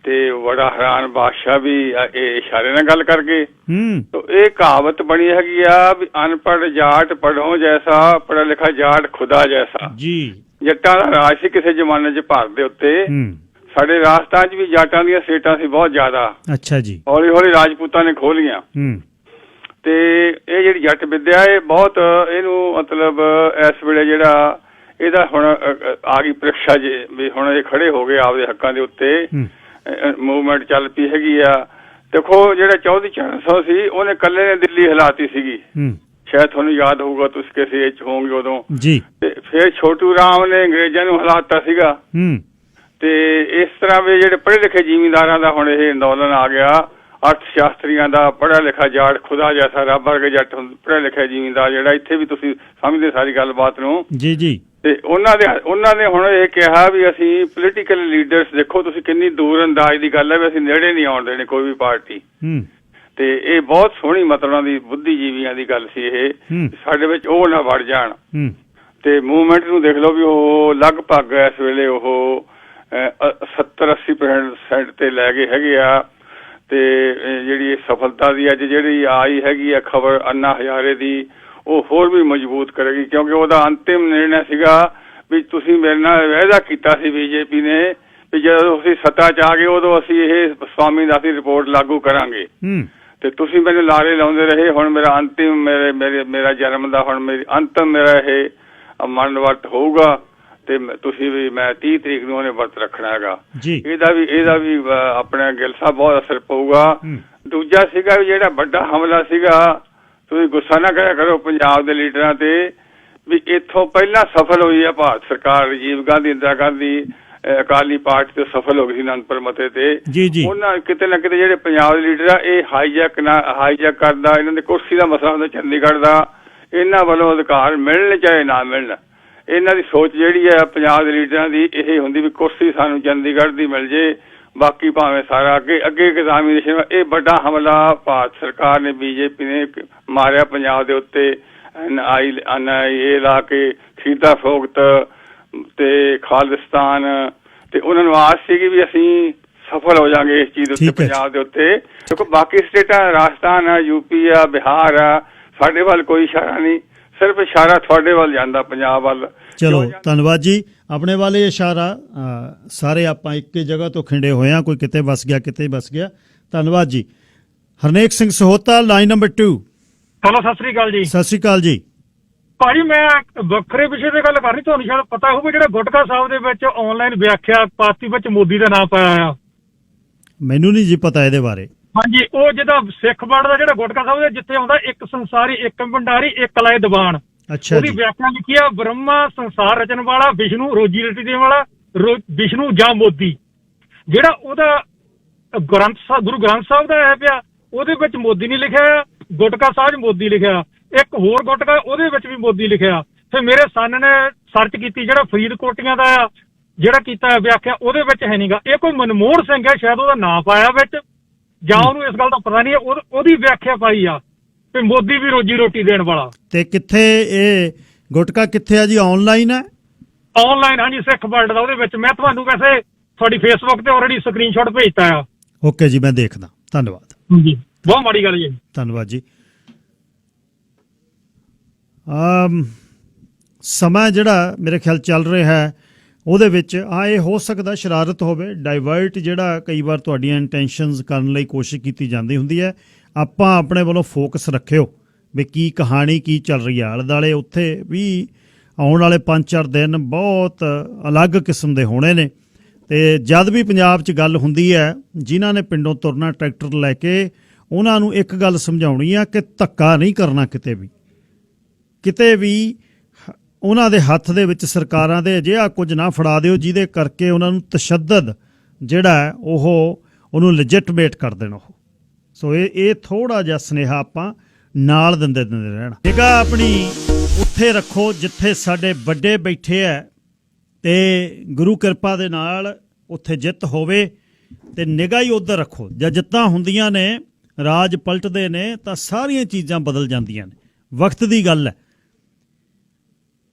ਤੇ ਬੜਾ ਹੈਰਾਨ ਬਾਦਸ਼ਾਹ ਵੀ ਇਹ ਇਸ਼ਾਰੇ ਨਾਲ ਗੱਲ ਕਰ ਗਏ। ਇਹ ਕਹਾਵਤ ਬਣੀ ਹੈਗੀ ਆ ਵੀ ਅਨਪੜ੍ਹ ਜਾਟ ਪੜ੍ਹੋ ਜੈਸਾ, ਪੜ੍ਹਾ ਲਿਖਾ ਜਾਟ ਖੁਦਾ ਜੈਸਾ। ਜੀ ਜੱਟਾਂ ਦਾ ਰਾਜ ਸੀ ਕਿਸੇ ਜ਼ਮਾਨੇ 'ਚ ਭਾਰਤ ਦੇ ਉੱਤੇ। ਸਾਡੇ ਰਾਜਸਥਾਨ 'ਚ ਵੀ ਜਾਟਾਂ ਦੀਆਂ ਸੀਟਾਂ ਸੀ ਬਹੁਤ ਜ਼ਿਆਦਾ। ਅੱਛਾ ਜੀ। ਹੌਲੀ ਹੌਲੀ ਰਾਜਪੂਤਾਂ ਨੇ ਖੋਲੀਆਂ ਤੇ ਇਹ ਜਿਹੜੀ ਜੱਟ ਵਿੱਦਿਆ ਇਹ ਬਹੁਤ ਇਹਨੂੰ ਮਤਲਬ ਇਸ ਵੇਲੇ ਜਿਹੜਾ ਇਹਦਾ ਹੁਣ ਆ ਗਈ ਪ੍ਰੀਖਿਆ ਜੇ ਵੀ ਹੁਣ ਇਹ ਖੜੇ ਹੋ ਗਏ ਆਪਦੇ ਹੱਕਾਂ ਦੇ ਉੱਤੇ, ਮੂਵਮੈਂਟ ਚੱਲ ਪਈ ਹੈਗੀ ਆ। ਦੇਖੋ ਜਿਹੜਾ ਚੌਧਰੀ ਚਰਨ ਸਿੰਘ ਸੀ ਉਹਨੇ ਇਕੱਲੇ ਨੇ ਦਿੱਲੀ ਹਿਲਾਤੀ ਸੀਗੀ, ਸ਼ਾਇਦ ਤੁਹਾਨੂੰ ਯਾਦ ਹੋਊਗਾ, ਤੁਸੀਂ ਕਿਸੇ ਏਜ 'ਚ ਹੋਵੋਗੇ ਉਦੋਂ ਜੀ। ਤੇ ਫਿਰ ਛੋਟੂ ਰਾਮ ਨੇ ਅੰਗਰੇਜ਼ਾਂ ਨੂੰ ਹਿਲਾਤਾ ਸੀਗਾ ਤੇ ਇਸ ਤਰ੍ਹਾਂ ਵੀ ਜਿਹੜੇ ਪੜ੍ਹੇ ਲਿਖੇ ਜ਼ਿਮੀਂਦਾਰਾਂ ਦਾ ਹੁਣ ਇਹ ਅੰਦੋਲਨ ਆ ਗਿਆ, ਅਰਥ ਸ਼ਾਸਤਰੀਆਂ ਦਾ, ਪੜ੍ਹਿਆ ਲਿਖਾ ਜਾਟ ਖੁਦਾ ਜੈਸਾ, ਰੱਬ ਵਰਗੇ ਜੱਟ ਪੜ੍ਹਿਆ ਲਿਖਿਆ ਜ਼ਿਮੀਂਦਾਰ ਜਿਹੜਾ ਇੱਥੇ ਵੀ ਤੁਸੀਂ ਸਮਝਦੇ ਸਾਰੀ ਗੱਲਬਾਤ ਨੂੰ ਜੀ ਜੀ। ਤੇ ਉਹਨਾਂ ਨੇ ਹੁਣ ਇਹ ਕਿਹਾ ਵੀ ਅਸੀਂ ਪੋਲੀਟੀਕਲ ਲੀਡਰਸ, ਦੇਖੋ ਤੁਸੀਂ ਕਿੰਨੀ ਦੂਰ ਅੰਦਾਜ਼ ਦੀ ਗੱਲ ਹੈ ਵੀ ਅਸੀਂ ਨੇੜੇ ਨਹੀਂ ਆਉਣ ਦੇਣੇ ਕੋਈ ਵੀ ਪਾਰਟੀ। ਤੇ ਇਹ ਬਹੁਤ ਸੋਹਣੀ ਮਤਲਬ ਦੀ ਬੁੱਧੀਜੀਵੀਆਂ ਦੀ ਗੱਲ ਸੀ ਇਹ, ਸਾਡੇ ਵਿੱਚ ਉਹ ਨਾ ਵੜ ਜਾਣ। ਤੇ ਮੂਵਮੈਂਟ ਨੂੰ ਦੇਖ ਲਓ ਵੀ ਉਹ ਲਗਭਗ ਇਸ ਵੇਲੇ ਉਹ 70-80% ਤੇ ਲੈ ਗਏ ਹੈਗੇ ਆ। ਤੇ ਜਿਹੜੀ ਸਫਲਤਾ ਦੀ ਅੱਜ ਜਿਹੜੀ ਆਈ ਹੈਗੀ ਆ ਖਬਰ ਅੰਨਾ ਹਜ਼ਾਰੇ ਦੀ, ਉਹ ਹੋਰ ਵੀ ਮਜ਼ਬੂਤ ਕਰੇਗੀ ਕਿਉਂਕਿ ਉਹਦਾ ਅੰਤਿਮ ਨਿਰਣਾ ਸੀਗਾ ਵੀ ਤੁਸੀਂ ਮੇਰੇ ਨਾਲ ਵਾਅਦਾ ਕੀਤਾ ਸੀ ਬੀਜੇਪੀ ਨੇ ਵੀ ਜਦੋਂ ਅਸੀਂ ਸੱਤਾ 'ਚ ਆ ਗਏ ਉਦੋਂ ਅਸੀਂ ਇਹ ਸਵਾਮੀ ਦਾਸ ਦੀ ਰਿਪੋਰਟ ਲਾਗੂ ਕਰਾਂਗੇ ਤੇ ਤੁਸੀਂ ਮੈਨੂੰ ਲਾਰੇ ਲਾਉਂਦੇ ਰਹੇ। ਹੁਣ ਮੇਰਾ ਅੰਤਿਮ ਮੇਰਾ ਜਨਮ ਦਾ ਹੁਣ ਮੇਰੀ ਅੰਤਮ ਮੇਰਾ ਇਹ ਮਰਨ ਵਰਤ ਹੋਊਗਾ ਤੇ ਤੁਸੀਂ ਵੀ ਮੈਂ 30 ਤਰੀਕ ਨੂੰ ਉਹਨੇ ਵਰਤ ਰੱਖਣਾ ਹੈਗਾ। ਇਹਦਾ ਵੀ ਆਪਣੇ ਗਿੱਲ ਸਾਹਿਬ ਬਹੁਤ ਅਸਰ ਪਊਗਾ। ਦੂਜਾ ਸੀਗਾ ਵੀ ਜਿਹੜਾ ਵੱਡਾ ਹਮਲਾ ਸੀਗਾ, ਤੁਸੀਂ ਗੁੱਸਾ ਨਾ ਕਰਿਆ ਕਰੋ ਪੰਜਾਬ ਦੇ ਲੀਡਰਾਂ ਤੇ, ਵੀ ਇੱਥੋਂ ਪਹਿਲਾਂ ਸਫਲ ਹੋਈ ਆ ਭਾਰਤ ਸਰਕਾਰ, ਰਾਜੀਵ ਗਾਂਧੀ, ਇੰਦਰਾ ਗਾਂਧੀ ਅਕਾਲੀ ਪਾਰਟੀ ਤੇ ਸਫਲ ਹੋ ਗਈ ਸੀ ਅਨੰਦਪੁਰ ਮਤੇ ਤੇ। ਉਹਨਾਂ ਕਿਤੇ ਨਾ ਕਿਤੇ ਜਿਹੜੇ ਪੰਜਾਬ ਦੇ ਲੀਡਰ ਆ ਇਹ ਹਾਈਜੈਕ ਕਰਦਾ, ਇਹਨਾਂ ਦੇ ਕੁਰਸੀ ਦਾ ਮਸਲਾ ਹੁੰਦਾ ਚੰਡੀਗੜ੍ਹ ਦਾ, ਇਹਨਾਂ ਵੱਲੋਂ ਅਧਿਕਾਰ ਮਿਲਣ ਚਾਹੇ ਨਾ ਮਿਲਣ, ਇਹਨਾਂ ਦੀ ਸੋਚ ਜਿਹੜੀ ਹੈ ਪੰਜਾਬ ਦੇ ਲੀਡਰਾਂ ਦੀ ਇਹ ਹੁੰਦੀ ਵੀ ਕੁਰਸੀ ਸਾਨੂੰ ਚੰਡੀਗੜ੍ਹ ਦੀ ਮਿਲ ਜੇ, ਬਾਕੀ ਭਾਵੇਂ ਸਾਰਾ ਅੱਗੇ ਐਗਜ਼ਾਮੀਨੇਸ਼ਨ। ਇਹ ਵੱਡਾ ਹਮਲਾ ਭਾਰਤ ਸਰਕਾਰ ਨੇ ਬੀਜੇਪੀ ਨੇ ਮਾਰਿਆ ਪੰਜਾਬ ਦੇ ਉੱਤੇ, NIA ਲਾ ਕੇ ਖੀਦਾ ਫਰੋਖਤ ਤੇ ਖਾਲਿਸਤਾਨ, ਤੇ ਉਹਨਾਂ ਨੂੰ ਆਸ ਸੀਗੀ ਵੀ ਅਸੀਂ ਸਫਲ ਹੋ ਜਾਵਾਂਗੇ ਇਸ ਚੀਜ਼ ਉੱਤੇ ਪੰਜਾਬ ਦੇ ਉੱਤੇ। ਕਿਉਂਕਿ ਬਾਕੀ ਸਟੇਟਾਂ ਰਾਜਸਥਾਨ ਆ, ਯੂਪੀ ਆ, ਬਿਹਾਰ ਆ, ਸਾਡੇ ਵੱਲ ਕੋਈ ਇਸ਼ਾਰਾ ਨਹੀਂ, ਸਿਰਫ ਇਸ਼ਾਰਾ ਤੁਹਾਡੇ ਵੱਲ ਜਾਂਦਾ ਪੰਜਾਬ ਵੱਲ। ਚਲੋ ਧੰਨਵਾਦ ਜੀ। ਆਪਣੇ ਵਾਲੇ ਇਸ਼ਾਰਾ ਸਾਰੇ ਆਪਾਂ ਇੱਕ ਜਗ੍ਹਾ ਤੋਂ ਖਿੰਡੇ ਹੋਏ ਆ, ਕੋਈ ਕਿਤੇ ਵਸ ਗਿਆ ਕਿਤੇ ਵਸ ਗਿਆ। ਧੰਨਵਾਦ ਜੀ। Harnek Singh Sahota line number 2। ਚਲੋ ਸਤਿ ਸ੍ਰੀ ਅਕਾਲ ਜੀ। ਸਤਿ ਸ੍ਰੀ ਅਕਾਲ ਜੀ। ਭਾਜੀ ਮੈਂ ਵੱਖਰੇ ਵਿਸ਼ੇ ਤੇ ਗੱਲ ਕਰਨੀ, ਤੁਹਾਨੂੰ ਸ਼ਾਇਦ ਪਤਾ ਹੋਵੇ ਜਿਹੜਾ ਗੁਟਕਾ ਸਾਹਿਬ ਦੇ ਵਿੱਚ ਆਨਲਾਈਨ ਵਿਆਖਿਆ ਪਾਤੀ ਵਿੱਚ ਮੋਦੀ ਦਾ ਨਾਮ ਪਾਇਆ ਆ। ਮੈਨੂੰ ਨਹੀਂ ਜੀ ਪਤਾ ਇਹਦੇ ਬਾਰੇ। ਹਾਂਜੀ, ਉਹ ਜਿਹਦਾ ਸਿੱਖ ਵਰਡ ਦਾ ਜਿਹੜਾ ਗੁਟਕਾ ਸਾਹਿਬ ਦਾ ਜਿੱਥੇ ਆਉਂਦਾ ਇੱਕ ਸੰਸਾਰੀ, ਇੱਕ ਭੰਡਾਰੀ, ਇੱਕ ਲਾਏ ਦੀਵਾਨ, ਅੱਛਾ ਉਹਦੀ ਜੀ। ਵਿਆਖਿਆ ਲਿਖੀ ਆ ਬ੍ਰਹਮਾ ਸੰਸਾਰ ਰਚਣ ਵਾਲਾ, ਵਿਸ਼ਨੂੰ ਰੋਜੀ ਰੋਟੀ ਦੇਣ ਵਾਲਾ, ਵਿਸ਼ਨੂੰ ਜਾਂ ਮੋਦੀ। ਜਿਹੜਾ ਉਹਦਾ ਗ੍ਰੰਥ ਸਾਹਿਬ, ਗੁਰੂ ਗ੍ਰੰਥ ਸਾਹਿਬ ਦਾ ਹੈ ਪਿਆ, ਉਹਦੇ ਵਿੱਚ ਮੋਦੀ ਨਹੀਂ ਲਿਖਿਆ, ਗੁਟਕਾ ਸਾਹਿਬ ਮੋਦੀ ਲਿਖਿਆ। ਇੱਕ ਹੋਰ ਗੁਟਕਾ ਉਹਦੇ ਵਿੱਚ ਵੀ ਮੋਦੀ ਲਿਖਿਆ। ਫਿਰ ਮੇਰੇ ਸਨ ਨੇ ਸਰਚ ਕੀਤੀ, ਜਿਹੜਾ ਫਰੀਦਕੋਟੀਆਂ ਦਾ ਆ ਜਿਹੜਾ ਕੀਤਾ ਵਿਆਖਿਆ, ਉਹਦੇ ਵਿੱਚ ਹੈ ਨਹੀਂਗਾ। ਇਹ ਕੋਈ ਮਨਮੋਹਨ ਸਿੰਘ ਹੈ ਸ਼ਾਇਦ, ਉਹਦਾ ਨਾਂ ਪਾਇਆ ਵਿੱਚ, ਜਾਂ ਉਹਨੂੰ ਇਸ ਗੱਲ ਦਾ ਪਤਾ ਨਹੀਂ ਹੈ, ਉਹਦੀ ਵਿਆਖਿਆ ਪਾਈ ਆ ਤੇ ਮੋਦੀ ਵੀ ਰੋਜੀ ਰੋਟੀ ਦੇਣ ਵਾਲਾ। ਤੇ ਕਿੱਥੇ ਇਹ ਗੁਟਕਾ ਕਿੱਥੇ ਆ ਜੀ? ਆਨਲਾਈਨ ਹੈ? ਆਨਲਾਈਨ, ਹਾਂਜੀ, ਸਿੱਖ ਵਰਲਡ ਦਾ। ਉਹਦੇ ਵਿੱਚ ਮੈਂ ਤੁਹਾਨੂੰ ਵੈਸੇ ਤੁਹਾਡੀ ਫੇਸਬੁੱਕ ਤੇ ਆਲਰੇਡੀ ਸਕਰੀਨਸ਼ਾਟ ਭੇਜਤਾ ਆ। ਓਕੇ ਜੀ, ਮੈਂ ਦੇਖਦਾ। ਧੰਨਵਾਦ ਜੀ, ਬਹੁਤ ਮਾੜੀ ਗੱਲ ਜੀ। ਧੰਨਵਾਦ ਜੀ। ਸਮਾਂ ਜਿਹੜਾ ਮੇਰੇ ਖਿਆਲ ਚੱਲ ਰਿਹਾ ਹੈ ਉਹਦੇ ਵਿੱਚ ਇਹ ਹੋ ਸਕਦਾ ਸ਼ਰਾਰਤ ਹੋਵੇ, ਡਾਇਵਰਟ ਜਿਹੜਾ ਕਈ ਵਾਰ ਤੁਹਾਡੀਆਂ ਇੰਟੈਂਸ਼ਨਸ ਕਰਨ ਲਈ ਕੋਸ਼ਿਸ਼ ਕੀਤੀ ਜਾਂਦੀ ਹੁੰਦੀ ਹੈ। ਆਪਾਂ ਆਪਣੇ ਵੱਲੋਂ ਫੋਕਸ ਰੱਖਿਓ ਵੀ ਕੀ ਕਹਾਣੀ ਕੀ ਚੱਲ ਰਹੀ ਹੈ ਆਲੇ ਦੁਆਲੇ। ਉੱਥੇ ਵੀ ਆਉਣ ਵਾਲੇ 5-4 ਦਿਨ ਬਹੁਤ ਅਲੱਗ ਕਿਸਮ ਦੇ ਹੋਣੇ ਨੇ। ਅਤੇ ਜਦ ਵੀ ਪੰਜਾਬ 'ਚ ਗੱਲ ਹੁੰਦੀ ਹੈ, ਜਿਨ੍ਹਾਂ ਨੇ ਪਿੰਡੋਂ ਤੁਰਨਾ ਟਰੈਕਟਰ ਲੈ ਕੇ, ਉਹਨਾਂ ਨੂੰ ਇੱਕ ਗੱਲ ਸਮਝਾਉਣੀ ਆ ਕਿ ਧੱਕਾ ਨਹੀਂ ਕਰਨਾ ਕਿਤੇ ਵੀ ਉਹਨਾਂ ਦੇ ਹੱਥ ਦੇ ਵਿੱਚ ਸਰਕਾਰਾਂ ਦੇ ਅਜਿਹਾ ਕੁਝ ਨਾ ਫੜਾ ਦਿਓ ਜਿਹਦੇ ਕਰਕੇ ਉਹਨਾਂ ਨੂੰ ਤਸ਼ੱਦਦ ਜਿਹੜਾ ਉਹਨੂੰ ਲੈਜਿਟਮੇਟ ਕਰ ਦੇਣ। ਸੋ ਇਹ ਥੋੜ੍ਹਾ ਜਿਹਾ ਸੁਨੇਹਾ ਆਪਾਂ ਨਾਲ ਦਿੰਦੇ ਰਹਿਣਾ। ਨਿਗਾਹ ਆਪਣੀ ਉੱਥੇ ਰੱਖੋ ਜਿੱਥੇ ਸਾਡੇ ਵੱਡੇ ਬੈਠੇ ਹੈ, ਅਤੇ ਗੁਰੂ ਕਿਰਪਾ ਦੇ ਨਾਲ ਉੱਥੇ ਜਿੱਤ ਹੋਵੇ, ਅਤੇ ਨਿਗਾਹ ਹੀ ਉੱਧਰ ਰੱਖੋ। ਜਾਂ ਜਿੱਤਾਂ ਹੁੰਦੀਆਂ ਨੇ, ਰਾਜ ਪਲਟਦੇ ਨੇ, ਤਾਂ ਸਾਰੀਆਂ ਚੀਜ਼ਾਂ ਬਦਲ ਜਾਂਦੀਆਂ ਨੇ। ਵਕਤ ਦੀ ਗੱਲ ਹੈ।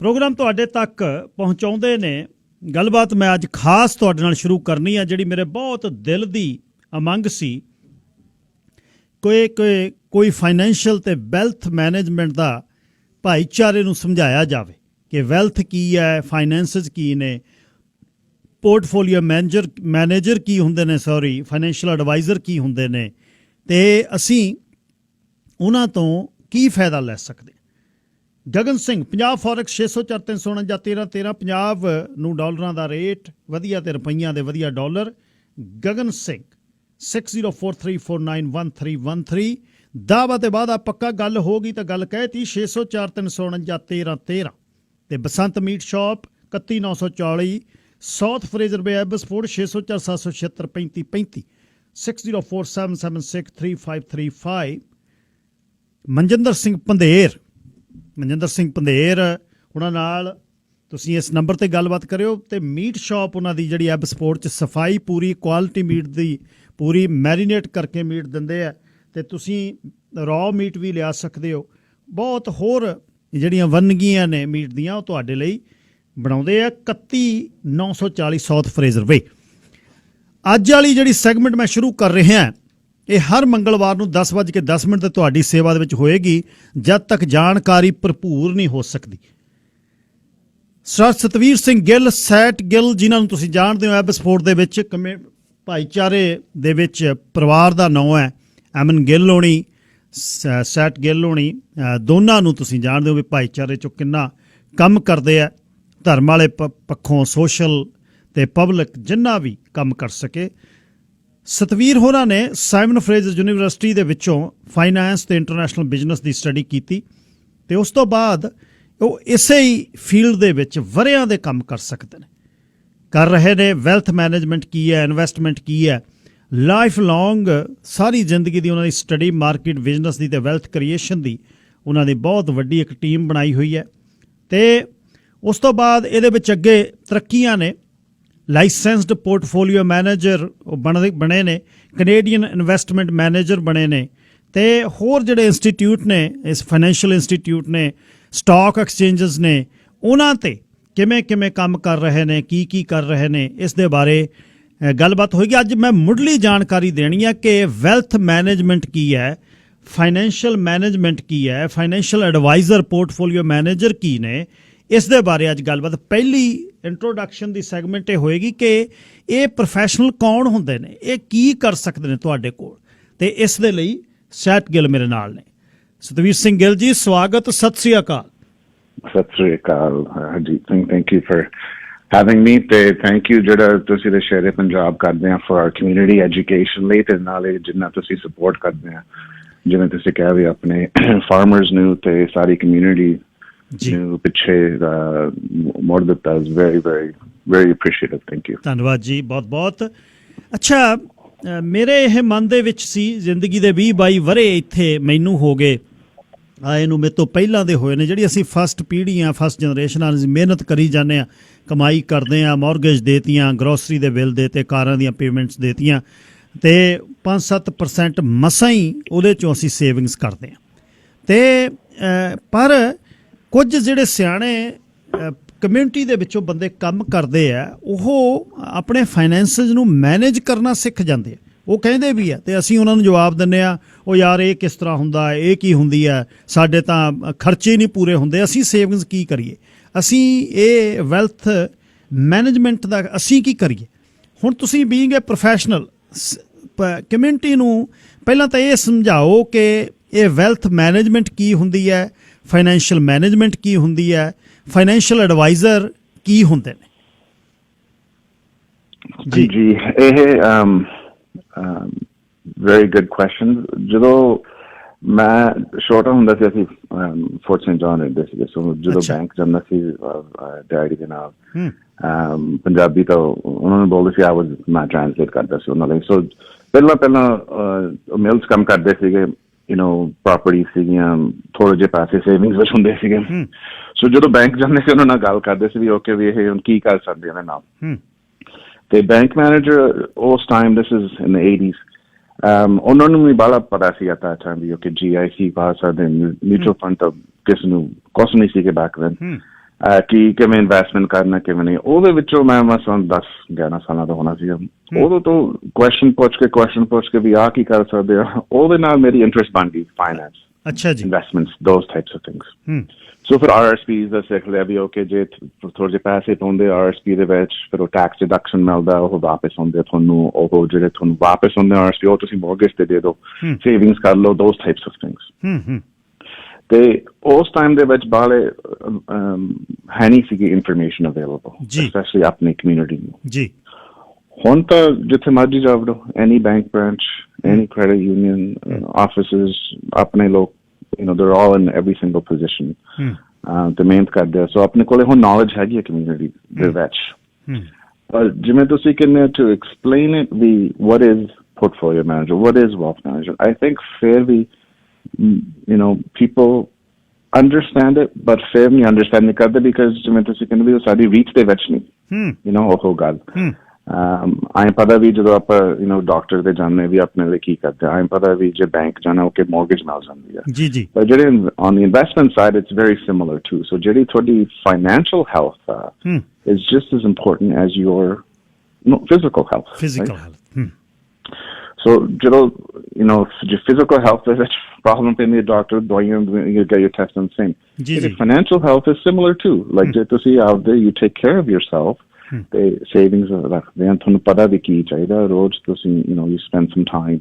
ਪ੍ਰੋਗਰਾਮ ਤੁਹਾਡੇ ਤੱਕ ਪਹੁੰਚਾਉਂਦੇ ਨੇ ਗੱਲਬਾਤ ਮੈਂ ਅੱਜ ਖਾਸ ਤੁਹਾਡੇ ਨਾਲ ਸ਼ੁਰੂ ਕਰਨੀ ਆ, ਜਿਹੜੀ ਮੇਰੇ ਬਹੁਤ ਦਿਲ ਦੀ ਉਮੰਗ ਸੀ। ਕੋਈ ਫਾਈਨੈਂਸ਼ੀਅਲ ਤੇ ਵੈਲਥ ਮੈਨੇਜਮੈਂਟ ਦਾ ਭਾਈਚਾਰੇ ਨੂੰ ਸਮਝਾਇਆ ਜਾਵੇ ਕਿ ਵੈਲਥ ਕੀ ਹੈ, ਫਾਈਨੈਂਸਿਸ ਕੀ ਨੇ, ਪੋਰਟਫੋਲੀਓ ਮੈਨੇਜਰ ਕੀ ਹੁੰਦੇ ਨੇ, ਫਾਈਨੈਂਸ਼ੀਅਲ ਐਡਵਾਈਜ਼ਰ ਕੀ ਹੁੰਦੇ ਨੇ, ਅਤੇ ਅਸੀਂ ਉਹਨਾਂ ਤੋਂ ਕੀ ਫਾਇਦਾ ਲੈ ਸਕਦੇ। ਗਗਨ ਸਿੰਘ, ਪੰਜਾਬ ਫੋਰੈਕਸ 604-349-1313, ਪੰਜਾਬ ਨੂੰ ਡਾਲਰਾਂ ਦਾ ਰੇਟ ਵਧੀਆ ਤੇ ਰੁਪਈਆਂ ਦੇ ਵਧੀਆ ਡਾਲਰ। ਗਗਨ ਸਿੰਘ 6043491313 ਦਾਅਵਾ ਤੇ ਵਾਅਦਾ ਪੱਕਾ। ਗੱਲ ਹੋ ਗਈ ਤਾਂ ਗੱਲ ਕਹਿਤੀ। 604-349-1313 ਤੇ ਬਸੰਤ ਮੀਟ ਸ਼ਾਪ 31940 ਸਾਊਥ ਫਰੇਜ਼ਰ ਵੇ ਐਬਸਫੋਰਡ 604-776-3535 6047763535। ਮਨਜਿੰਦਰ ਸਿੰਘ ਪੰਧੇਰ ਉਹਨਾਂ ਨਾਲ ਤੁਸੀਂ ਇਸ ਨੰਬਰ ਤੇ ਗੱਲਬਾਤ ਕਰਿਓ। ਤੇ ਮੀਟ ਸ਼ਾਪ ਉਹਨਾਂ ਦੀ ਜਿਹੜੀ ਐਬਸਪੋਰਟ 'ਚ ਸਫਾਈ ਪੂਰੀ, ਕੁਆਲਿਟੀ ਮੀਟ ਦੀ ਪੂਰੀ, ਮੈਰੀਨੇਟ ਕਰਕੇ ਮੀਟ ਦਿੰਦੇ ਆ, ਅਤੇ ਤੁਸੀਂ ਰॉ ਮੀਟ ਵੀ ਲਿਆ ਸਕਦੇ ਹੋ। ਬਹੁਤ ਹੋਰ ਜਿਹੜੀਆਂ ਵੰਨਗੀਆਂ ਨੇ ਮੀਟ ਦੀਆਂ ਉਹ ਤੁਹਾਡੇ ਲਈ ਬਣਾਉਂਦੇ ਆ। 31940 ਸਾਊਥ ਫਰੇਜ਼ਰ ਵੇ। ਅੱਜ ਵਾਲੀ ਜਿਹੜੀ ਸੈਗਮੈਂਟ ਮੈਂ ਸ਼ੁਰੂ ਕਰ ਰਿਹਾ, ਇਹ ਹਰ ਮੰਗਲਵਾਰ ਨੂੰ 10:10 ਤੇ ਤੁਹਾਡੀ ਸੇਵਾ ਦੇ ਵਿੱਚ ਹੋਏਗੀ, ਜਦ ਤੱਕ ਜਾਣਕਾਰੀ ਭਰਪੂਰ ਨਹੀਂ ਹੋ ਸਕਦੀ। ਸਰ ਸਤਵੀਰ ਸਿੰਘ ਗਿੱਲ, ਸੈਟ ਗਿੱਲ, ਜਿਨ੍ਹਾਂ ਨੂੰ ਤੁਸੀਂ ਜਾਣਦੇ ਹੋ ਐਬਸਫੋਰਡ ਦੇ ਵਿੱਚ ਭਾਈਚਾਰੇ ਦੇ ਵਿੱਚ ਪਰਿਵਾਰ ਦਾ ਨਾਂ ਹੈ। ਐਮਨ ਗਿੱਲ ਹੋਣੀ, ਸੈਟ ਗਿੱਲ ਹੋਣੀ, ਦੋਨਾਂ ਨੂੰ ਤੁਸੀਂ ਜਾਣਦੇ ਹੋ ਵੀ ਭਾਈਚਾਰੇ 'ਚੋਂ ਕਿੰਨਾ ਕੰਮ ਕਰਦੇ ਆ, ਧਰਮ ਵਾਲੇ ਪੱਖੋਂ, ਸੋਸ਼ਲ ਤੇ ਪਬਲਿਕ, ਜਿੰਨਾ ਵੀ ਕੰਮ ਕਰ ਸਕੇ। ਸਤਵੀਰ ਹੋਰਾਂ ਨੇ ਸਾਈਮਨ ਫਰੇਜ਼ਰ ਯੂਨੀਵਰਸਿਟੀ ਦੇ ਵਿੱਚੋਂ ਫਾਈਨੈਂਸ ਤੇ ਇੰਟਰਨੈਸ਼ਨਲ ਬਿਜ਼ਨਸ ਦੀ ਸਟੱਡੀ ਕੀਤੀ, ਅਤੇ ਉਸ ਤੋਂ ਬਾਅਦ ਉਹ ਇਸੇ ਹੀ ਫੀਲਡ ਦੇ ਵਿੱਚ ਵਰ੍ਹਿਆਂ ਦੇ ਕੰਮ ਕਰ ਸਕਦੇ ਨੇ, ਕਰ ਰਹੇ ਨੇ। ਵੈਲਥ ਮੈਨੇਜਮੈਂਟ ਕੀ ਹੈ, ਇਨਵੈਸਟਮੈਂਟ ਕੀ ਹੈ, ਲਾਈਫ ਲੌਂਗ ਸਾਰੀ ਜ਼ਿੰਦਗੀ ਦੀ ਉਹਨਾਂ ਦੀ ਸਟੱਡੀ, ਮਾਰਕੀਟ ਬਿਜ਼ਨਸ ਦੀ ਅਤੇ ਵੈਲਥ ਕ੍ਰੀਏਸ਼ਨ ਦੀ ਉਹਨਾਂ ਦੀ ਬਹੁਤ ਵੱਡੀ ਇੱਕ ਟੀਮ ਬਣਾਈ ਹੋਈ ਹੈ। ਅਤੇ ਉਸ ਤੋਂ ਬਾਅਦ ਇਹਦੇ ਵਿੱਚ ਅੱਗੇ ਤਰੱਕੀਆਂ ਨੇ। ਲਾਇਸੈਂਸਡ ਪੋਰਟਫੋਲੀਓ ਮੈਨੇਜਰ ਬਣੇ ਨੇ, ਕੈਨੇਡੀਅਨ ਇਨਵੈਸਟਮੈਂਟ ਮੈਨੇਜਰ ਬਣੇ ਨੇ, ਅਤੇ ਹੋਰ ਜਿਹੜੇ ਇੰਸਟੀਟਿਊਟ ਨੇ, ਇਸ ਫਾਈਨੈਂਸ਼ੀਅਲ ਇੰਸਟੀਟਿਊਟ ਨੇ, ਸਟਾਕ ਐਕਸਚੇਂਜਸ ਨੇ, ਉਹਨਾਂ 'ਤੇ ਕਿਵੇਂ ਕੰਮ ਕਰ ਰਹੇ ਨੇ, ਕੀ ਕਰ ਰਹੇ ਨੇ, ਇਸ ਦੇ ਬਾਰੇ ਗੱਲਬਾਤ ਹੋਏਗੀ। ਅੱਜ ਮੈਂ ਮੁੱਢਲੀ ਜਾਣਕਾਰੀ ਦੇਣੀ ਹੈ ਕਿ ਵੈਲਥ ਮੈਨੇਜਮੈਂਟ ਕੀ ਹੈ, ਫਾਈਨੈਂਸ਼ੀਅਲ ਮੈਨੇਜਮੈਂਟ ਕੀ ਹੈ, ਫਾਈਨੈਂਸ਼ੀਅਲ ਐਡਵਾਈਜ਼ਰ, ਪੋਰਟਫੋਲੀਓ ਮੈਨੇਜਰ ਕੀ ਨੇ, ਇਸ ਦੇ ਬਾਰੇ ਅੱਜ ਗੱਲਬਾਤ। ਪਹਿਲੀ ਇੰਟਰੋਡਕਸ਼ਨ ਦੀ ਸੈਗਮੈਂਟ ਇਹ ਹੋਏਗੀ ਕਿ ਇਹ ਪ੍ਰੋਫੈਸ਼ਨਲ ਕੌਣ ਹੁੰਦੇ ਨੇ, ਇਹ ਕੀ ਕਰ ਸਕਦੇ ਨੇ ਤੁਹਾਡੇ ਕੋਲ, ਅਤੇ ਇਸ ਦੇ ਲਈ ਸੈਟ ਗਿੱਲ ਮੇਰੇ ਨਾਲ ਨੇ। ਸਤਵੀਰ ਸਿੰਘ ਗਿੱਲ ਜੀ, ਸਵਾਗਤ, ਸਤਿ ਸ੍ਰੀ ਅਕਾਲ। ਸਤਿ ਸ੍ਰੀ ਅਕਾਲ Harjit Singh, thank you for having me ਤੇ ਥੈਂਕ ਯੂ ਜਿਹੜਾ ਤੁਸੀਂ ਦੇ ਸ਼ੇਅਰ ਪੰਜਾਬ ਕਰਦੇ ਆ ਫॉर आवर ਕਮਿਊਨਿਟੀ ਐਜੂਕੇਸ਼ਨ ਲਈ ਤੇ ਨਾਲੇ ਜਿੰਨਾ ਤੁਸੀਂ ਸਪੋਰਟ ਕਰਦੇ ਆ ਜਿਵੇਂ ਤੁਸੀਂ ਕਿਹਾ ਵੀ ਆਪਣੇ ਫਾਰਮਰਸ ਨੂੰ ਤੇ ਸਾਰੀ ਕਮਿਊਨਿਟੀ ਨੂੰ ਪਿੱਛੇ ਮੋੜ ਦਿੱਤਾ is very very very appreciative thank you ਧੰਨਵਾਦ ਜੀ ਬਹੁਤ ਬਹੁਤ ਅੱਛਾ ਮੇਰੇ ਇਹ ਮਨ ਦੇ ਵਿੱਚ ਸੀ ਜ਼ਿੰਦਗੀ ਦੇ 20-22 ਵਰੇ ਇੱਥੇ ਮੈਨੂੰ ਹੋ ਗਏ ਆਏ ਨੂੰ ਮੇਰੇ ਤੋਂ ਪਹਿਲਾਂ ਦੇ ਹੋਏ ਨੇ ਜਿਹੜੀ ਅਸੀਂ ਫਸਟ ਪੀੜ੍ਹੀ ਆ ਫਸਟ ਜਨਰੇਸ਼ਨ ਆ ਮਿਹਨਤ ਕਰੀ ਜਾਂਦੇ ਆ ਕਮਾਈ ਕਰਦੇ ਆ ਮੌਰਗੇਜ ਦੇਤੀਆਂ ਗਰੋਸਰੀ ਦੇ ਬਿੱਲ ਦੇਤੇ ਕਾਰਾਂ ਦੀਆਂ ਪੇਮੈਂਟਸ ਦੇਤੀਆਂ ਤੇ 5-7% ਮਸਾਂ ਹੀ ਉਹਦੇ ਚੋਂ ਅਸੀਂ ਸੇਵਿੰਗਸ ਕਰਦੇ ਆ ਤੇ ਪਰ ਕੁਝ ਜਿਹੜੇ ਸਿਆਣੇ ਕਮਿਊਨਿਟੀ ਦੇ ਵਿੱਚੋਂ ਬੰਦੇ ਕੰਮ ਕਰਦੇ ਆ ਉਹ ਆਪਣੇ ਫਾਈਨੈਂਸਿਸ ਨੂੰ ਮੈਨੇਜ ਕਰਨਾ ਸਿੱਖ ਜਾਂਦੇ ਆ ਉਹ ਕਹਿੰਦੇ ਵੀ ਆ ਤੇ ਅਸੀਂ ਉਹਨਾਂ ਨੂੰ ਜਵਾਬ ਦਿੰਦੇ ਆ ਉਹ ਯਾਰ ਇਹ ਕਿਸ ਤਰ੍ਹਾਂ ਹੁੰਦਾ ਇਹ ਕੀ ਹੁੰਦੀ ਹੈ ਸਾਡੇ ਤਾਂ ਖਰਚੇ ਨਹੀਂ ਪੂਰੇ ਹੁੰਦੇ ਅਸੀਂ ਸੇਵਿੰਗਸ ਕੀ ਕਰੀਏ ਅਸੀਂ ਇਹ ਵੈਲਥ ਮੈਨੇਜਮੈਂਟ ਦਾ ਅਸੀਂ ਕੀ ਕਰੀਏ ਹੁਣ ਤੁਸੀਂ ਬੀਇੰਗ ਏ ਪ੍ਰੋਫੈਸ਼ਨਲ ਕਮਿਊਨਿਟੀ ਨੂੰ ਪਹਿਲਾਂ ਤਾਂ ਇਹ ਸਮਝਾਓ ਕਿ ਇਹ ਵੈਲਥ ਮੈਨੇਜਮੈਂਟ ਕੀ ਹੁੰਦੀ ਹੈ ਫਾਈਨੈਂਸ਼ੀਅਲ ਮੈਨੇਜਮੈਂਟ ਕੀ ਹੁੰਦੀ ਹੈ ਫਾਈਨੈਂਸ਼ੀਅਲ ਐਡਵਾਈਜ਼ਰ ਕੀ ਹੁੰਦੇ ਨੇ ਜੀ ਜੀ ਇਹ very good question ਜਦੋਂ ਮੈਂ ਛੋਟਾ ਹੁੰਦਾ ਸੀ ਅਸੀਂ ਫੋਰਟ ਸੇਂਟ ਜੌਨ ਰਹਿੰਦੇ ਸੀਗੇ ਸੋ ਜਦੋਂ ਬੈਂਕ ਜਾਂਦਾ ਸੀ ਡੈਡੀ ਦੇ ਨਾਲ ਪੰਜਾਬੀ ਤਾਂ ਉਹਨਾਂ ਨੂੰ ਬੋਲਦੇ ਸੀ ਮੈਂ ਟ੍ਰਾਂਸਲੇਟ ਕਰਦਾ ਸੀ ਉਹਨਾਂ ਲਈ ਸੋ ਪਹਿਲਾਂ ਮਿਲਸ ਕੰਮ ਕਰਦੇ ਸੀਗੇ ਪ੍ਰੋਪਰਟੀ ਸੀਗੀਆਂ ਥੋੜੇ ਜਿਹੇ ਪੈਸੇ ਸੇਵਿੰਗਸ ਵਿੱਚ ਹੁੰਦੇ ਸੀਗੇ ਸੋ ਜਦੋਂ ਬੈਂਕ ਜਾਂਦੇ ਸੀ ਉਹਨਾਂ ਨਾਲ ਗੱਲ ਕਰਦੇ ਸੀ ਵੀ ਓਕੇ ਵੀ ਇਹ ਹੁਣ ਕੀ ਕਰ ਸਕਦੇ ਇਹਨਾਂ ਨਾਲ ਤੇ ਬੈਂਕ ਮੈਨੇਜਰ ਉਸ time this is in the 80s ਉਹਨਾਂ ਨੂੰ ਵੀ ਬੜਾ ਪਤਾ ਸੀ at that time ਵੀ ਓਕੇ GIC ਪਾ ਸਕਦੇ ਮਿਊਚੁਅਲ ਫੰਡ ਤਾਂ ਕਿਸ ਨੂੰ ਕੁਛ ਨਹੀਂ ਸੀਗੇ back then ਕਿ ਕਿਵੇਂ ਇਨਵੈਸਟਮੈਂਟ ਕਰਨਾ ਕਿਵੇਂ ਨਹੀਂ ਉਹਦੇ ਵਿੱਚੋਂ ਮੈਂ ਮਸਾਂ 10-11 ਸਾਲਾਂ ਦਾ ਹੋਣਾ ਸੀ ਉਦੋਂ ਤੋਂ ਕੁਐਸਚਨ ਪੁੱਛ ਕੇ ਵੀ ਆਹ ਕੀ ਕਰ ਸਕਦੇ ਆ ਉਹਦੇ ਨਾਲ ਮੇਰੀ ਇੰਟਰਸਟ ਬਣ ਗਈ ਫਾਈਨੈਂਸ ਅੱਛਾ ਜੀ investments those types of things so ਫਿਰ RSPs ਦਾ ਸਿੱਖ ਲਿਆ ਵੀ ਓਕੇ ਜੇ ਥੋੜੇ ਜਿਹੇ ਪੈਸੇ ਪਾਉਂਦੇ RSP ਦੇ ਵਿੱਚ ਫਿਰ ਉਹ ਟੈਕਸ ਡਿਡਕਸ਼ਨ ਮਿਲਦਾ ਉਹ ਵਾਪਸ ਆਉਂਦੇ ਤੁਹਾਨੂੰ ਉਹ ਜਿਹੜੇ ਤੁਹਾਨੂੰ ਵਾਪਸ ਆਉਂਦੇ RSP ਉਹ ਤੁਸੀਂ ਮੌਰਗੇਜ ਤੇ ਦੇ ਦਿਓ ਸੇਵਿੰਗਸ ਕਰ ਲਓ ਦੋਜ਼ ਟਾਈਪਸ ਆਫ ਥਿੰਗਸ ਤੇ ਉਸ ਟਾਈਮ ਦੇ ਵਿੱਚ ਬਾਹਲੇ ਹੈ ਨਹੀਂ ਸੀਗੀ ਇਨਫੋਰਮੇਸ਼ਨ ਅਵੇਲੇਬਲ ਸਪੈਸ਼ਲੀ ਆਪਣੀ ਕਮਿਊਨਿਟੀ ਨੂੰ ਜੀ ਹੁਣ ਤਾਂ ਜਿੱਥੇ ਮਰਜ਼ੀ ਜਾਵੜੋ ਐਨੀ ਬੈਂਕ ਬ੍ਰਾਂਚ ਐਨੀ ਕ੍ਰੈਡਿਟ ਯੂਨੀਅਨ ਆਫਿਸਿਸ ਆਪਣੇ ਲੋਕ they're all in every single position ਤੇ ਮਿਹਨਤ ਕਰਦੇ ਆ ਸੋ ਆਪਣੇ ਕੋਲੇ ਹੁਣ ਨੌਲੇਜ ਹੈਗੀ ਹੈ ਕਮਿਊਨਿਟੀ ਦੇ ਵਿੱਚ ਪਰ ਜਿਵੇਂ ਤੁਸੀਂ ਕਹਿੰਦੇ to explain it we what is portfolio manager what is wealth manager I think fairly people understand it but fairly understand ਨਹੀਂ ਕਰਦੇ because ਜਿਵੇਂ ਤੁਸੀਂ ਕਹਿੰਦੇ ਵੀ ਉਹ ਸਾਡੀ ਰੀਚ ਦੇ ਵਿੱਚ ਨਹੀਂ ਉਹ ਗੱਲ ਆਏ ਪਤਾ ਵੀ ਜਦੋਂ ਆਪਾਂ ਡਾਕਟਰ ਦੇ ਜਾਣੇ ਵੀ ਆਪਣੇ ਲਈ ਕੀ ਕਰਦੇ ਆਏ ਪਤਾ ਵੀ ਜੇ ਬੈਂਕ ਜਾਣਾ ਓਕੇ ਮੌਰਗੇਜ ਮਿਲ ਜਾਂਦੀ ਹੈ ਜੀ ਜੀ ਪਰ ਜਿਹੜੇ on the investment side it's very similar too so ਜਿਹੜੀ ਤੁਹਾਡੀ financial health is just as important as your physical health so ਜਦੋਂ ਜੇ physical health ਦੇ ਵਿੱਚ problem ਪੈਂਦੀ ਹੈ ਡਾਕਟਰ ਦਵਾਈਆਂ you get your test and same financial health is similar too like ਜੇ ਤੁਸੀਂ ਆਪਦੇ you take care of yourself ਤੇ ਸੇਵਿੰਗਸ ਰੱਖਦੇ ਆ ਤੁਹਾਨੂੰ ਪਤਾ ਵੀ ਕੀ ਚਾਹੀਦਾ ਰੋਜ਼ ਤੁਸੀਂ you spend some time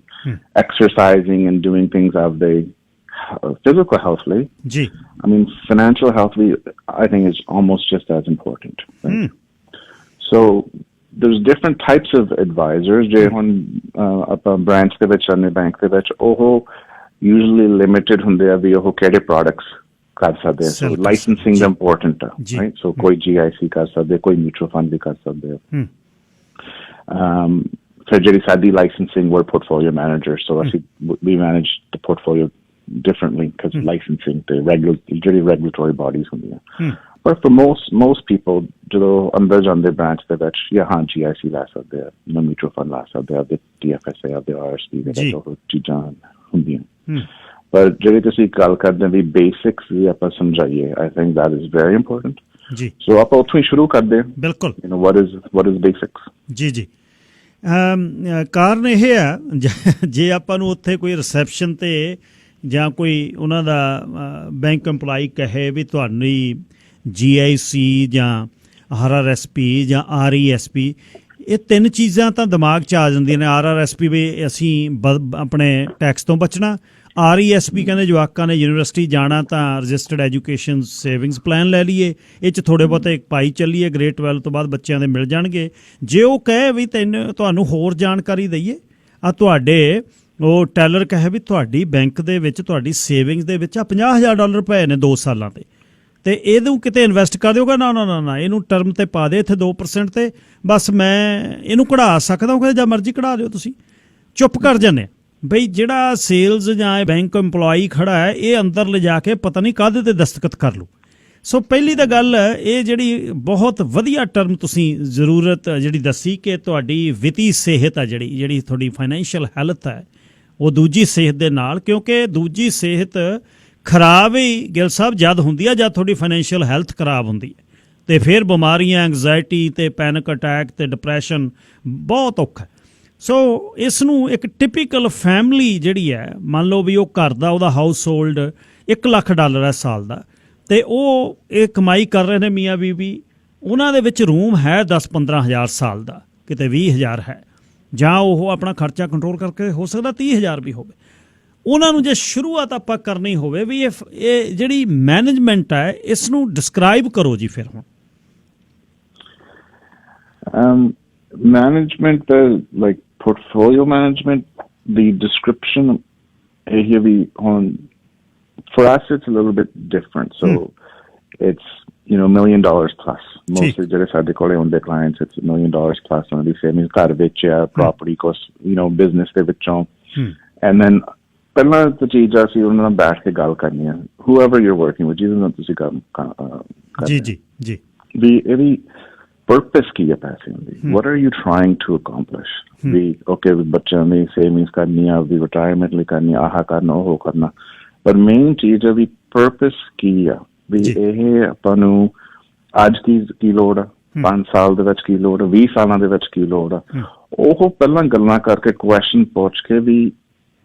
exercising and doing things of the physical health ਲਈ ਜੀ I mean financial health I think is almost just as important right? So there's different types of advisors ਜੇ ਹੁਣ ਆਪਾਂ ਬ੍ਰਾਂਚ ਦੇ ਵਿੱਚ ਆਨੇ ਬੈਂਕ ਦੇ ਵਿੱਚ ਉਹ usually limited ਹੁੰਦੇ ਆ ਵੀ ਉਹ ਕਿਹੜੇ products ਕਰ ਸਕਦੇ ਆ ਸੋ ਲਾਇਸੈਂਸਿੰਗ ਦਾ ਇੰਪੋਰਟੈਂਟ ਹੈ ਰਾਈਟ ਸੋ ਕੋਈ GIC ਕਰ ਸਕਦੇ ਕੋਈ ਮਿਊਚੁਅਲ ਫੰਡ ਵੀ ਕਰ ਸਕਦੇ ਆ ਫਿਰ ਜਿਹੜੀ ਸਾਡੀ ਲਾਇਸੈਂਸਿੰਗ ਵਰ ਪੋਰਟਫੋਲੀਓ ਮੈਨੇਜਰ ਸੋ ਅਸੀਂ ਵੀ manage the portfolio differently because licensing ਤੇ ਜਿਹੜੀ ਰੈਗੂਲੇਟਰੀ ਬਾਡੀਜ਼ ਹੁੰਦੀਆਂ ਪਰ ਫॉर most people ਜਦੋਂ ਅੰਦਰ ਜਾਂਦੇ ਬ੍ਰਾਂਚ ਦੇ ਵਿੱਚ ਹਾਂ GIC ਲੈ ਸਕਦੇ ਆ ਮਿਊਚੁਅਲ ਫੰਡ ਲੈ ਸਕਦੇ ਆ TFSA ਆ RSP ਦੇ ਉਹ ਚੀਜ਼ਾਂ ਹੁੰਦੀਆਂ ਪਰ ਜਿਹੜੀ ਤੁਸੀਂ ਗੱਲ ਕਰਦੇ ਵੀ ਬੇਸਿਕਸ ਵੀ ਆਪਾਂ ਸਮਝਾਈਏ I think that is very important ਜੀ ਸੋ ਆਪਾਂ ਉੱਥੋਂ ਹੀ ਸ਼ੁਰੂ ਕਰਦੇ ਹਾਂ ਬਿਲਕੁਲ what is basics ਜੀ ਜੀ ਕਾਰਨ ਇਹ ਆ ਜੇ ਆਪਾਂ ਨੂੰ ਉੱਥੇ ਕੋਈ ਰਿਸੈਪਸ਼ਨ ਤੇ ਜਾਂ ਕੋਈ ਉਹਨਾਂ ਦਾ ਬੈਂਕ EMPLOYE ਕਹੇ ਵੀ ਤੁਹਾਡੀ GIC ਜਾਂ RRSP ਜਾਂ RESP ਇਹ ਤਿੰਨ ਚੀਜ਼ਾਂ ਤਾਂ ਦਿਮਾਗ 'ਚ ਆ ਜਾਂਦੀਆਂ ਨੇ RRSP ਵੀ ਅਸੀਂ ਆਪਣੇ ਟੈਕਸ ਤੋਂ ਬਚਣਾ RESP ਕਹਿੰਦੇ ਜਵਾਕਾਂ ਨੇ ਯੂਨੀਵਰਸਿਟੀ ਜਾਣਾ ਤਾਂ ਰਜਿਸਟਰਡ ਐਜੂਕੇਸ਼ਨ ਸੇਵਿੰਗਸ ਪਲਾਨ ਲੈ ਲਈਏ, ਇਹ 'ਚ ਥੋੜ੍ਹੇ ਬਹੁਤੇ ਪਾਈ ਚੱਲੀਏ, ਗ੍ਰੇਡ 12 ਤੋਂ ਬਾਅਦ ਬੱਚਿਆਂ ਦੇ ਮਿਲ ਜਾਣਗੇ। ਜੇ ਉਹ ਕਹੇ ਵੀ ਤੁਹਾਨੂੰ ਹੋਰ ਜਾਣਕਾਰੀ ਦਈਏ, ਆ ਤੁਹਾਡੇ ਉਹ ਟੈਲਰ ਕਹੇ ਵੀ ਤੁਹਾਡੀ ਬੈਂਕ ਦੇ ਵਿੱਚ ਤੁਹਾਡੀ ਸੇਵਿੰਗਸ ਦੇ ਵਿੱਚ ਆ $50,000 ਪਏ ਨੇ 2 ਸਾਲਾਂ ਤੇ ਇਹਨੂੰ ਕਿਤੇ ਇਨਵੈਸਟ ਕਰ ਦਿਓਗਾ, ਨਾ ਇਹਨੂੰ ਟਰਮ ਤੇ ਪਾ ਦੇ ਇੱਥੇ 2% ਤੇ, ਬਸ ਮੈਂ ਇਹਨੂੰ ਕਢਾ ਸਕਦਾ, ਉਹ ਕਹਿੰਦੇ ਜਾਂ ਮਰਜ਼ੀ ਕਢਾ ਲਿਓ। ਤੁਸੀਂ ਚੁੱਪ ਕਰ ਜਾਂਦੇ ਬਈ ਜਿਹੜਾ ਸੇਲਸ ਜਾਂ ਬੈਂਕ EMPLOYE ਖੜਾ ਹੈ ਇਹ ਅੰਦਰ ਲਿਜਾ ਕੇ ਪਤਾ ਨਹੀਂ ਕਾਹਦੇ ਤੇ ਦਸਤਖਤ ਕਰ ਲਓ। ਸੋ ਪਹਿਲੀ ਤਾਂ ਗੱਲ ਇਹ ਜਿਹੜੀ ਬਹੁਤ ਵਧੀਆ ਟਰਮ ਤੁਸੀਂ ਜ਼ਰੂਰਤ ਜਿਹੜੀ ਦੱਸੀ ਕਿ ਤੁਹਾਡੀ ਵਿੱਤੀ ਸਿਹਤ ਆ ਜਿਹੜੀ ਤੁਹਾਡੀ ਫਾਈਨੈਂਸ਼ੀਅਲ ਹੈਲਥ ਹੈ ਉਹ ਦੂਜੀ ਸਿਹਤ ਦੇ ਨਾਲ, ਕਿਉਂਕਿ ਦੂਜੀ ਸਿਹਤ ਖਰਾਬ ਹੀ ਗਿੱਲ ਸਾਹਿਬ ਜਦ ਹੁੰਦੀ ਆ ਜਦ ਤੁਹਾਡੀ ਫਾਈਨੈਂਸ਼ੀਅਲ ਹੈਲਥ ਖਰਾਬ ਹੁੰਦੀ ਹੈ, ਅਤੇ ਫਿਰ ਬਿਮਾਰੀਆਂ, ਐਂਗਜ਼ਾਇਟੀ ਅਤੇ ਪੈਨਿਕ ਅਟੈਕ ਅਤੇ ਡਿਪਰੈਸ਼ਨ ਬਹੁਤ ਔਖਾ। ਸੋ ਇਸ ਨੂੰ ਇੱਕ ਟਿਪੀਕਲ ਫੈਮਿਲੀ ਜਿਹੜੀ ਹੈ, ਮੰਨ ਲਓ ਵੀ ਉਹ ਘਰ ਦਾ ਉਹਦਾ ਹਾਊਸ ਹੋਲਡ $1 ਲੱਖ ਹੈ ਸਾਲ ਦਾ, ਅਤੇ ਉਹ ਇਹ ਕਮਾਈ ਕਰ ਰਹੇ ਨੇ ਮੀਆਂ ਬੀਬੀ, ਉਹਨਾਂ ਦੇ ਵਿੱਚ ਰੂਮ ਹੈ 10-15 ਹਜ਼ਾਰ ਸਾਲ ਦਾ, ਕਿਤੇ 20,000 ਹੈ, ਜਾਂ ਉਹ ਆਪਣਾ ਖਰਚਾ ਕੰਟਰੋਲ ਕਰਕੇ ਹੋ ਸਕਦਾ 30,000 ਵੀ ਹੋਵੇ। ਉਹਨਾਂ ਨੂੰ ਜੇ ਸ਼ੁਰੂਆਤ ਆਪਾਂ ਕਰਨੀ ਹੋਵੇ ਵੀ ਇਹ ਜਿਹੜੀ ਮੈਨੇਜਮੈਂਟ ਹੈ ਇਸ ਨੂੰ ਡਿਸਕ੍ਰਾਈਬ ਕਰੋ ਜੀ ਫਿਰ ਹੁਣ। Management, like portfolio management, the description here for us it's a little bit different. So it's $1 million plus. Mostly ਜਿਹੜੇ ਸਾਡੇ ਕੋਲੇ ਹੁੰਦੇ clients, it's $1 million plus. ਉਹਨਾਂ ਦੀ savings ਘਰ ਵਿੱਚ ਆ, property cost, business ਦੇ ਵਿੱਚੋਂ, and then ਪਹਿਲਾਂ ਤਾਂ ਚੀਜ਼ ਆ ਅਸੀਂ ਉਹਨਾਂ ਨਾਲ ਬੈਠ ਕੇ ਗੱਲ ਕਰਨੀ ਆ, whoever you're working with, ਜਿਹਦੇ ਨਾਲ ਤੁਸੀਂ ਜੀ ਵੀ ਇਹਦੀ purpose ਕੀ ਹੈ ਪੈਸੇ ਦੀ, what are you trying to accomplish? We okay ਬੱਚਿਆਂ ਦੀ ਸੇਵਿੰਗਸ ਕਰਨੀ ਆ, ਵੀ ਰਿਟਾਇਰਮੈਂਟ ਲਈ ਕਰਨੀ, ਆਹ ਕਰਨਾ ਉਹ ਕਰਨਾ, ਪਰ ਮੇਨ ਚੀਜ਼ ਹੈ ਵੀ purpose ਕੀ ਆ, ਵੀ ਇਹ ਆਪਾਂ ਨੂੰ ਅੱਜ ਕੀ ਲੋੜ ਆ, 5 ਸਾਲ ਦੇ ਵਿੱਚ ਕੀ ਲੋੜ ਆ, 20 ਸਾਲਾਂ ਦੇ ਵਿੱਚ ਕੀ ਲੋੜ ਆ, ਉਹ ਪਹਿਲਾਂ ਗੱਲਾਂ ਕਰਕੇ ਕੁਐਸਚਨ ਪੁੱਛ ਕੇ ਵੀ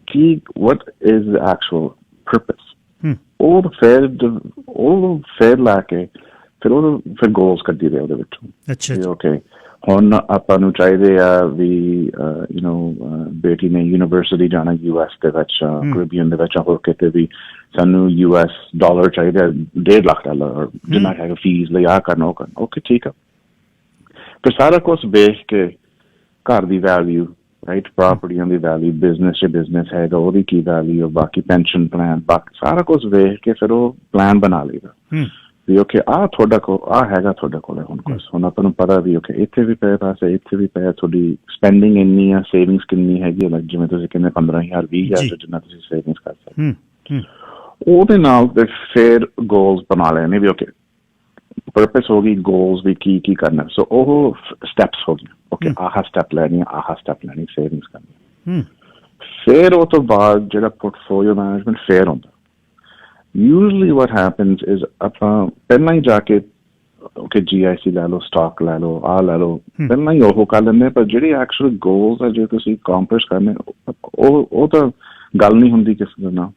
ਕੀ what is the actual purpose? ਉਹ ਫਿਰ ਲਾ ਕੇ ਫਿਰ ਗੋਲਸ ਕੱਢੀ ਦੇ ਉਹਦੇ ਵਿੱਚੋਂ। ਅੱਛਾ ਓਕੇ ਹੁਣ ਆਪਾਂ ਨੂੰ ਚਾਹੀਦੇ ਆ ਵੀ ਬੇਟੀ ਨੇ ਯੂਨੀਵਰਸਿਟੀ ਜਾਣਾ US ਦੇ ਵਿੱਚ, ਕੈਰੀਬੀਅਨ ਦੇ ਵਿੱਚ, ਹੋਰ ਕਿਤੇ ਵੀ ਸਾਨੂੰ US ਡਾਲਰ ਚਾਹੀਦਾ $1.5 ਲੱਖ, ਜਿੰਨਾ ਹੈਗਾ ਫੀਸ ਲਈ ਆਹ ਕਰਨਾ ਉਹ ਕਰਨਾ, ਓਕੇ ਠੀਕ ਆ। ਫਿਰ ਸਾਰਾ ਕੁਛ ਵੇਖ ਕੇ ਘਰ ਦੀ ਵੈਲਿਊ, ਰਾਈਟ, ਪ੍ਰਾਪਰਟੀਆਂ ਦੀ ਵੈਲਿਊ, ਬਿਜ਼ਨਸ ਹੈਗਾ ਉਹਦੀ ਕੀ ਵੈਲਿਊ, ਬਾਕੀ ਪੈਨਸ਼ਨ ਪਲਾਨ, ਬਾਕੀ ਸਾਰਾ ਕੁਛ ਵੇਖ ਕੇ ਫਿਰ ਉਹ ਪਲਾਨ ਬਣਾ ਲਈਦਾ ਵੀ ਓਕੇ ਤੁਹਾਡਾ ਹੈਗਾ ਤੁਹਾਡੇ ਕੋਲ ਹੁਣ ਕੁਛ, ਹੁਣ ਆਪਾਂ ਨੂੰ ਪਤਾ ਵੀ ਓਕੇ ਇੱਥੇ ਵੀ ਪਏ ਪੈਸੇ, ਇੱਥੇ ਵੀ ਪਏ, ਤੁਹਾਡੀ ਸਪੈਂਡਿੰਗ ਇੰਨੀ ਆ, ਸੇਵਿੰਗਸ ਕਿੰਨੀ ਹੈਗੀ ਆ, ਜਿਵੇਂ ਤੁਸੀਂ ਕਹਿੰਦੇ 15,000 20,000 ਜਿੰਨਾ ਤੁਸੀਂ ਸੇਵਿੰਗਸ ਕਰ ਸਕਦੇ, ਉਹਦੇ ਨਾਲ ਫਿਰ ਗੋਲਸ ਬਣਾ ਲੈਣੇ ਵੀ ਓਕੇ ਪਰਪਸ ਹੋ ਗਈ, ਗੋਲਸ ਵੀ ਕੀ ਕਰਨਾ। ਸੋ ਉਹ ਸਟੈਪਸ ਹੋ ਗਏ, ਓਕੇ ਆਹ ਸਟੈਪ ਲੈਣੀ, ਆਹ ਸਟੈਪ ਲੈਣੀ, ਸੇਵਿੰਗਸ ਕਰਨੀ। ਫਿਰ ਉਹ ਤੋਂ ਬਾਅਦ ਜਿਹੜਾ ਪੋਰਟਫੋਲੀਓ ਮੈਨੇਜਮੈਂਟ ਫਿਰ ਹੁੰਦਾ। Usually what happens is ਆਪਾਂ ਪਹਿਲਾਂ ਹੀ ਜਾ ਕੇ ਓਕੇ GIC ਲੈ ਲਓ, ਸਟਾਕ ਲੈ ਲਓ, ਆਹ ਲੈ ਲਓ, ਪਹਿਲਾਂ ਹੀ ਉਹ ਕਰ ਲੈਂਦੇ, ਪਰ ਜਿਹੜੀ ਐਕਚੁਅਲ ਗੋਲਸ ਆ ਜੇ ਤੁਸੀਂ ਅਕਾਂਪਲਿਸ਼ ਕਰਨੇ ਉਹ ਤਾਂ ਗੱਲ ਨਹੀਂ ਹੁੰਦੀ ਕਿਸੇ ਦੇ ਨਾਲ।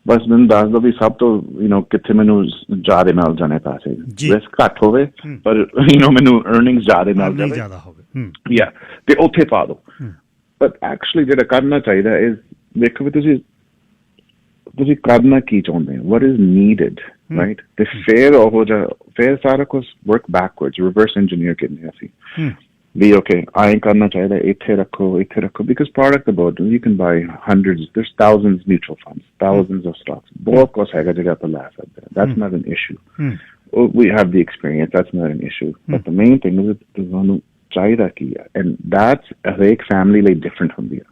ਬਸ ਮੈਨੂੰ ਦੱਸ ਦਿਓ ਵੀ ਸਭ ਤੋਂ ਕਿੱਥੇ ਮੈਨੂੰ ਜ਼ਿਆਦਾ ਮਿਲ ਜਾਣੇ ਪੈਸੇ, ਰਿਸਕ ਘੱਟ ਹੋਵੇ ਪਰ ਮੈਨੂੰ ਅਰਨਿੰਗਸ ਜ਼ਿਆਦਾ ਮਿਲ ਜਾਵੇ ਯਾ, ਤੇ ਉੱਥੇ ਪਾ ਦਿਓ। ਬਟ ਐਕਚੁਅਲੀ ਜਿਹੜਾ ਕਰਨਾ ਚਾਹੀਦਾ is ਦੇਖੋ ਵੀ ਤੁਸੀਂ ਕਰਨਾ ਕੀ ਚਾਹੁੰਦੇ ਹੋ, what is needed, right? ਤੇ ਫਿਰ ਸਾਰਾ ਕੁਛ work backwards, reverse engineer ਕਰਦੇ ਅਸੀਂ ਵੀ ਓਕੇ ਆਏਂ ਕਰਨਾ ਚਾਹੀਦਾ, ਇੱਥੇ ਰੱਖੋ, because product about you can buy hundreds, there's thousands mutual funds, thousands of stocks, ਬਹੁਤ ਕੁਛ ਹੈਗਾ ਜਿਹੜਾ ਆਪਾਂ ਲੈ ਸਕਦੇ ਹਾਂ, that's not an issue. We have the experience, that's not an issue, but the main thing is ਤੁਹਾਨੂੰ ਚਾਹੀਦਾ ਕੀ ਹੈ, and that's ਹਰੇਕ ਫੈਮਿਲੀ ਲਈ different ਹੁੰਦੀ ਹੈ,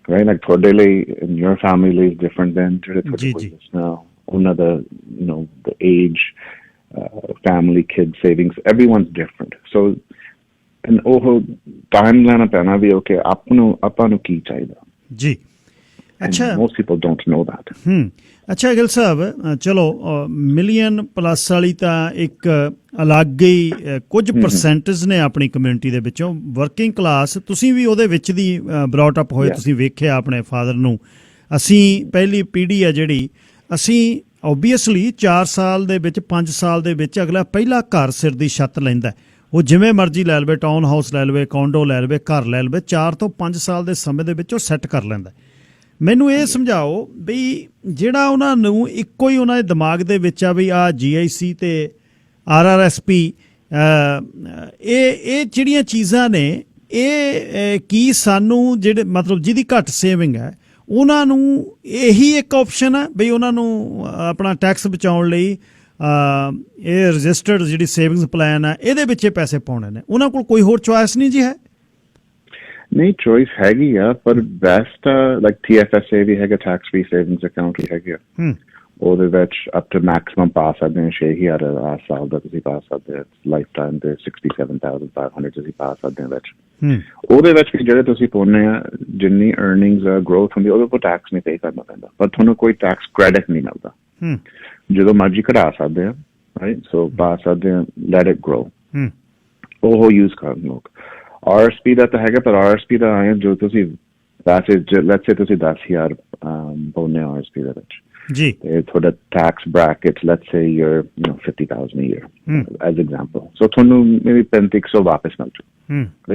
right? Like ਤੁਹਾਡੇ ਲਈ and your family ਲਈ is different than another, the age, family, kids, savings, everyone's different. So and ਉਹ ਟਾਈਮ ਲੈਣਾ ਪੈਣਾ ਵੀ ਓਕੇ ਆਪਾਂ ਨੂੰ ਕੀ ਚਾਹੀਦਾ ਜੀ। ਅੱਛਾ, most people don't know that. ਅੱਛਾ ਗਿੱਲ ਸਾਹਿਬ, ਚਲੋ ਮਿਲੀਅਨ ਪਲੱਸ ਵਾਲੀ ਤਾਂ ਇੱਕ ਅਲੱਗ ਹੀ ਕੁਝ ਪਰਸੈਂਟੇਜ ਨੇ ਆਪਣੀ ਕਮਿਊਨਿਟੀ ਦੇ ਵਿੱਚੋਂ, ਵਰਕਿੰਗ ਕਲਾਸ ਤੁਸੀਂ ਵੀ ਉਹਦੇ ਵਿੱਚ ਦੀ ਬਰੌਟ ਅਪ ਹੋਏ, ਤੁਸੀਂ ਵੇਖਿਆ ਆਪਣੇ ਫਾਦਰ ਨੂੰ। ਅਸੀਂ ਪਹਿਲੀ ਪੀੜ੍ਹੀ ਆ ਜਿਹੜੀ, ਅਸੀਂ ਓਬੀਅਸਲੀ 4 ਸਾਲ ਦੇ ਵਿੱਚ 5 ਸਾਲ ਦੇ ਵਿੱਚ ਅਗਲਾ ਪਹਿਲਾ ਘਰ ਸਿਰ ਦੀ ਛੱਤ ਲੈਂਦਾ, ਉਹ ਜਿਵੇਂ ਮਰਜ਼ੀ ਲੈ ਲਵੇ, ਟਾਊਨ ਹਾਊਸ ਲੈ ਲਵੇ, ਕੌਂਡੋ ਲੈ ਲਵੇ, ਘਰ ਲੈ ਲਵੇ, 4 ਤੋਂ 5 ਸਾਲ ਦੇ ਸਮੇਂ ਦੇ ਵਿੱਚ ਉਹ ਸੈੱਟ ਕਰ ਲੈਂਦਾ। ਮੈਨੂੰ ਇਹ ਸਮਝਾਓ ਵੀ ਜਿਹੜਾ ਉਹਨਾਂ ਨੂੰ ਇੱਕੋ ਹੀ ਉਹਨਾਂ ਦੇ ਦਿਮਾਗ ਦੇ ਵਿੱਚ ਆ ਵੀ ਆ GIC ਤੇ RRSP ਇਹ ਜਿਹੜੀਆਂ ਚੀਜ਼ਾਂ ਨੇ ਇਹ ਕੀ ਸਾਨੂੰ ਜਿਹੜੇ ਮਤਲਬ ਜਿਹਦੀ ਘੱਟ ਸੇਵਿੰਗ ਹੈ ਉਹਨਾਂ ਨੂੰ ਇਹੀ ਇੱਕ ਆਪਸ਼ਨ ਹੈ ਬਈ ਉਹਨਾਂ ਨੂੰ ਆਪਣਾ ਟੈਕਸ ਬਚਾਉਣ ਲਈ ਇਹ ਰਜਿਸਟਰਡ ਜਿਹੜੀ ਸੇਵਿੰਗਸ ਪਲਾਨ ਹੈ ਇਹਦੇ ਵਿੱਚ ਪੈਸੇ ਪਾਉਣੇ ਨੇ, ਉਹਨਾਂ ਕੋਲ ਕੋਈ ਹੋਰ ਚੁਆਇਸ ਨਹੀਂ ਜੀ ਹੈ? ਨਹੀਂ, ਚੋਇਸ ਹੈਗੀ ਆ, ਪਰ ਬੈਸਟ ਲਾਈਕ TFSA ਵੀ ਹੈਗਾ, ਟੈਕਸ ਫ੍ਰੀ ਸੇਵਿੰਗਸ ਅਕਾਊਂਟ ਵੀ ਹੈਗਾ। ਉਹਦੇ ਵਿੱਚ ਅਪ ਟੂ ਮੈਕਸਿਮਮ ਪਾ ਸਕਦੇ ਹਾਂ 6,000 ਸਾਲ ਦਾ ਤੁਸੀਂ ਪਾ ਸਕਦੇ ਹੋ, ਲਾਈਫ ਟਾਈਮ ਦੇ 67,500 ਤੁਸੀਂ ਪਾ ਸਕਦੇ ਹੋ ਵਿੱਚ। ਉਹਦੇ ਵਿੱਚ ਵੀ ਜਿਹੜੇ ਤੁਸੀਂ ਪਾਉਂਦੇ ਆ ਜਿੰਨੀ ਅਰਨਿੰਗਸ ਗਰੋਥ ਹੁੰਦੀ ਉਹਦੇ ਉੱਪਰ ਟੈਕਸ ਨਹੀਂ ਪੇ ਕਰਨਾ ਪੈਂਦਾ, ਪਰ ਤੁਹਾਨੂੰ ਕੋਈ ਟੈਕਸ ਕ੍ਰੈਡਿਟ ਨਹੀਂ ਮਿਲਦਾ। ਜਦੋਂ ਮਰਜ਼ੀ ਕਢਾ ਸਕਦੇ ਆ, ਰਾਈਟ, ਸੋ ਪਾ ਸਕਦੇ ਆ, ਲੈਟ ਇਟ ਗਰੋ, ਉਹ ਯੂਜ਼ ਕਰਨ ਲੋਕ। RSP ਦਾ ਤਾਂ ਹੈਗਾ, ਪਰ RSP ਦਾ ਆਇਆ ਜੋ ਤੁਸੀਂ ਲੈਟਸ ਸੇ ਤੁਸੀਂ 10,000 ਪਾਉਂਦੇ ਹੋ RSP ਦੇ ਵਿੱਚ ਜੀ, ਤੇ ਤੁਹਾਡਾ tax bracket let's say your 50,000 a year as example, so ਤੁਹਾਨੂੰ ਮੇਬੀ 3500 ਵਾਪਸ ਮਿਲ ਜੂ।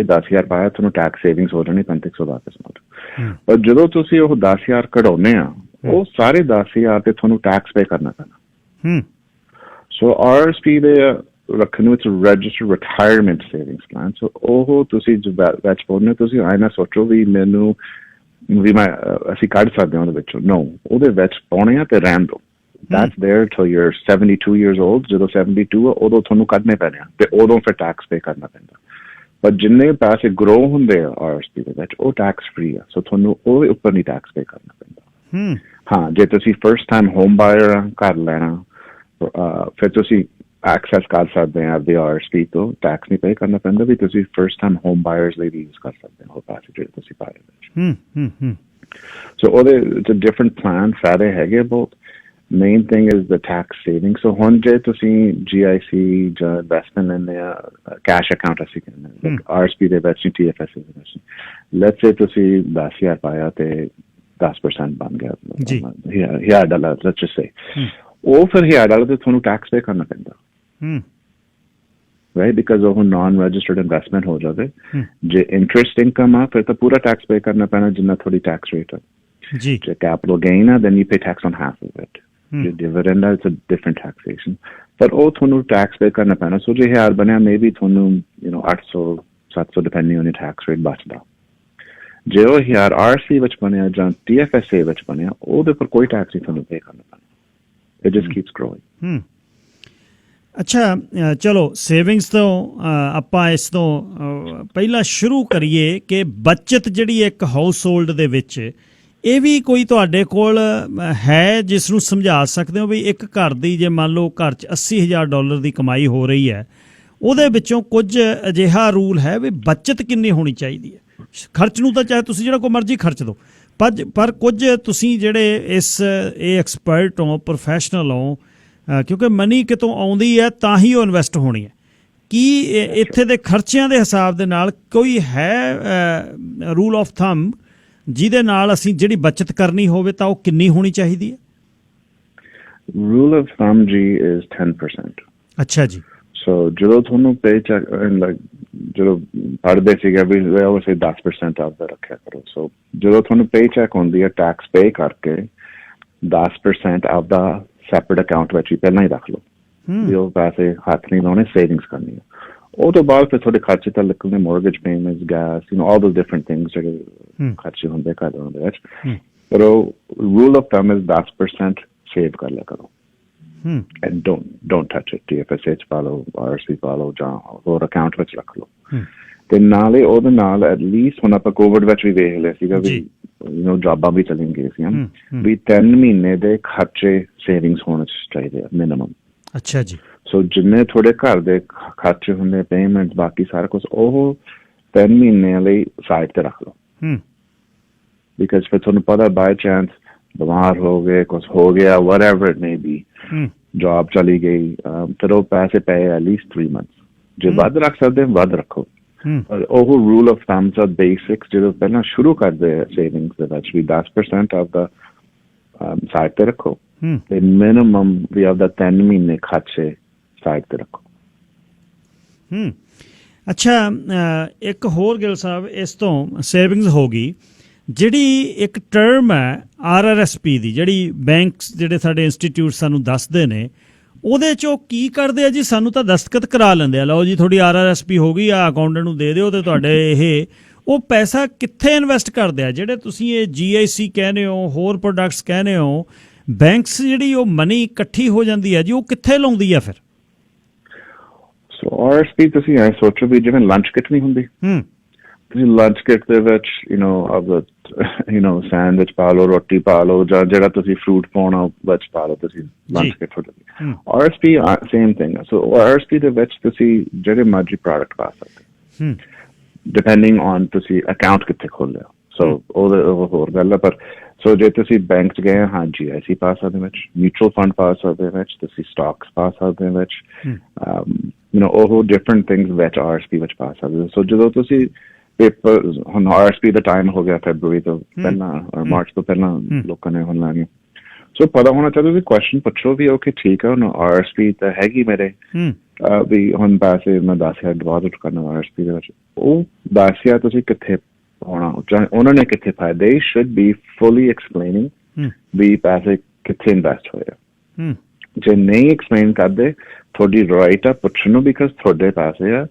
10,000 ਪਾਇਆ ਤੁਹਾਨੂੰ ਟੈਕਸ ਸੇਵਿੰਗਸ ਹੋ ਜਾਣੀ 3500 ਵਾਪਸ ਮਿਲ ਜੂ। ਪਰ ਜਦੋਂ ਤੁਸੀਂ ਉਹ 10,000 ਕਢਾਉਂਦੇ ਆ ਉਹ ਸਾਰੇ 10,000 ਤੇ ਤੁਹਾਨੂੰ ਟੈਕਸ ਪੇ ਕਰਨਾ ਪੈਣਾ। ਸੋ RSP ਦੇ ਰੱਖਣ ਵਿੱਚ ਰਜਿਸਟਰਡ ਰਿਟਾਇਰਮੈਂਟ ਸੇਵਿੰਗਸ ਪਲਾਨ, ਸੋ ਉਹ ਤੁਸੀਂ ਵਿੱਚ ਪਾਉਂਦੇ ਤੁਸੀਂ ਆਏ ਨਾ ਸੋਚੋ ਵੀ ਮੈਨੂੰ ਵੀ ਮੈਂ ਅਸੀਂ ਕੱਢ ਸਕਦੇ ਹਾਂ ਉਹਦੇ ਵਿੱਚੋਂ, ਨੋ, ਉਹਦੇ ਵਿੱਚ ਪਾਉਣੇ ਆ ਤੇ ਰਹਿਣ ਦਿਓ। That's there till you're 72 years old, ਜਦੋਂ 72 ਆ ਉਦੋਂ ਤੁਹਾਨੂੰ ਕੱਢਣੇ ਪੈਣੇ ਆ ਤੇ ਉਦੋਂ ਫਿਰ ਟੈਕਸ ਪੇ ਕਰਨਾ ਪੈਂਦਾ। ਪਰ ਜਿੰਨੇ ਪੈਸੇ ਗਰੋ ਹੁੰਦੇ ਆ RSP ਦੇ ਵਿੱਚ ਉਹ ਟੈਕਸ ਫ੍ਰੀ ਆ, ਸੋ ਤੁਹਾਨੂੰ ਉਹਦੇ ਉੱਪਰ ਨਹੀਂ ਟੈਕਸ ਪੇ ਕਰਨਾ ਪੈਂਦਾ। ਹਾਂ, ਜੇ ਤੁਸੀਂ ਫਸਟ ਟਾਈਮ ਹੋਮ ਬਾਇਰ ਘਰ ਲੈਣਾ ਫਿਰ ਤੁਸੀਂ ਐਕਸੈਸ ਕਰ ਸਕਦੇ ਆ ਆਪਦੇ RSP ਤੋਂ, ਟੈਕਸ ਨਹੀਂ ਪੇ ਕਰਨਾ ਪੈਂਦਾ ਵੀ ਤੁਸੀਂ ਫਸਟ ਟਾਈਮ ਹੋਮ ਬਾਇਰਸ ਲਈ ਵੀ ਯੂਜ਼ ਕਰ ਸਕਦੇ ਹੋ ਪੈਸੇ ਜਿਹੜੇ ਤੁਸੀਂ ਪਾਏ ਵਿੱਚ। ਸੋ ਉਹਦੇ ਡਿਫਰੈਂਟ ਪਲਾਨ ਫਾਇਦੇ ਹੈਗੇ ਬਹੁਤ। Main thing is the tax saving. So ਹੁਣ ਜੇ ਤੁਸੀਂ GIC ਜਾਂ ਇਨਵੈਸਟਮੈਂਟ ਲੈਂਦੇ ਆ ਕੈਸ਼ ਅਕਾਊਂਟ ਅਸੀਂ ਕਹਿੰਦੇ RSP ਦੇ ਵਿੱਚ TFSA ਦੇ ਵਿੱਚ, ਲੈਟਸ ਸੇ ਤੁਸੀਂ 10,000 ਪਾਇਆ ਤੇ 10% ਬਣ ਗਿਆ $1,000 ਲੈਟਸ ਸੇ, ਉਹ ਫਿਰ $1,000 ਤੇ ਤੁਹਾਨੂੰ ਟੈਕਸ ਪੇ ਕਰਨਾ ਪੈਂਦਾ, ਰਾਈਟ, ਬਿਕਾਜ਼ ਉਹ ਨਾਨ ਰਜਿਸਟਰਡ ਇਨਵੈਸਟਮੈਂਟ ਹੋ ਜਾਵੇ। ਜੇ ਇੰਟਰਸਟ ਇਨਕਮ ਆ ਫਿਰ ਤਾਂ ਪੂਰਾ ਟੈਕਸ ਪੇ ਕਰਨਾ ਪੈਣਾ ਜਿੰਨਾ ਤੁਹਾਡੀ ਟੈਕਸ ਰੇਟ ਆ ਜੀ। ਜੇ ਕੈਪੀਟਲ ਗੇਨ ਆ then you pay tax on half of it। ਜੇ ਡਿਵੀਡੈਂਡ ਆ it's a different taxation, ਪਰ ਉਹ ਤੁਹਾਨੂੰ ਟੈਕਸ ਪੇ ਕਰਨਾ ਪੈਣਾ। ਸੋ ਜੇ 1,000 ਬਣਿਆ ਮੇਬੀ ਤੁਹਾਨੂੰ 800-700 ਡਿਪੈਂਡਿੰਗ ਔਨ ਟੈਕਸ ਰੇਟ ਬਚਦਾ। ਜੇ ਉਹ 1,000 RSP ਵਿੱਚ ਬਣਿਆ ਜਾਂ TFSA ਵਿੱਚ ਬਣਿਆ ਉਹਦੇ ਉੱਪਰ ਕੋਈ ਟੈਕਸ ਨਹੀਂ ਤੁਹਾਨੂੰ ਪੇ ਕਰਨਾ ਪੈਣਾ। It just keeps growing। ਅੱਛਾ, ਚਲੋ ਸੇਵਿੰਗਸ ਤੋਂ ਆਪਾਂ ਇਸ ਤੋਂ ਪਹਿਲਾਂ ਸ਼ੁਰੂ ਕਰੀਏ ਕਿ ਬੱਚਤ ਜਿਹੜੀ ਇੱਕ ਹਾਊਸ ਹੋਲਡ ਦੇ ਵਿੱਚ ਇਹ ਵੀ ਕੋਈ ਤੁਹਾਡੇ ਕੋਲ ਹੈ ਜਿਸ ਨੂੰ ਸਮਝਾ ਸਕਦੇ ਹੋ ਵੀ ਇੱਕ ਘਰ ਦੀ ਜੇ ਮੰਨ ਲਓ ਘਰ 'ਚ $80,000 ਦੀ ਕਮਾਈ ਹੋ ਰਹੀ ਹੈ ਉਹਦੇ ਵਿੱਚੋਂ ਕੁਝ ਅਜਿਹਾ ਰੂਲ ਹੈ ਵੀ ਬੱਚਤ ਕਿੰਨੀ ਹੋਣੀ ਚਾਹੀਦੀ ਹੈ? ਖਰਚ ਨੂੰ ਤਾਂ ਚਾਹੇ ਤੁਸੀਂ ਜਿਹੜਾ ਕੋਈ ਮਰਜ਼ੀ ਖਰਚ ਦਿਓ, ਪਰ ਕੁਝ ਤੁਸੀਂ ਜਿਹੜੇ ਇਹ ਐਕਸਪਰਟ ਹੋ, ਪ੍ਰੋਫੈਸ਼ਨਲ ਹੋ, ਕਿਉਂਕਿ ਮਨੀ ਕਿਤੋਂ ਆਉਂਦੀ ਹੈ ਤਾਂ ਹੀ ਉਹ ਇਨਵੈਸਟ ਹੋਣੀ ਹੈ, ਕੀ ਇੱਥੇ ਦੇ ਖਰਚਿਆਂ ਦੇ ਹਿਸਾਬ ਦੇ ਨਾਲ ਕੋਈ ਹੈ ਰੂਲ ਆਫ ਥੰਬ ਜਿਹਦੇ ਨਾਲ ਅਸੀਂ ਜਿਹੜੀ ਬੱਚਤ ਕਰਨੀ ਹੋਵੇ ਤਾਂ ਉਹ ਕਿੰਨੀ ਹੋਣੀ ਚਾਹੀਦੀ ਹੈ? ਰੂਲ ਆਫ ਥੰਬ ਜੀ ਇਜ਼ 10%। ਅੱਛਾ ਜੀ। ਸੋ ਜਦੋਂ ਤੁਹਾਨੂੰ ਪੇ ਚੈੱਕ ਜਦੋਂ ਪੜ੍ਹਦੇ ਸੀਗੇ ਵੀ ਉਹ 10% ਆਪਦਾ ਰੱਖਿਆ ਕਰੋ। ਸੋ ਜਦੋਂ ਤੁਹਾਨੂੰ ਪੇ ਚੈੱਕ ਹੁੰਦੀ ਹੈ ਟੈਕਸ ਪੇ ਕਰਕੇ 10% ਆਪਦਾ ਸੈਪਰੇਟ ਅਕਾਊਂਟ ਵਿੱਚ ਹੀ ਪਹਿਲਾਂ ਹੀ ਰੱਖ ਲਓ ਵੀ ਉਹ ਪੈਸੇ ਹੱਥ ਨਹੀਂ ਲਾਉਣੇ, ਸੇਵਿੰਗਸ ਕਰਨੀ ਹੈ। ਉਹ ਤੋਂ ਬਾਅਦ ਫਿਰ ਤੁਹਾਡੇ ਖਰਚੇ ਤਾਂ ਲੱਗਣੇ, mortgage payments, gas, all those different things ਜਿਹੜੇ ਖਰਚੇ ਹੁੰਦੇ ਘਰ ਦੇ ਵਿੱਚ। ਪਰ ਉਹ rule of thumb is 10% save ਕਰ ਲਿਆ ਕਰੋ। And don't touch it। TFSA ਚ ਪਾ ਲਓ, RSP ਪਾ ਲਓ ਜਾਂ ਹੋਰ ਅਕਾਊਂਟ ਵਿੱਚ ਰੱਖ ਲਓ। ਤੇ ਨਾਲੇ ਉਹਦੇ ਨਾਲ ਐਟਲੀਸਟ ਹੁਣ ਆਪਾਂ ਕੋਵਿਡ ਵਿੱਚ ਵੀ ਵੇਖ ਲਿਆ ਸੀਗਾ ਵੀ ਜੌਬਾਂ ਵੀ ਚਲੀਆਂ ਗਈਆਂ ਸੀ ਵੀ 3 ਮਹੀਨੇ ਦੇ ਖਰਚੇ ਸੇਵਿੰਗਸ ਹੋਣੇ ਚਾਹੀਦੇ ਆ ਮਿਨੀਮਮ। ਅੱਛਾ ਜੀ। ਸੋ ਜਿੰਨੇ ਤੁਹਾਡੇ ਘਰ ਦੇ ਖਰਚੇ ਹੁੰਦੇ, ਪੇਮੈਂਟ, ਬਾਕੀ ਸਾਰਾ ਕੁਛ ਉਹ 3 ਮਹੀਨਿਆਂ ਲਈ ਸਾਈਡ ਤੇ ਰੱਖ ਲਓ। ਬਿਕਾਜ਼ ਫਿਰ ਤੁਹਾਨੂੰ ਪਤਾ ਬਾਈ ਚਾਂਸ ਬਿਮਾਰ ਹੋ ਗਏ, ਕੁਛ ਹੋ ਗਿਆ, whatever it may be, job ਚਲੀ ਗਈ, ਫਿਰ ਉਹ ਪੈਸੇ ਪਏ ਐਟਲੀਸਟ 3 months। ਜੇ ਵੱਧ ਰੱਖ ਸਕਦੇ ਵੱਧ ਰੱਖੋ। ਉਹ ਰੂਲ ਆਫ ਥੰਬਸ ਆ ਬੇਸਿਕਸ ਜਦੋਂ ਪਹਿਲਾਂ ਸ਼ੁਰੂ ਕਰਦੇ ਸੇਵਿੰਗਸ ਦੇ ਵਿੱਚ ਵੀ 10% ਆਪਦਾ ਸਾਈਡ ਤੇ ਰੱਖੋ ਤੇ ਮਿਨੀਮਮ ਵੀ ਆਪਦਾ 3 ਮਹੀਨੇ ਖਰਚੇ ਸਾਈਡ ਤੇ ਰੱਖੋ। ਅੱਛਾ, ਇੱਕ ਹੋਰ ਗਿਲ ਸਾਹਿਬ, ਇਸ ਤੋਂ ਸੇਵਿੰਗਸ ਹੋ ਗਈ ਜਿਹੜੀ ਇੱਕ ਟਰਮ ਹੈ RRSP ਦੀ, ਜਿਹੜੀ ਬੈਂਕਸ ਜਿਹੜੇ ਸਾਡੇ ਇੰਸਟੀਚਿਊਟ ਸਾਨੂੰ ਦੱਸਦੇ ਨੇ, ਉਹਦੇ 'ਚ ਉਹ ਕੀ ਕਰਦੇ ਆ ਜੀ? ਸਾਨੂੰ ਤਾਂ ਦਸਤਖਤ ਕਰਾ ਲੈਂਦੇ ਆ, ਲਓ ਜੀ ਤੁਹਾਡੀ RRSP ਹੋ ਗਈ ਆ, ਅਕਾਊਂਟੈਂਟ ਨੂੰ ਦੇ ਦਿਓ ਤੇ ਤੁਹਾਡੇ ਇਹ, ਉਹ ਪੈਸਾ ਕਿੱਥੇ ਇਨਵੈਸਟ ਕਰਦੇ ਆ? ਜਿਹੜੇ ਤੁਸੀਂ ਇਹ GIC ਕਹਿੰਦੇ ਹੋ, ਹੋਰ ਪ੍ਰੋਡਕਟਸ ਕਹਿੰਦੇ ਹੋ, ਬੈਂਕਸ ਜਿਹੜੀ ਉਹ ਮਨੀ ਇਕੱਠੀ ਹੋ ਜਾਂਦੀ ਹੈ ਜੀ, ਉਹ ਕਿੱਥੇ ਲਾਉਂਦੀ ਆ ਫਿਰ? ਸੋ RRSP ਤੁਸੀਂ ਐ ਸੋਚੋ ਵੀ ਜਿਵੇਂ ਲੰਚ ਕਿਟ ਨਹੀਂ ਹੁੰਦੀ, ਤੁਸੀਂ ਲੰਚ ਕਿਟ ਦੇ ਵਿੱਚ ਸੈਂਡਵਿਚ ਪਾ ਲਓ, ਰੋਟੀ ਪਾ ਲਓ, ਜਾਂ ਜਿਹੜਾ ਤੁਸੀਂ ਫਰੂਟ ਪਾਉਣਾ ਵਿੱਚ ਪਾ ਲਓ, ਤੁਸੀਂ ਲੰਚ ਕਿਟ ਹੋ ਜਾਂਦੀ। RRSP same thing. So RRSP ਦੇ ਵਿੱਚ ਤੁਸੀਂ ਜਿਹੜੇ ਮਰਜ਼ੀ ਪ੍ਰੋਡਕਟ ਪਾ ਸਕਦੇ, ਡਿਪੈਂਡਿੰਗ ਔਨ ਤੁਸੀਂ ਅਕਾਊਂਟ ਕਿੱਥੇ ਖੋਲਿਆ। ਸੋ ਉਹ ਹੋਰ ਗੱਲ ਹੈ। ਪਰ ਸੋ ਜੇ ਤੁਸੀਂ ਬੈਂਕ 'ਚ ਗਏ, ਹਾਂ GIC ਪਾ ਸਕਦੇ ਵਿੱਚ, ਮਿਊਚੁਅਲ ਫੰਡ ਪਾ ਸਕਦੇ ਵਿੱਚ, ਤੁਸੀਂ ਸਟਾਕਸ ਪਾ ਸਕਦੇ ਵਿੱਚ, ਉਹ ਡਿਫਰੈਂਟ ਥਿੰਗਸ ਵਿੱਚ RRSP ਵਿੱਚ ਪਾ ਸਕਦੇ। ਸੋ ਜਦੋਂ ਤੁਸੀਂ ਪੇਪਰ, ਹੁਣ RRSP ਦਾ ਟਾਈਮ ਹੋ ਗਿਆ ਫੈਬਰੂਰੀ ਤੋਂ ਪਹਿਲਾਂ, ਮਾਰਚ ਤੋਂ ਪਹਿਲਾਂ ਲੋਕਾਂ ਨੇ ਹੁਣ ਲਾਣੀ। ਸੋ ਪਤਾ ਹੋਣਾ ਚਾਹੀਦਾ, ਤੁਸੀਂ ਕੁਐਸਚਨ ਪੁੱਛੋ ਵੀ ਓਕੇ ਠੀਕ ਹੈ, ਹੁਣ RRSP ਤਾਂ ਹੈਗੀ ਮੇਰੇ, ਵੀ ਹੁਣ ਪੈਸੇ ਮੈਂ 10,000 ਡਿਪੋਜ਼ਿਟ ਕਰਨਾ RRSP ਦੇ ਵਿੱਚ, ਉਹ 10,000 ਤੁਸੀਂ ਕਿੱਥੇ ਪਾਉਣਾ, ਉਹਨਾਂ ਨੇ ਕਿੱਥੇ ਪਾਇਆ? They should be fully explaining ਵੀ ਪੈਸੇ ਕਿੱਥੇ ਇਨਵੈਸਟ ਹੋਏ ਆ। ਜੇ ਨਹੀਂ ਐਕਸਪਲੇਨ ਕਰਦੇ, ਤੁਹਾਡੀ ਰਾਈਟ ਆ ਪੁੱਛਣ ਨੂੰ, ਬਿਕਾਜ਼ ਤੁਹਾਡੇ ਪੈਸੇ ਆ,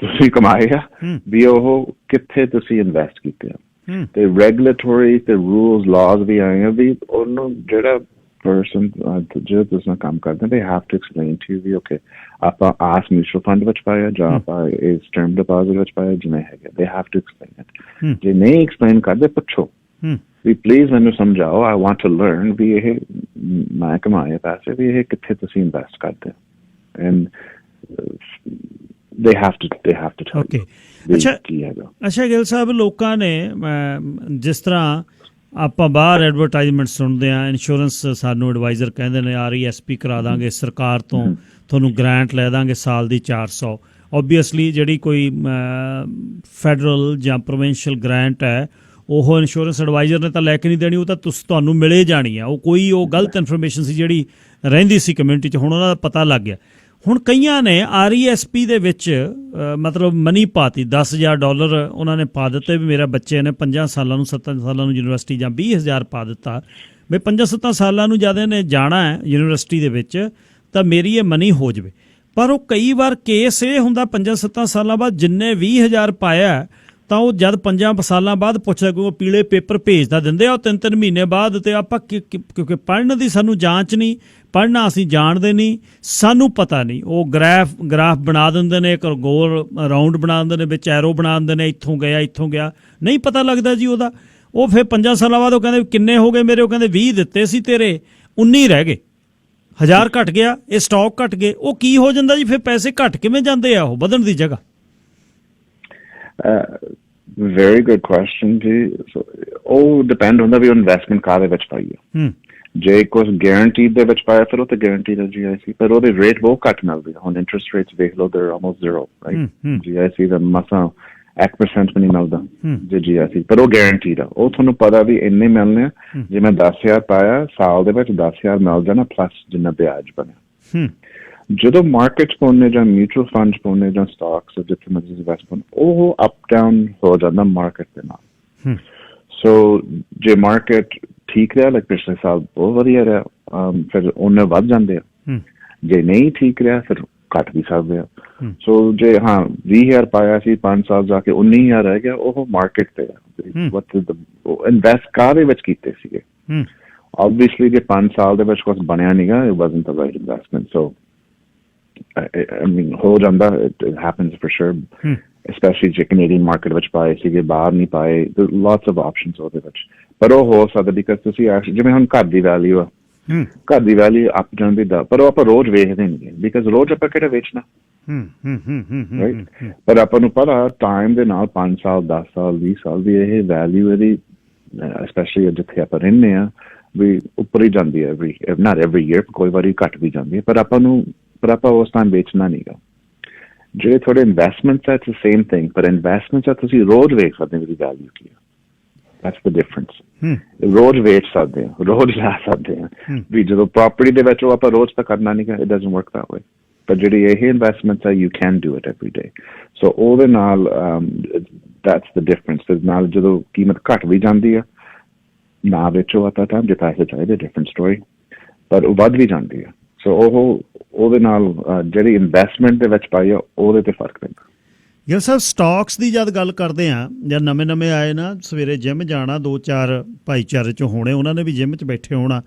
ਤੁਸੀਂ ਕਮਾਏ ਆ, ਵੀ ਉਹ ਕਿੱਥੇ ਤੁਸੀਂ ਇਨਵੈਸਟ ਕੀਤੇ ਆ। ਤੇ ਰੈਗੂਲੇਟਰੀ ਤੇ ਰੂਲਸ ਲਾਜ਼ ਵੀ ਆਏ ਆ ਵੀ ਉਹਨੂੰ ਜਿਹੜਾ ਪਰਸਨ ਜਿਹੜਾ ਤੁਸੀਂ ਨਾਲ ਕੰਮ ਕਰਦੇ, they have to explain to you ਵੀ ਓਕੇ ਆਪਾਂ ਆਸ ਮਿਊਚੁਅਲ ਫੰਡ ਵਿੱਚ ਪਾਇਆ ਜਾਂ ਆਪਾਂ ਇਸ ਟਰਮ ਡਿਪੋਜ਼ਿਟ ਵਿੱਚ ਪਾਇਆ, ਜਿਵੇਂ ਹੈਗਾ, ਦੇ ਹੈਵ ਟੂ ਐਕਸਪਲੇਨ ਇਟ। ਜੇ ਨਹੀਂ ਐਕਸਪਲੇਨ ਕਰਦੇ, ਪੁੱਛੋ ਵੀ ਪਲੀਜ਼ ਮੈਨੂੰ ਸਮਝਾਓ, ਆਈ ਵਾਂਟ ਟੂ ਲਰਨ ਵੀ ਇਹ ਮੈਂ ਕਮਾਏ ਪੈਸੇ ਵੀ ਇਹ ਕਿੱਥੇ ਤੁਸੀਂ ਇਨਵੈਸਟ ਕਰਦੇ। And they have to tell okay you। ਅੱਛਾ ਗਿੱਲ ਸਾਹਿਬ, ਲੋਕਾਂ ਨੇ ਜਿਸ ਤਰ੍ਹਾਂ ਆਪਾਂ ਬਾਹਰ ਐਡਵਰਟਾਈਜ਼ਮੈਂਟ ਸੁਣਦੇ ਆ, ਇੰਸ਼ੋਰੈਂਸ ਸਾਨੂੰ ਐਡਵਾਈਜ਼ਰ ਕਹਿੰਦੇ ਨੇ RESP ਕਰਾ ਦਾਂਗੇ ਸਰਕਾਰ ਤੋਂ, ਤੁਹਾਨੂੰ ਗ੍ਰਾਂਟ ਲੈ ਦਾਂਗੇ ਸਾਲ ਦੀ 400। ਓਬਵੀਅਸਲੀ ਜਿਹੜੀ ਕੋਈ ਫੈਡਰਲ ਜਾਂ ਪ੍ਰੋਵਿੰਸ਼ੀਅਲ ਗ੍ਰਾਂਟ ਹੈ, ਉਹ ਇੰਸ਼ੋਰੈਂਸ ਐਡਵਾਈਜ਼ਰ ਨੇ ਤਾਂ ਲੈ ਕੇ ਨਹੀਂ ਦੇਣੀ, ਉਹ ਤਾਂ ਤੁਹਾਨੂੰ ਮਿਲੇ ਜਾਣੀ ਆ। ਉਹ ਗਲਤ ਇਨਫੋਰਮੇਸ਼ਨ ਸੀ ਜਿਹੜੀ ਰਹਿੰਦੀ ਸੀ ਕਮਿਊਨਿਟੀ 'ਚ, ਹੁਣ ਉਹਨਾਂ ਦਾ ਪਤਾ ਲੱਗ ਗਿਆ। ਹੁਣ ਕਈਆਂ ਨੇ RESP ਦੇ ਵਿੱਚ ਮਤਲਬ ਮਨੀ ਪਾਤੀ, $10,000 ਉਹਨਾਂ ਨੇ ਪਾ ਦਿੱਤੇ ਵੀ ਮੇਰਾ ਬੱਚੇ ਨੇ 5 ਸਾਲਾਂ ਨੂੰ 7 ਸਾਲਾਂ ਨੂੰ ਯੂਨੀਵਰਸਿਟੀ, ਜਾਂ 20,000 ਪਾ ਦਿੱਤਾ ਵੀ 5-7 ਸਾਲਾਂ ਨੂੰ ਜਦ ਇਹਨੇ ਜਾਣਾ ਹੈ ਯੂਨੀਵਰਸਿਟੀ ਦੇ ਵਿੱਚ ਤਾਂ ਮੇਰੀ ਇਹ ਮਨੀ ਹੋ ਜਾਵੇ। ਪਰ ਉਹ ਕਈ ਵਾਰ ਕੇਸ ਇਹ ਹੁੰਦਾ 5-7 ਸਾਲਾਂ ਬਾਅਦ ਜਿੰਨੇ 20,000 ਪਾਇਆ ਤਾਂ ਉਹ ਜਦ 5 ਸਾਲਾਂ ਬਾਅਦ ਪੁੱਛਦਾ, ਕਿਉਂਕਿ ਪੀਲੇ ਪੇਪਰ ਭੇਜਦਾ ਦਿੰਦੇ ਆ ਉਹ 3-3 ਮਹੀਨੇ ਬਾਅਦ, ਤੇ ਆਪਾਂ ਕਿਉਂਕਿ ਪੜ੍ਹਨ ਦੀ ਸਾਨੂੰ ਜਾਂਚ ਨਹੀਂ, ਪੜ੍ਹਨਾ ਅਸੀਂ ਜਾਣਦੇ ਨਹੀਂ, ਸਾਨੂੰ ਪਤਾ ਨਹੀਂ, ਉਹ ਗ੍ਰਾਫ ਬਣਾ ਦਿੰਦੇ ਨੇ, ਇੱਕ ਗੋਲ ਰਾਊਂਡ ਬਣਾ ਦਿੰਦੇ ਨੇ, ਵਿੱਚ ਐਰੋ ਬਣਾ ਦਿੰਦੇ ਨੇ, ਇੱਥੋਂ ਗਿਆ, ਨਹੀਂ ਪਤਾ ਲੱਗਦਾ ਜੀ ਉਹਦਾ। ਉਹ ਫਿਰ 5 ਸਾਲਾਂ ਬਾਅਦ ਉਹ ਕਹਿੰਦੇ ਕਿੰਨੇ ਹੋ ਗਏ ਮੇਰੇ, ਉਹ ਕਹਿੰਦੇ 20 ਦਿੱਤੇ ਸੀ ਤੇਰੇ, 19 ਰਹਿ ਗਏ, 1000 ਘਟ ਗਿਆ, ਇਹ ਸਟਾਕ ਘਟ ਗਏ। ਉਹ ਕੀ ਹੋ ਜਾਂਦਾ ਜੀ ਫਿਰ? ਪੈਸੇ ਘਟ ਕਿਵੇਂ ਜਾਂਦੇ ਆ ਉਹ ਵਧਣ ਦੀ ਜਗ੍ਹਾ? Very good question ਜੀ। ਉਹ ਡਿਪੈਂਡ ਹੁੰਦਾ ਵੀ ਇਨਵੈਸਟਮੈਂਟ ਕਾਹਦੇ ਵਿੱਚ ਪਾਈ ਹੈ। ਜੇ ਕੁਝ ਗਾਰੰਟੀਡ ਦੇ ਵਿੱਚ ਪਾਇਆ ਫਿਰ ਉਹ ਤਾਂ ਗਾਰੰਟੀਡ ਹੈ GIC, ਪਰ ਉਹਦੇ ਰੇਟ ਬਹੁਤ ਘੱਟ ਮਿਲਦੀ ਹੈ। ਹੁਣ ਇੰਟਰਸਟ ਰੇਟਸ ਦੇਖ ਲਓ, they're almost zero, right? GIC ਦਾ ਮਸਾਂ 1% ਵੀ ਨਹੀਂ ਮਿਲਦਾ ਜੇ GIC, ਪਰ ਉਹ ਗਾਰੰਟੀਡ ਆ, ਉਹ ਤੁਹਾਨੂੰ ਪਤਾ ਵੀ ਇੰਨੇ ਮਿਲਣੇ ਆ। ਜੇ ਮੈਂ 10,000 ਪਾਇਆ, ਸਾਲ ਦੇ ਵਿੱਚ 10,000 ਮਿਲ ਜਾਣਾ ਪਲੱਸ ਜਿੰਨਾ ਵਿਆਜ ਬਣਿਆ। ਜਦੋਂ ਮਾਰਕੀਟ 'ਚ ਪਾਉਂਦੇ ਜਾਂ ਮਿਊਚੁਅਲ ਫੰਡ 'ਚ ਪਾਉਂਦੇ ਜਾਂ ਸਟਾਕਸ ਜਿੱਥੇ ਮਰਜ਼ੀ ਇਨਵੈਸਟ ਪਾਉਂਦੇ, ਉਹ ਅਪ ਡਾਊਨ ਹੋ ਜਾਂਦਾ ਮਾਰਕੀਟ ਦੇ ਨਾਲ। ਸੋ ਜੇ ਮਾਰਕੀਟ ਠੀਕ ਰਿਹਾ, ਲਾਈਕ ਪਿਛਲੇ ਸਾਲ ਬਹੁਤ ਵਧੀਆ ਰਿਹਾ, ਫਿਰ ਉਹਨੇ ਵੱਧ ਜਾਂਦੇ ਆ। ਜੇ ਨਹੀਂ ਠੀਕ ਰਿਹਾ ਫਿਰ ਘੱਟ ਵੀ ਸਕਦੇ ਆ। ਸੋ ਜੇ 20,000 ਪਾਇਆ ਸੀ, 5 ਸਾਲ ਜਾ ਕੇ 19,000 ਰਹਿ ਗਿਆ, ਉਹ ਮਾਰਕੀਟ ਤੇ ਇਨਵੈਸਟ ਕਾਹਦੇ ਵਿੱਚ ਕੀਤੇ ਸੀਗੇ। Obviously ਜੇ 5 ਸਾਲ ਦੇ ਵਿੱਚ ਕੁਛ ਬਣਿਆ ਨੀਗਾ, it wasn't the right investment। So I mean ਹੋ ਜਾਂਦਾ, it happens for sure, especially ਜੇ ਕੈਨੇਡੀਅਨ ਮਾਰਕੀਟ ਵਿੱਚ ਪਾਏ ਸੀਗੇ, ਬਾਹਰ ਨਹੀਂ ਪਾਏ, lots of options ਉਹਦੇ ਵਿੱਚ। ਪਰ ਉਹ ਹੋ ਸਕਦਾ ਬਿਕਾਜ਼ ਤੁਸੀਂ ਜਿਵੇਂ ਹੁਣ ਘਰ ਦੀ ਵੈਲਿਊ ਆ, ਘਰ ਦੀ ਵੈਲਿਊ ਅਪ ਜਾਂਦੀ ਦਾ, ਪਰ ਉਹ ਆਪਾਂ ਰੋਜ਼ ਵੇਚਦੇ ਨਹੀਂ, ਬਿਕਾਜ਼ ਰੋਜ਼ ਆਪਾਂ ਕਿਹੜਾ ਵੇਚਣਾ, ਰਾਈਟ? ਪਰ ਆਪਾਂ ਨੂੰ ਪਤਾ ਟਾਈਮ ਦੇ ਨਾਲ 5 ਸਾਲ 10 ਸਾਲ 20 ਸਾਲ ਵੀ ਇਹ ਵੈਲਿਊ ਇਹਦੀ, ਸਪੈਸ਼ਲੀ ਜਿੱਥੇ ਆਪਾਂ ਰਹਿੰਦੇ ਹਾਂ, ਵੀ ਉੱਪਰ ਹੀ ਜਾਂਦੀ ਹੈ। not every year, ਕੋਈ ਵਾਰੀ ਘੱਟ ਵੀ ਜਾਂਦੀ ਹੈ, ਪਰ ਆਪਾਂ ਉਸ ਟਾਈਮ ਵੇਚਣਾ ਨਹੀਂਗਾ। ਜਿਹੜੇ ਤੁਹਾਡੇ ਇਨਵੈਸਟਮੈਂਟਸ ਹੈ, ਇਟਸ ਦ ਸੇਮ ਥਿੰਗ, ਪਰ ਇਨਵੈਸਟਮੈਂਟਸ ਆ ਤੁਸੀਂ ਰੋਜ਼ ਵੇਖ ਸਕਦੇ ਹੋ ਇਹਦੀ ਵੈਲਿਊ ਕੀ ਹੈ। That's the difference। ਰੋਜ਼ ਵੇਚ ਸਕਦੇ ਹਾਂ, ਰੋਜ਼ ਲੈ ਸਕਦੇ ਹਾਂ ਵੀ ਜਦੋਂ ਪ੍ਰੋਪਰਟੀ ਦੇ ਵਿੱਚ ਉਹ ਆਪਾਂ ਰੋਜ਼ ਤਾਂ ਕਰਨਾ ਨਹੀਂ ਗਾ, it doesn't work that way। ਪਰ ਜਿਹੜੀ ਇਹ ਇਨਵੈਸਟਮੈਂਟਸ ਆ, you can do it every day। ਸੋ ਉਹਦੇ ਨਾਲ that's the difference. ਤੇ ਨਾਲ ਜਦੋਂ ਕੀਮਤ ਘਟ ਵੀ ਜਾਂਦੀ ਆ ਨਾ ਵੇਚੋ ਤਾਂ ਜੇ ਪੈਸੇ ਚਾਹੀਦੇ ਡਿਫਰੈਂਟ ਸਟੋਰੀ, ਪਰ ਉਹ ਵੱਧ ਵੀ ਜਾਂਦੀ ਆ। ਸੋ ਉਹਦੇ ਨਾਲ ਜਿਹੜੀ ਇਨਵੈਸਟਮੈਂਟ ਦੇ ਵਿੱਚ ਪਾਈ ਆ ਉਹਦੇ ਤੇ ਫਰਕ ਪੈਂਦਾ। ਗਿੱਲ ਸਾਹਿਬ, ਸਟਾਕਸ ਦੀ ਜਦ ਗੱਲ ਕਰਦੇ ਆ, ਜਦ ਨਵੇਂ ਆਏ ਨਾ, ਸਵੇਰੇ ਜਿਮ ਜਾਣਾ, 2-4 ਭਾਈਚਾਰੇ 'ਚੋਂ ਹੋਣੇ, ਉਹਨਾਂ ਨੇ ਵੀ ਜਿਮ 'ਚ ਬੈਠੇ ਹੋਣਾ,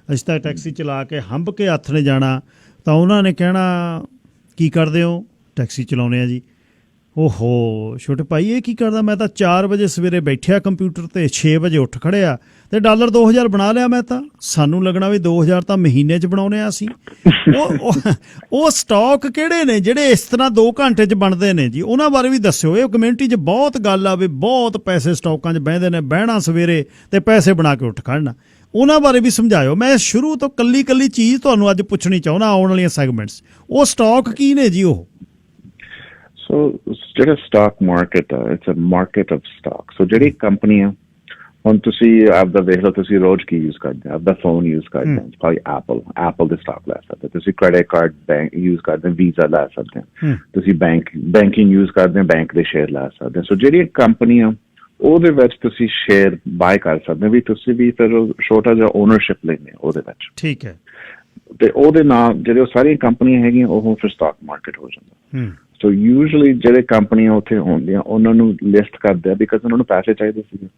ਅਸੀਂ ਤਾਂ ਟੈਕਸੀ ਚਲਾ ਕੇ ਹੰਭ ਕੇ ਹੱਥ ਨੇ ਜਾਣਾ, ਤਾਂ ਉਹਨਾਂ ਨੇ ਕਹਿਣਾ ਕੀ ਕਰਦੇ ਹੋ? ਟੈਕਸੀ ਚਲਾਉਂਦੇ ਆ ਜੀ। ਓਹੋ ਛੋਟੇ ਭਾਈ, ਇਹ ਕੀ ਕਰਦਾ? ਮੈਂ ਤਾਂ 4 ਵਜੇ ਸਵੇਰੇ ਬੈਠਿਆ ਕੰਪਿਊਟਰ ਤੇ, 6 ਵਜੇ ਉੱਠ ਖੜਿਆ ਤੇ ਡਾਲਰ 2000 ਬਣਾ ਲਿਆ ਮੈਂ ਤਾਂ। ਸਾਨੂੰ ਲੱਗਣਾ ਵੀ 2000 ਤਾਂ ਮਹੀਨੇ 'ਚ ਬਣਾਉਣੇ ਆ ਅਸੀਂ। ਉਹ ਸਟਾਕ ਕਿਹੜੇ ਨੇ ਜਿਹੜੇ ਇਸ ਤਰ੍ਹਾਂ 2 ਘੰਟੇ 'ਚ ਬਣਦੇ ਨੇ ਜੀ? ਉਹਨਾਂ ਬਾਰੇ ਵੀ ਦੱਸਿਓ। ਇਹ ਕਮਿਊਨਿਟੀ 'ਚ ਬਹੁਤ ਗੱਲ ਆ ਵੀ ਬਹੁਤ ਪੈਸੇ ਸਟਾਕਾਂ 'ਚ ਬਹਿੰਦੇ ਨੇ, ਬਹਿਣਾ ਸਵੇਰੇ ਤੇ ਪੈਸੇ ਬਣਾ ਕੇ ਉੱਠ ਖੜਨਾ, ਉਹਨਾਂ ਬਾਰੇ ਵੀ ਸਮਝਾਇਓ। ਮੈਂ ਸ਼ੁਰੂ ਤੋਂ ਕੱਲੀ ਚੀਜ਼ ਤੁਹਾਨੂੰ ਅੱਜ ਪੁੱਛਣੀ ਚਾਹੁੰਦਾ ਆਉਣ ਵਾਲੀਆਂ ਸੈਗਮੈਂਟਸ, ਉਹ ਸਟਾਕ ਕੀ ਨੇ ਜੀ? ਉਹ ਸੋ ਜਿਹੜਾ ਸਟਾਕ ਮਾਰਕੀਟ ਆ, it's uh market of stock. So ਜਿਹੜੀ ਕੰਪਨੀ ਆ, ਹੁਣ ਤੁਸੀਂ ਆਪਦਾ ਵੇਖ ਲਓ, ਤੁਸੀਂ ਰੋਜ਼ ਕੀ ਯੂਜ਼ ਕਰਦੇ ਆ? ਆਪਦਾ ਫੋਨ ਯੂਜ਼ ਕਰਦੇ ਆ, ਭਾਈ ਐਪਲ ਦੇ ਸਟਾਕ ਲੈ ਸਕਦੇ। ਤੁਸੀਂ ਕ੍ਰੈਡਿਟ ਕਾਰਡ ਬੈਂਕ ਯੂਜ਼ ਕਰਦੇ ਆ, ਵੀਜ਼ਾ ਲੈ ਸਕਦੇ ਆ। ਤੁਸੀਂ ਬੈਂਕਿੰਗ ਯੂਜ਼ ਕਰਦੇ ਆ, ਬੈਂਕ ਦੇ ਸ਼ੇਅਰ ਲੈ ਸਕਦੇ ਆ। ਸੋ ਜਿਹੜੀ ਕੰਪਨੀ ਆ ਉਹਦੇ ਵਿੱਚ ਤੁਸੀਂ ਸ਼ੇਅਰ ਬਾਏ ਕਰ ਸਕਦੇ ਵੀ, ਤੁਸੀਂ ਵੀ ਫਿਰ ਛੋਟਾ ਜਿਹਾ ਓਨਰਸ਼ਿਪ ਲੈਂਦੇ ਉਹਦੇ ਵਿੱਚ। ਠੀਕ ਹੈ। ਤੇ ਉਹਦੇ ਨਾਲ ਜਿਹੜੇ ਉਹ ਸਾਰੀਆਂ ਕੰਪਨੀਆਂ ਹੈਗੀਆਂ ਉਹ ਫਿਰ ਸਟਾਕ ਮਾਰਕੀਟ ਹੋ ਜਾਂਦਾ। ਸੋ ਯੂਜੂਅਲੀ ਜਿਹੜੇ ਕੰਪਨੀਆਂ ਉੱਥੇ ਹੁੰਦੀਆਂ ਉਹਨਾਂ ਨੂੰ ਲਿਸਟ ਕਰਦੇ ਆ ਬਿਕਾਜ਼ ਉਹਨਾਂ ਨੂੰ ਪੈਸੇ ਚਾਹੀਦੇ ਸੀਗੇ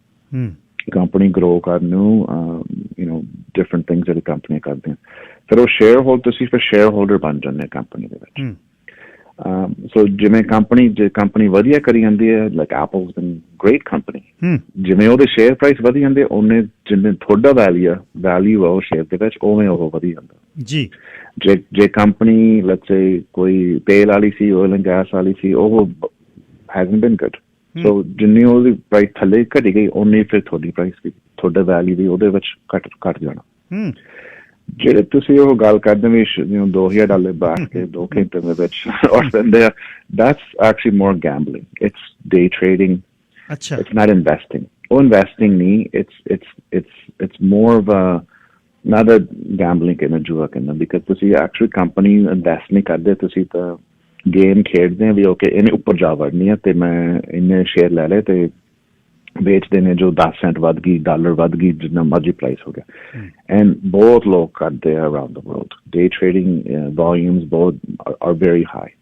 ਕੰਪਨੀ ਗਰੋ ਕਰਨ ਨੂੰ, ਡਿਫਰੈਂਟ ਥਿੰਗਸ ਜਿਹੜੀ ਕੰਪਨੀਆਂ ਕਰਦੀਆਂ। ਫਿਰ ਉਹ ਤੁਸੀਂ ਫਿਰ ਸ਼ੇਅਰ ਹੋਲਡਰ ਬਣ ਜਾਂਦੇ ਕੰਪਨੀ ਦੇ ਵਿੱਚ। ਸੋ ਜਿਵੇਂ ਕੰਪਨੀ ਵਧੀਆ ਕਰੀ ਜਾਂਦੀ ਹੈ, like Apple is been great company, ਜਿਵੇਂ ਉਹਦੇ ਸ਼ੇਅਰ ਪ੍ਰਾਈਸ ਵਧੀ ਜਾਂਦੇ, ਉਹਨੇ ਜਿੰਨੇ ਤੁਹਾਡਾ ਵੈਲਿਊ ਆ ਉਹ ਸ਼ੇਅਰ ਦੇ ਵਿੱਚ, ਉਵੇਂ ਉਹ ਵਧੀ ਜਾਂਦਾ ਜੀ। ਜੇ ਕੰਪਨੀ ਲੈਟਸ ਸੇ ਕੋਈ ਤੇਲ ਵਾਲੀ ਸੀ, ਆਇਲ ਐਂਡ ਗੈਸ ਵਾਲੀ ਸੀ, ਉਹ ਹੈਜ਼ਨਟ ਬੀਨ ਗੁੱਡ। ਸੋ ਜਿੰਨੀ ਉਹਦੀ ਪ੍ਰਾਈਸ ਥੱਲੇ ਘਟੀ ਗਈ, ਉਨੀ ਫਿਰ ਤੁਹਾਡੀ ਪ੍ਰਾਈਸ ਵੀ, ਤੁਹਾਡਾ ਵੈਲਿਊ ਵੀ ਉਹਦੇ ਵਿੱਚ ਘਟ ਜਾਣਾ। ਜਿਹੜੇ ਤੁਸੀਂ ਉਹ ਗੱਲ ਕਰਦੇ ਵੀ $2000 ਬੈਠ ਕੇ 2 ਘੰਟੇ ਦੇ ਵਿੱਚ ਔਰ ਦਿੰਦੇ ਆ, that's actually more gambling. It's day trading. ਅੱਛਾ। It's not investing. ਉਹ investing ਨਹੀਂ, it's more of a another gambling ਕਹਿੰਦਾ, ਜੂਆ ਕਹਿੰਦਾ, because ਤੁਸੀਂ actually ਕੰਪਨੀ ਇਨਵੈਸਟ ਨਹੀਂ ਕਰਦੇ, ਤੁਸੀਂ ਤਾਂ ਗੇਮ ਖੇਡਦੇ ਆ ਵੀ ਓਕੇ ਇਹਨੇ ਉੱਪਰ ਜਾ ਵੜਨੀ ਆ ਤੇ ਮੈਂ ਇੰਨੇ ਸ਼ੇਅਰ ਲੈ ਲਏ ਤੇ ਵੇਚਦੇ ਨੇ, ਜੋ 10 ਸੈਂਟ ਵੱਧ ਗਈ, ਡਾਲਰ ਵੱਧ ਗਈ, ਜਿੰਨਾ ਮਰਜ਼ੀ ਪ੍ਰਾਈਸ ਹੋ ਗਿਆ। ਐਂਡ ਬਹੁਤ ਲੋਕ ਕਰਦੇ ਆ around the world. Day trading volumes ਬਹੁਤ ਆਰ ਵੈਰੀ ਹਾਈ।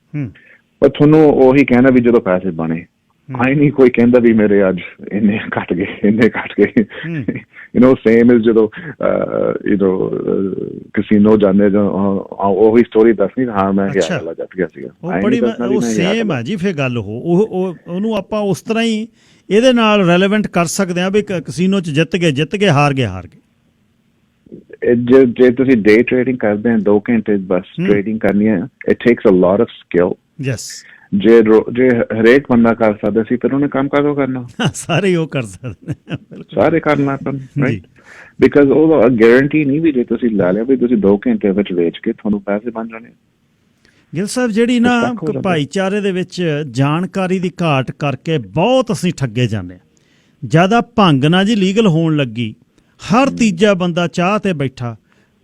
ਪਰ ਤੁਹਾਨੂੰ ਉਹੀ ਕਹਿਣਾ ਵੀ ਜਦੋਂ ਪੈਸੇ ਬਣੇ, ਆਈ ਨਹੀਂ ਕੋਈ ਕਹਿੰਦਾ ਵੀ ਮੇਰੇ ਅੱਜ ਇੰਨੇ ਘੱਟ ਗਏ। ਸੇਮ ਇਜ਼ ਜਦੋਂ ਕਸੀਨੋ ਜਾਂਦੇ, ਉਹੀ ਸਟੋਰੀ ਦੱਸਣੀ, ਹਾਂ ਮੈਂ ਜਿੱਤ ਗਿਆ ਸੀਗਾ। ਉਹ ਸੇਮ ਆ ਜੀ। ਫਿਰ ਗੱਲ ਉਹਨੂੰ ਆਪਾਂ ਉਸ ਤਰ੍ਹਾਂ ਹੀ ਇਹਦੇ ਨਾਲ ਰੈਲੇਵੈਂਟ ਕਰ ਸਕਦੇ ਹਾਂ ਵੀ ਕਸੀਨੋ 'ਚ ਜਿੱਤ ਗਏ, ਹਾਰ ਗਏ। ਜੇ ਤੁਸੀਂ ਡੇ ਟ੍ਰੇਡਿੰਗ ਕਰਦੇ ਆ 2 ਘੰਟੇ ਬਸ ਟ੍ਰੇਡਿੰਗ ਕਰਨੀ ਹੈ, it takes a lot of skill. Yes. ਜੇ ਹਰੇਕ ਬੰਦਾ ਕਰ ਸਕਦਾ ਸੀ ਫਿਰ ਉਹਨੇ ਕੰਮ ਕਦੋਂ ਕਰਨਾ? ਸਾਰੇ ਉਹ ਕਰ ਸਕਦੇ ਨੇ, ਸਾਰੇ ਕਰਨਾ ਰਾਈਟ, ਬਿਕਾਜ਼ ਉਹ ਗਾਰੰਟੀ ਨਹੀਂ ਵੀ ਜੇ ਤੁਸੀਂ ਲੈ ਲਿਆ ਵੀ ਤੁਸੀਂ 2 ਘੰਟੇ ਵਿੱਚ ਵੇਚ ਕੇ ਤੁਹਾਨੂੰ ਪੈਸੇ ਬਣ ਜਾਣੇ। ਗਿੱਲ ਸਾਹਿਬ, ਜਿਹੜੀ ਨਾ ਭਾਈਚਾਰੇ ਦੇ ਵਿੱਚ ਜਾਣਕਾਰੀ ਦੀ ਘਾਟ ਕਰਕੇ ਬਹੁਤ ਅਸੀਂ ਠੱਗੇ ਜਾਂਦੇ ਹਾਂ। ਜ਼ਿਆਦਾ ਭੰਗ ਨਾ ਜੀ ਲੀਗਲ ਹੋਣ ਲੱਗੀ, ਹਰ ਤੀਜਾ ਬੰਦਾ ਚਾਹ ਤੇ ਬੈਠਾ,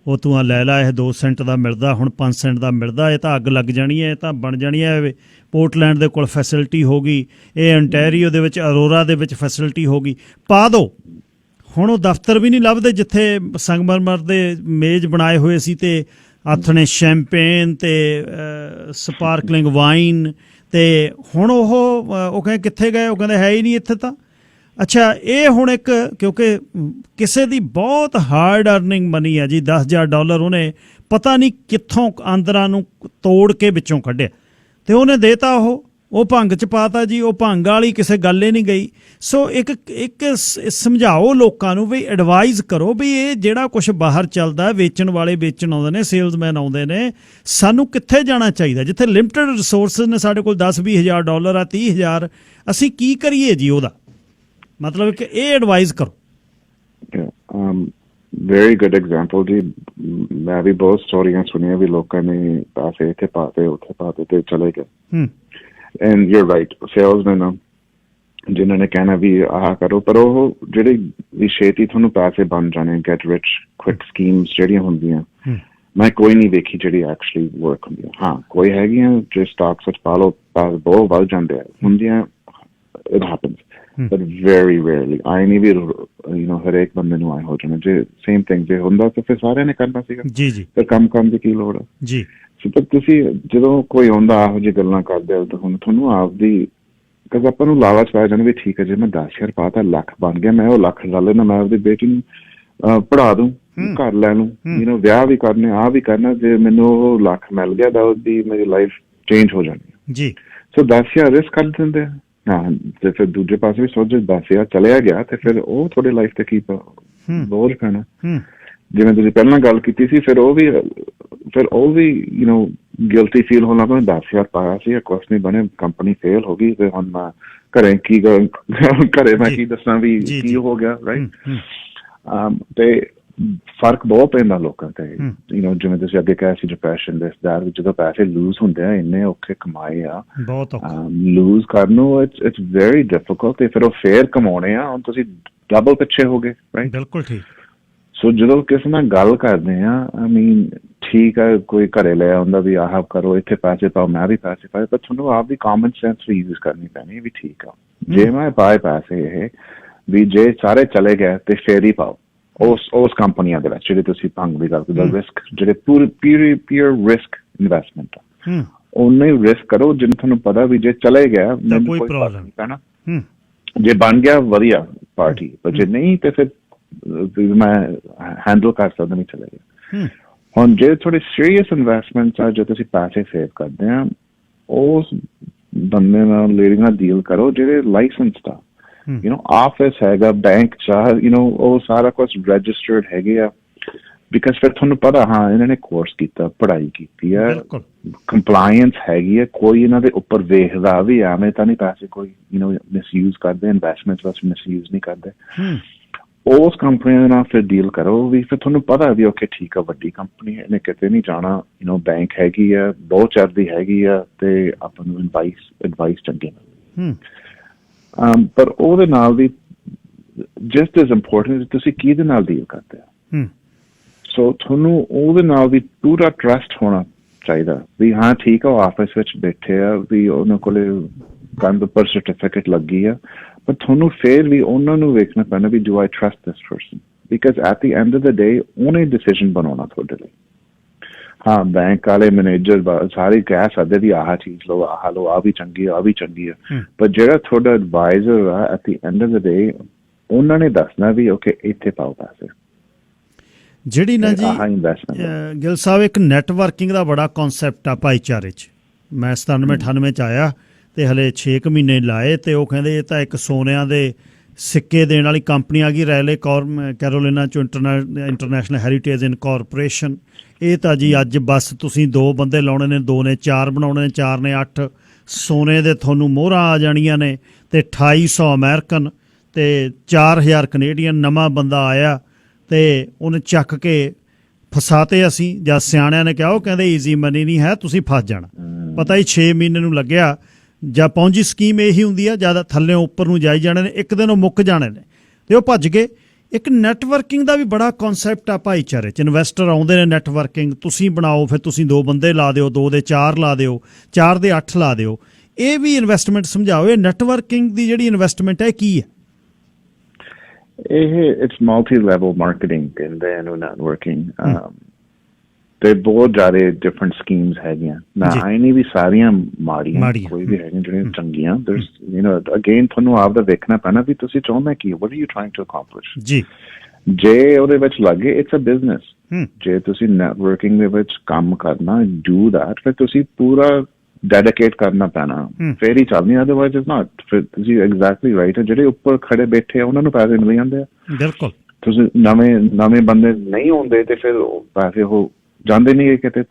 ਉਹ ਤੂੰ ਆ ਲੈ ਲਾ, ਇਹ 2 ਸੈਂਟ ਦਾ ਮਿਲਦਾ, ਹੁਣ 5 ਸੈਂਟ ਦਾ ਮਿਲਦਾ, ਇਹ ਤਾਂ ਅੱਗ ਲੱਗ ਜਾਣੀ ਹੈ, ਇਹ ਤਾਂ ਬਣ ਜਾਣੀ ਹੈ। ਪੋਰਟਲੈਂਡ ਦੇ ਕੋਲ ਫੈਸਿਲਿਟੀ ਹੋ ਗਈ, ਇਹ ਅੰਟੈਰੀਓ ਦੇ ਵਿੱਚ ਅਰੋਰਾ ਦੇ ਵਿੱਚ ਫੈਸਿਲਿਟੀ ਹੋ ਗਈ, ਪਾ ਦਿਓ। ਹੁਣ ਉਹ ਦਫ਼ਤਰ ਵੀ ਨਹੀਂ ਲੱਭਦੇ ਜਿੱਥੇ ਸੰਗਮਰਮਰ ਦੇ ਮੇਜ਼ ਬਣਾਏ ਹੋਏ ਸੀ ਤੇ ਹੱਥ ਨੇ ਸ਼ੈਂਪੇਨ ਤੇ ਸਪਾਰਕਲਿੰਗ ਵਾਈਨ, ਤੇ ਹੁਣ ਉਹ ਕਹਿੰਦੇ ਕਿੱਥੇ ਗਏ? ਉਹ ਕਹਿੰਦੇ ਹੈ ਹੀ ਨਹੀਂ ਇੱਥੇ ਤਾਂ। ਅੱਛਾ, ਇਹ ਹੁਣ ਇੱਕ, ਕਿਉਂਕਿ ਕਿਸੇ ਦੀ ਬਹੁਤ ਹਾਰਡ ਅਰਨਿੰਗ ਮਨੀ ਹੈ ਜੀ, $10,000 ਉਹਨੇ ਪਤਾ ਨਹੀਂ ਕਿੱਥੋਂ ਆਂਦਰਾਂ ਨੂੰ ਤੋੜ ਕੇ ਵਿੱਚੋਂ ਕੱਢਿਆ ਤੇ ਉਹਨੇ ਦੇਤਾ, ਉਹ ਭੰਗ 'ਚ ਪਾਤਾ ਜੀ। ਉਹ ਭੰਗ ਵਾਲੀ ਕਿਸੇ ਗੱਲ ਹੀ ਨਹੀਂ ਗਈ। ਸੋ ਇੱਕ ਸਮਝਾਓ ਲੋਕਾਂ ਨੂੰ ਵੀ, ਐਡਵਾਈਜ਼ ਕਰੋ ਵੀ ਇਹ ਜਿਹੜਾ ਕੁਛ ਬਾਹਰ ਚੱਲਦਾ, ਵੇਚਣ ਵਾਲੇ ਵੇਚਣ ਆਉਂਦੇ ਨੇ, ਸੇਲਸਮੈਨ ਆਉਂਦੇ ਨੇ, ਸਾਨੂੰ ਕਿੱਥੇ ਜਾਣਾ ਚਾਹੀਦਾ? ਜਿੱਥੇ ਲਿਮਟਿਡ ਰਿਸੋਰਸਿਸ ਨੇ, ਸਾਡੇ ਕੋਲ $10,000-20,000 ਆ, 30,000, ਅਸੀਂ ਕੀ ਕਰੀਏ ਜੀ? ਉਹਦਾ ਮਤਲਬ ਕਿ ਇਹ ਐਡਵਾਈਜ਼ ਕਰੋ। ਵੈਰੀ ਗੁੱਡ ਐਗਜ਼ਾਮਪਲ ਜੀ। ਮੈਂ ਵੀ ਬਹੁਤ ਸਟੋਰੀਆਂ ਸੁਣੀਆਂ ਵੀ ਲੋਕਾਂ ਨੇ ਪੈਸੇ ਇੱਥੇ ਪਾਤੇ ਉੱਥੇ ਪਾਤੇ ਤੇ ਚਲੇ ਗਏ। And you are right, salesman ਆ ਜਿਨ੍ਹਾਂ ਨੇ ਕਹਿਣਾ ਵੀ ਆਹ ਕਰੋ, ਪਰ ਉਹ ਜਿਹੜੇ ਵੀ ਛੇਤੀ ਤੁਹਾਨੂੰ ਪੈਸੇ ਬਣ ਜਾਣੇ, ਗੈਟ ਰਿਚ ਕੁਇਕ ਸਕੀਮਸ ਜਿਹੜੀਆਂ ਹੁੰਦੀਆਂ, ਮੈਂ ਕੋਈ ਨਹੀਂ ਵੇਖੀ ਜਿਹੜੀ ਐਕਚੁਅਲੀ ਵਰਕ ਹੁੰਦੀਆਂ। ਹਾਂ, ਕੋਈ ਹੈਗੀਆਂ ਜੇ ਸਟਾਕਸ ਵਿੱਚ ਪਾ ਲਓ, ਬਹੁਤ ਵੱਧ ਜਾਂਦੇ ਆ ਹੁੰਦੀਆਂ, it happens. but very rarely. I नहीं भी हर एक बंदे ਨੂੰ ਆਏ ਹੋ ਜਾਣਾ ਜੇ same thing ਜੇ ਹੁੰਦਾ ਤਾਂ ਫਿਰ ਸਾਰਿਆਂ ਨੇ ਕਰਨਾ ਸੀਗਾ ਜੀ ਜੀ ਫਿਰ ਕੰਮ ਦੀ ਕੀ ਲੋੜ ਹੈ ਜੀ ਸੋ ਪਰ ਤੁਸੀਂ ਜਦੋਂ ਕੋਈ ਆਉਂਦਾ ਇਹੋ ਜਿਹੀ ਗੱਲਾਂ ਕਰਦੇ ਹੋ ਤਾਂ ਹੁਣ ਤੁਹਾਨੂੰ ਆਪਦੀ ਕਿਉਂਕਿ ਆਪਾਂ ਨੂੰ ਲਾਲਚ ਪਾਇਆ ਜਾਂਦਾ ਵੀ ਠੀਕ ਹੈ ਜੇ ਮੈਂ 10,000 ਪਾਤਾ ਲੱਖ ਬਣ ਗਿਆ ਮੈਂ ਉਹ ਲੱਖ ਲਾ ਲੈਣਾ ਮੈਂ ਆਪਦੀ ਬੇਟੀ ਨੂੰ ਪੜ੍ਹਾ ਦੂੰ ਘਰ ਲੈ ਲੂੰ ਵਿਆਹ ਵੀ ਕਰਨੇ ਆ ਵੀ ਕਰਨਾ ਜੇ ਮੈਨੂੰ ਉਹ ਲੱਖ ਮਿਲ ਗਿਆ ਤਾਂ ਉਹਦੀ ਮੇਰੀ ਲਾਈਫ ਚੇਂਜ ਹੋ ਜਾਣੀ ਜੀ ਸੋ 10,000 ਰਿਸਕ ਕਰ ਦਿੰਦੇ ਆ ਹਾਂ ਤੇ ਫਿਰ ਦੂਜੇ ਪਾਸੇ ਵੀ ਸੋਚੋ 10,000 ਚਲਿਆ ਗਿਆ ਤੇ ਫਿਰ ਉਹ ਤੁਹਾਡੀ ਲਾਈਫ ਤੇ ਕੀ ਬੋਝ ਪੈਣਾ ਜਿਵੇਂ ਤੁਸੀਂ ਪਹਿਲਾਂ ਗੱਲ ਕੀਤੀ ਸੀ ਫਿਰ ਉਹ ਵੀ ਗਿਲਟੀ ਫੀਲ ਹੋਣਾ ਤਾਂ 10,000 ਪਾਇਆ ਸੀ ਕੁਛ ਨਹੀਂ ਬਣੇ ਕੰਪਨੀ ਫੇਲ ਹੋ ਗਈ ਤੇ ਹੁਣ ਮੈਂ ਘਰੇ ਮੈਂ ਕੀ ਦੱਸਾਂ ਵੀ ਕੀ ਹੋ ਗਿਆ ਰਾਈਟ ਤੇ ਫਰਕ ਬਹੁਤ ਪੈਂਦਾ ਲੋਕਾਂ ਤੇ ਜਿਵੇਂ ਤੁਸੀਂ ਅੱਗੇ ਕਿਹਾ ਸੀ ਡਿਪਰੈਸ਼ਨ ਦਿਸਦਾ ਜਦੋਂ ਪੈਸੇ ਲੂਜ਼ ਹੁੰਦੇ ਆ ਇੰਨੇ ਔਖੇ ਕਮਾਏ ਆ ਬਹੁਤ ਲੂਜ਼ ਕਰਨ ਨੂੰ ਇਟਸ ਵੈਰੀ ਡਿਫਿਕਲਟ ਤੇ ਫਿਰ ਉਹ ਫੇਰ ਕਮਾਉਣੇ ਆ ਹੁਣ ਤੁਸੀਂ ਡਬਲ ਪਿੱਛੇ ਹੋ ਗਏ ਰਾਈਟ ਬਿਲਕੁਲ ਠੀਕ ਸੋ ਜਦੋਂ ਕਿਸੇ ਨਾਲ ਗੱਲ ਕਰਦੇ ਆ ਆਈ ਮੀਨ ਠੀਕ ਹੈ ਕੋਈ ਘਰੇ ਲੈ ਆਉਂਦਾ ਵੀ ਆਹ ਕਰੋ ਇੱਥੇ ਪੈਸੇ ਪਾਓ ਮੈਂ ਵੀ ਪੈਸੇ ਪਾਏ ਪਰ ਤੁਹਾਨੂੰ ਆਪ ਦੀ ਕਾਮਨ ਸੈਂਸ ਵੀ ਯੂਜ਼ ਕਰਨੀ ਪੈਣੀ ਵੀ ਠੀਕ ਆ ਜੇ ਮੈਂ ਪਾਏ ਪੈਸੇ ਇਹ ਵੀ ਜੇ ਸਾਰੇ ਚਲੇ ਗਏ ਤੇ ਫੇਰ ਹੀ ਪਾਓ ਉਸ ਕੰਪਨੀਆਂ ਦੇ ਵਿੱਚ ਜਿਹੜੇ ਤੁਸੀਂ ਭੰਗ ਦੀ ਗੱਲ ਕਰਦੇ ਰਿਸਕ ਜਿਹੜੇ ਪਿਓਰ ਰਿਸਕ ਇਨਵੈਸਟਮੈਂਟ ਆ ਉਹਨੇ ਰਿਸਕ ਕਰੋ ਜਿਹਨੂੰ ਤੁਹਾਨੂੰ ਪਤਾ ਵੀ ਜੇ ਚਲੇ ਗਿਆ ਕੋਈ ਪ੍ਰੋਬਲਮ ਨਹੀਂ ਪੈਣਾ ਜੇ ਬਣ ਗਿਆ ਵਧੀਆ ਪਾਰਟੀ ਪਰ ਜੇ ਨਹੀਂ ਤੇ ਫਿਰ ਮੈਂ ਹੈਂਡਲ ਕਰ ਸਕਦਾ ਨਹੀਂ ਚਲੇ ਗਿਆ ਹੁਣ ਜੇ ਥੋੜੇ ਸੀਰੀਅਸ ਇਨਵੈਸਟਮੈਂਟ ਆ ਜੋ ਤੁਸੀਂ ਪੈਸੇ ਸੇਵ ਕਰਦੇ ਆ ਉਸ ਬੰਦੇ ਨਾਲ ਲੇਡੀ ਨਾਲ ਡੀਲ ਕਰੋ ਜਿਹੜੇ ਲਾਇਸੈਂਸਡ ਆ ਆਫਿਸ ਹੈਗਾ ਬੈਂਕ ਚ ਉਹ ਸਾਰਾ ਕੁਛ ਰਜਿਸਟਰਡ ਹੈਗੇ ਆ ਬਿਕਾਜ਼ ਫਿਰ ਤੁਹਾਨੂੰ ਪਤਾ ਹਾਂ ਇਹਨਾਂ ਨੇ ਕੋਰਸ ਕੀਤਾ ਪੜ੍ਹਾਈ ਕੀਤੀ ਆ ਕੰਪਲਾਇੰਸ ਹੈਗੀ ਆ ਕੋਈ ਇਹਨਾਂ ਦੇ ਉੱਪਰ ਵੇਖਦਾ ਵੀ ਐਵੇਂ ਤਾਂ ਨਹੀਂ ਪੈਸੇ ਕੋਈ ਮਿਸਯੂਜ਼ ਕਰਦੇ ਇਨਵੈਸਟਮੈਂਟ ਵਾਸਤੇ ਮਿਸਯੂਜ਼ ਨਹੀਂ ਕਰਦੇ ਉਸ ਕੰਪਨੀ ਦੇ ਨਾਲ ਫਿਰ ਡੀਲ ਕਰੋ ਵੀ ਫਿਰ ਤੁਹਾਨੂੰ ਪਤਾ ਵੀ ਓਕੇ ਠੀਕ ਆ ਵੱਡੀ ਕੰਪਨੀ ਇਹਨੇ ਕਿਤੇ ਨਹੀਂ ਜਾਣਾ ਬੈਂਕ ਹੈਗੀ ਆ ਬਹੁਤ ਚੱਲਦੀ ਹੈਗੀ ਆ ਤੇ ਆਪਾਂ ਨੂੰ ਐਡਵਾਈਸ ਚੰਗੀ ਮਿਲਦੀ ਪਰ ਉਹਦੇ ਨਾਲ ਵੀ ਜਸਟ ਐਜ਼ ਇੰਪੋਰਟੈਂਟ ਤੁਸੀਂ ਕਿਹਦੇ ਨਾਲ ਡੀਲ ਕਰਦੇ ਆ ਸੋ ਤੁਹਾਨੂੰ ਉਹਦੇ ਨਾਲ ਵੀ ਪੂਰਾ ਟਰਸਟ ਹੋਣਾ ਚਾਹੀਦਾ ਵੀ ਹਾਂ ਠੀਕ ਆ ਉਹ ਆਫਿਸ ਵਿੱਚ ਬੈਠੇ ਆ ਵੀ ਉਹਨਾਂ ਕੋਲੇ ਕੰਨ ਉੱਪਰ ਸਰਟੀਫਿਕੇਟ ਲੱਗੀ ਆ ਪਰ ਤੁਹਾਨੂੰ ਫਿਰ ਵੀ ਉਹਨਾਂ ਨੂੰ ਵੇਖਣਾ ਪੈਣਾ ਵੀ do I trust this person because at the end of the day ਉਹਨੇ ਡਿਸੀਜਨ ਬਣਾਉਣਾ ਤੁਹਾਡੇ ਲਈ ਹਾਂ ਬੈਂਕ ਵਾਲੇ ਮੈਨੇਜਰ ਸਾਰੇ ਕਹਿ ਸਕਦੇ ਵੀ ਆਹ ਚੀਜ਼ ਲਓ ਆਹ ਲਓ ਆ ਵੀ ਚੰਗੀ ਆ ਵੀ ਚੰਗੀ ਆ ਪਰ ਜਿਹੜਾ ਤੁਹਾਡਾ ਐਡਵਾਈਜ਼ਰ ਆ at the end of the day ਉਹਨਾਂ ਨੇ ਦੱਸਣਾ ਵੀ ਓਕੇ ਇੱਥੇ ਪਾਓ ਪੈਸੇ ਜਿਹੜੀ ਨਾ ਜੀ ਗਿੱਲ ਸਾਹਿਬ ਇੱਕ ਨੈਟਵਰਕਿੰਗ ਦਾ ਬੜਾ ਕਨਸੈਪਟ ਆ ਭਾਈਚਾਰੇ 'ਚ ਮੈਂ 97-98 'ਚ ਆਇਆ ਤੇ ਹਲੇ 6 ਮਹੀਨੇ ਲਾਏ ਤੇ ਉਹ ਕਹਿੰਦੇ ਇਹ ਤਾਂ ਇੱਕ ਸੋਨਿਆਂ ਦੇ ਸਿੱਕੇ ਦੇਣ ਵਾਲੀ ਕੰਪਨੀ ਆ ਗਈ ਰੈਲੇ ਕੈਰੋਲੀਨਾ ਚੋਂ ਇੰਟਰਨੈਸ਼ਨਲ ਹੈਰੀਟੇਜ ਇਨਕੋਰਪੋਰੇਸ਼ਨ ਇਹ ਤਾਂ ਜੀ ਅੱਜ ਬਸ ਤੁਸੀਂ 2 ਬੰਦੇ ਲਾਉਣੇ ਨੇ 2 ਨੇ 4 ਬਣਾਉਣੇ ਨੇ 4 ਨੇ 8 ਸੋਨੇ ਦੇ ਤੁਹਾਨੂੰ ਮੋਹਰਾਂ ਆ ਜਾਣੀਆਂ ਨੇ ਤੇ 2800 ਅਮਰੀਕਨ ਤੇ 4000 ਕੈਨੇਡੀਅਨ ਨਵਾਂ ਬੰਦਾ ਆਇਆ ਤੇ ਉਹਨੇ ਚੱਕ ਕੇ ਫਸਾਤੇ ਅਸੀਂ ਜਾਂ ਸਿਆਣਿਆਂ ਨੇ ਕਿਹਾ ਉਹ ਕਹਿੰਦੇ ਈਜ਼ੀ ਮਨੀ ਨਹੀਂ ਹੈ ਤੁਸੀਂ ਫਸ ਜਾਣਾ ਪਤਾ ਹੀ 6 ਮਹੀਨੇ ਨੂੰ ਲੱਗਿਆ ਜਾਂ ਪੌਂਜੀ ਸਕੀਮ ਇਹੀ ਹੁੰਦੀ ਆ ਜਿਆਦਾ ਥੱਲੇ ਉੱਪਰ ਨੂੰ ਜਾਈ ਜਾਣੇ ਨੇ ਇੱਕ ਦਿਨ ਉਹ ਮੁੱਕ ਜਾਣੇ ਨੇ ਤੇ ਉਹ ਭੱਜ ਗਏ ਇੱਕ ਨੈਟਵਰਕਿੰਗ ਦਾ ਵੀ ਬੜਾ ਕਨਸੈਪਟ ਆ ਭਾਈਚਾਰੇ 'ਚ ਇਨਵੈਸਟਰ ਆਉਂਦੇ ਨੇ ਨੈਟਵਰਕਿੰਗ ਤੁਸੀਂ ਬਣਾਓ ਫਿਰ ਤੁਸੀਂ 2 ਬੰਦੇ ਲਾ ਦਿਓ 2 ਦੇ 4 ਲਾ ਦਿਓ 4 ਦੇ 8 ਲਾ ਦਿਓ ਇਹ ਵੀ ਇਨਵੈਸਟਮੈਂਟ ਸਮਝਾਓ ਇਹ ਨੈਟਵਰਕਿੰਗ ਦੀ ਜਿਹੜੀ ਇਨਵੈਸਟਮੈਂਟ ਹੈ ਕੀ ਹੈ ਇਹ ਇਟਸ ਮਲਟੀ ਲੈਵਲ ਮਾਰਕੀਟਿੰਗ ਕਹਿੰਦੇ ਇਹਨੂੰ ਨੈਟਵਰਕਿੰਗ ਤੇ ਬਹੁਤ ਜ਼ਿਆਦਾ ਡਿਫਰੈਂਟ ਸਕੀਮਸ ਹੈਗੀਆਂ ਨਾ ਆਈ ਵੀ ਸਾਰੀਆਂ ਮਾੜੀਆਂ ਕੋਈ ਵੀ ਹੈਗੀਆਂ ਜਿਹੜੀਆਂ ਚੰਗੀਆਂ ਅਗੇਨ ਤੁਹਾਨੂੰ ਆਪ ਦਾ ਦੇਖਣਾ ਪੈਣਾ ਵੀ ਤੁਸੀਂ ਚਾਹੁੰਦੇ ਕੀ what are you trying to accomplish ਜੀ ਜੇ ਉਹਦੇ ਵਿੱਚ ਲੱਗੇ ਇਟਸ ਅ ਬਿਜ਼ਨਸ ਜੇ ਤੁਸੀਂ ਨੈਟਵਰਕਿੰਗ ਦੇ ਵਿੱਚ ਕੰਮ ਕਰਨਾ ਡੂ ਦੈਟ ਫਿਰ ਤੁਸੀਂ ਪੂਰਾ ਡੈਡੀਕੇਟ ਕਰਨਾ ਪੈਣਾ ਫੇਰ ਹੀ ਚੱਲਣੀ ਅਦਰਵਾਈਜ਼ ਇਟਸ ਨਾਟ ਫਿਰ ਤੁਸੀਂ ਐਗਜ਼ੈਕਟਲੀ ਰਾਈਟ ਜਿਹੜੇ ਉੱਪਰ ਖੜੇ ਬੈਠੇ ਆ ਉਹਨਾਂ ਨੂੰ ਪੈਸੇ ਮਿਲ ਜਾਂਦੇ ਆ ਬਿਲਕੁਲ ਤੁਸੀਂ ਨਵੇਂ ਬੰਦੇ ਨਹੀਂ ਹੁੰਦੇ ਤੇ ਫਿਰ ਪੈਸੇ ਉਹ ਜਾਂਦੇ ਨਹੀਂ ਕਿਤੇ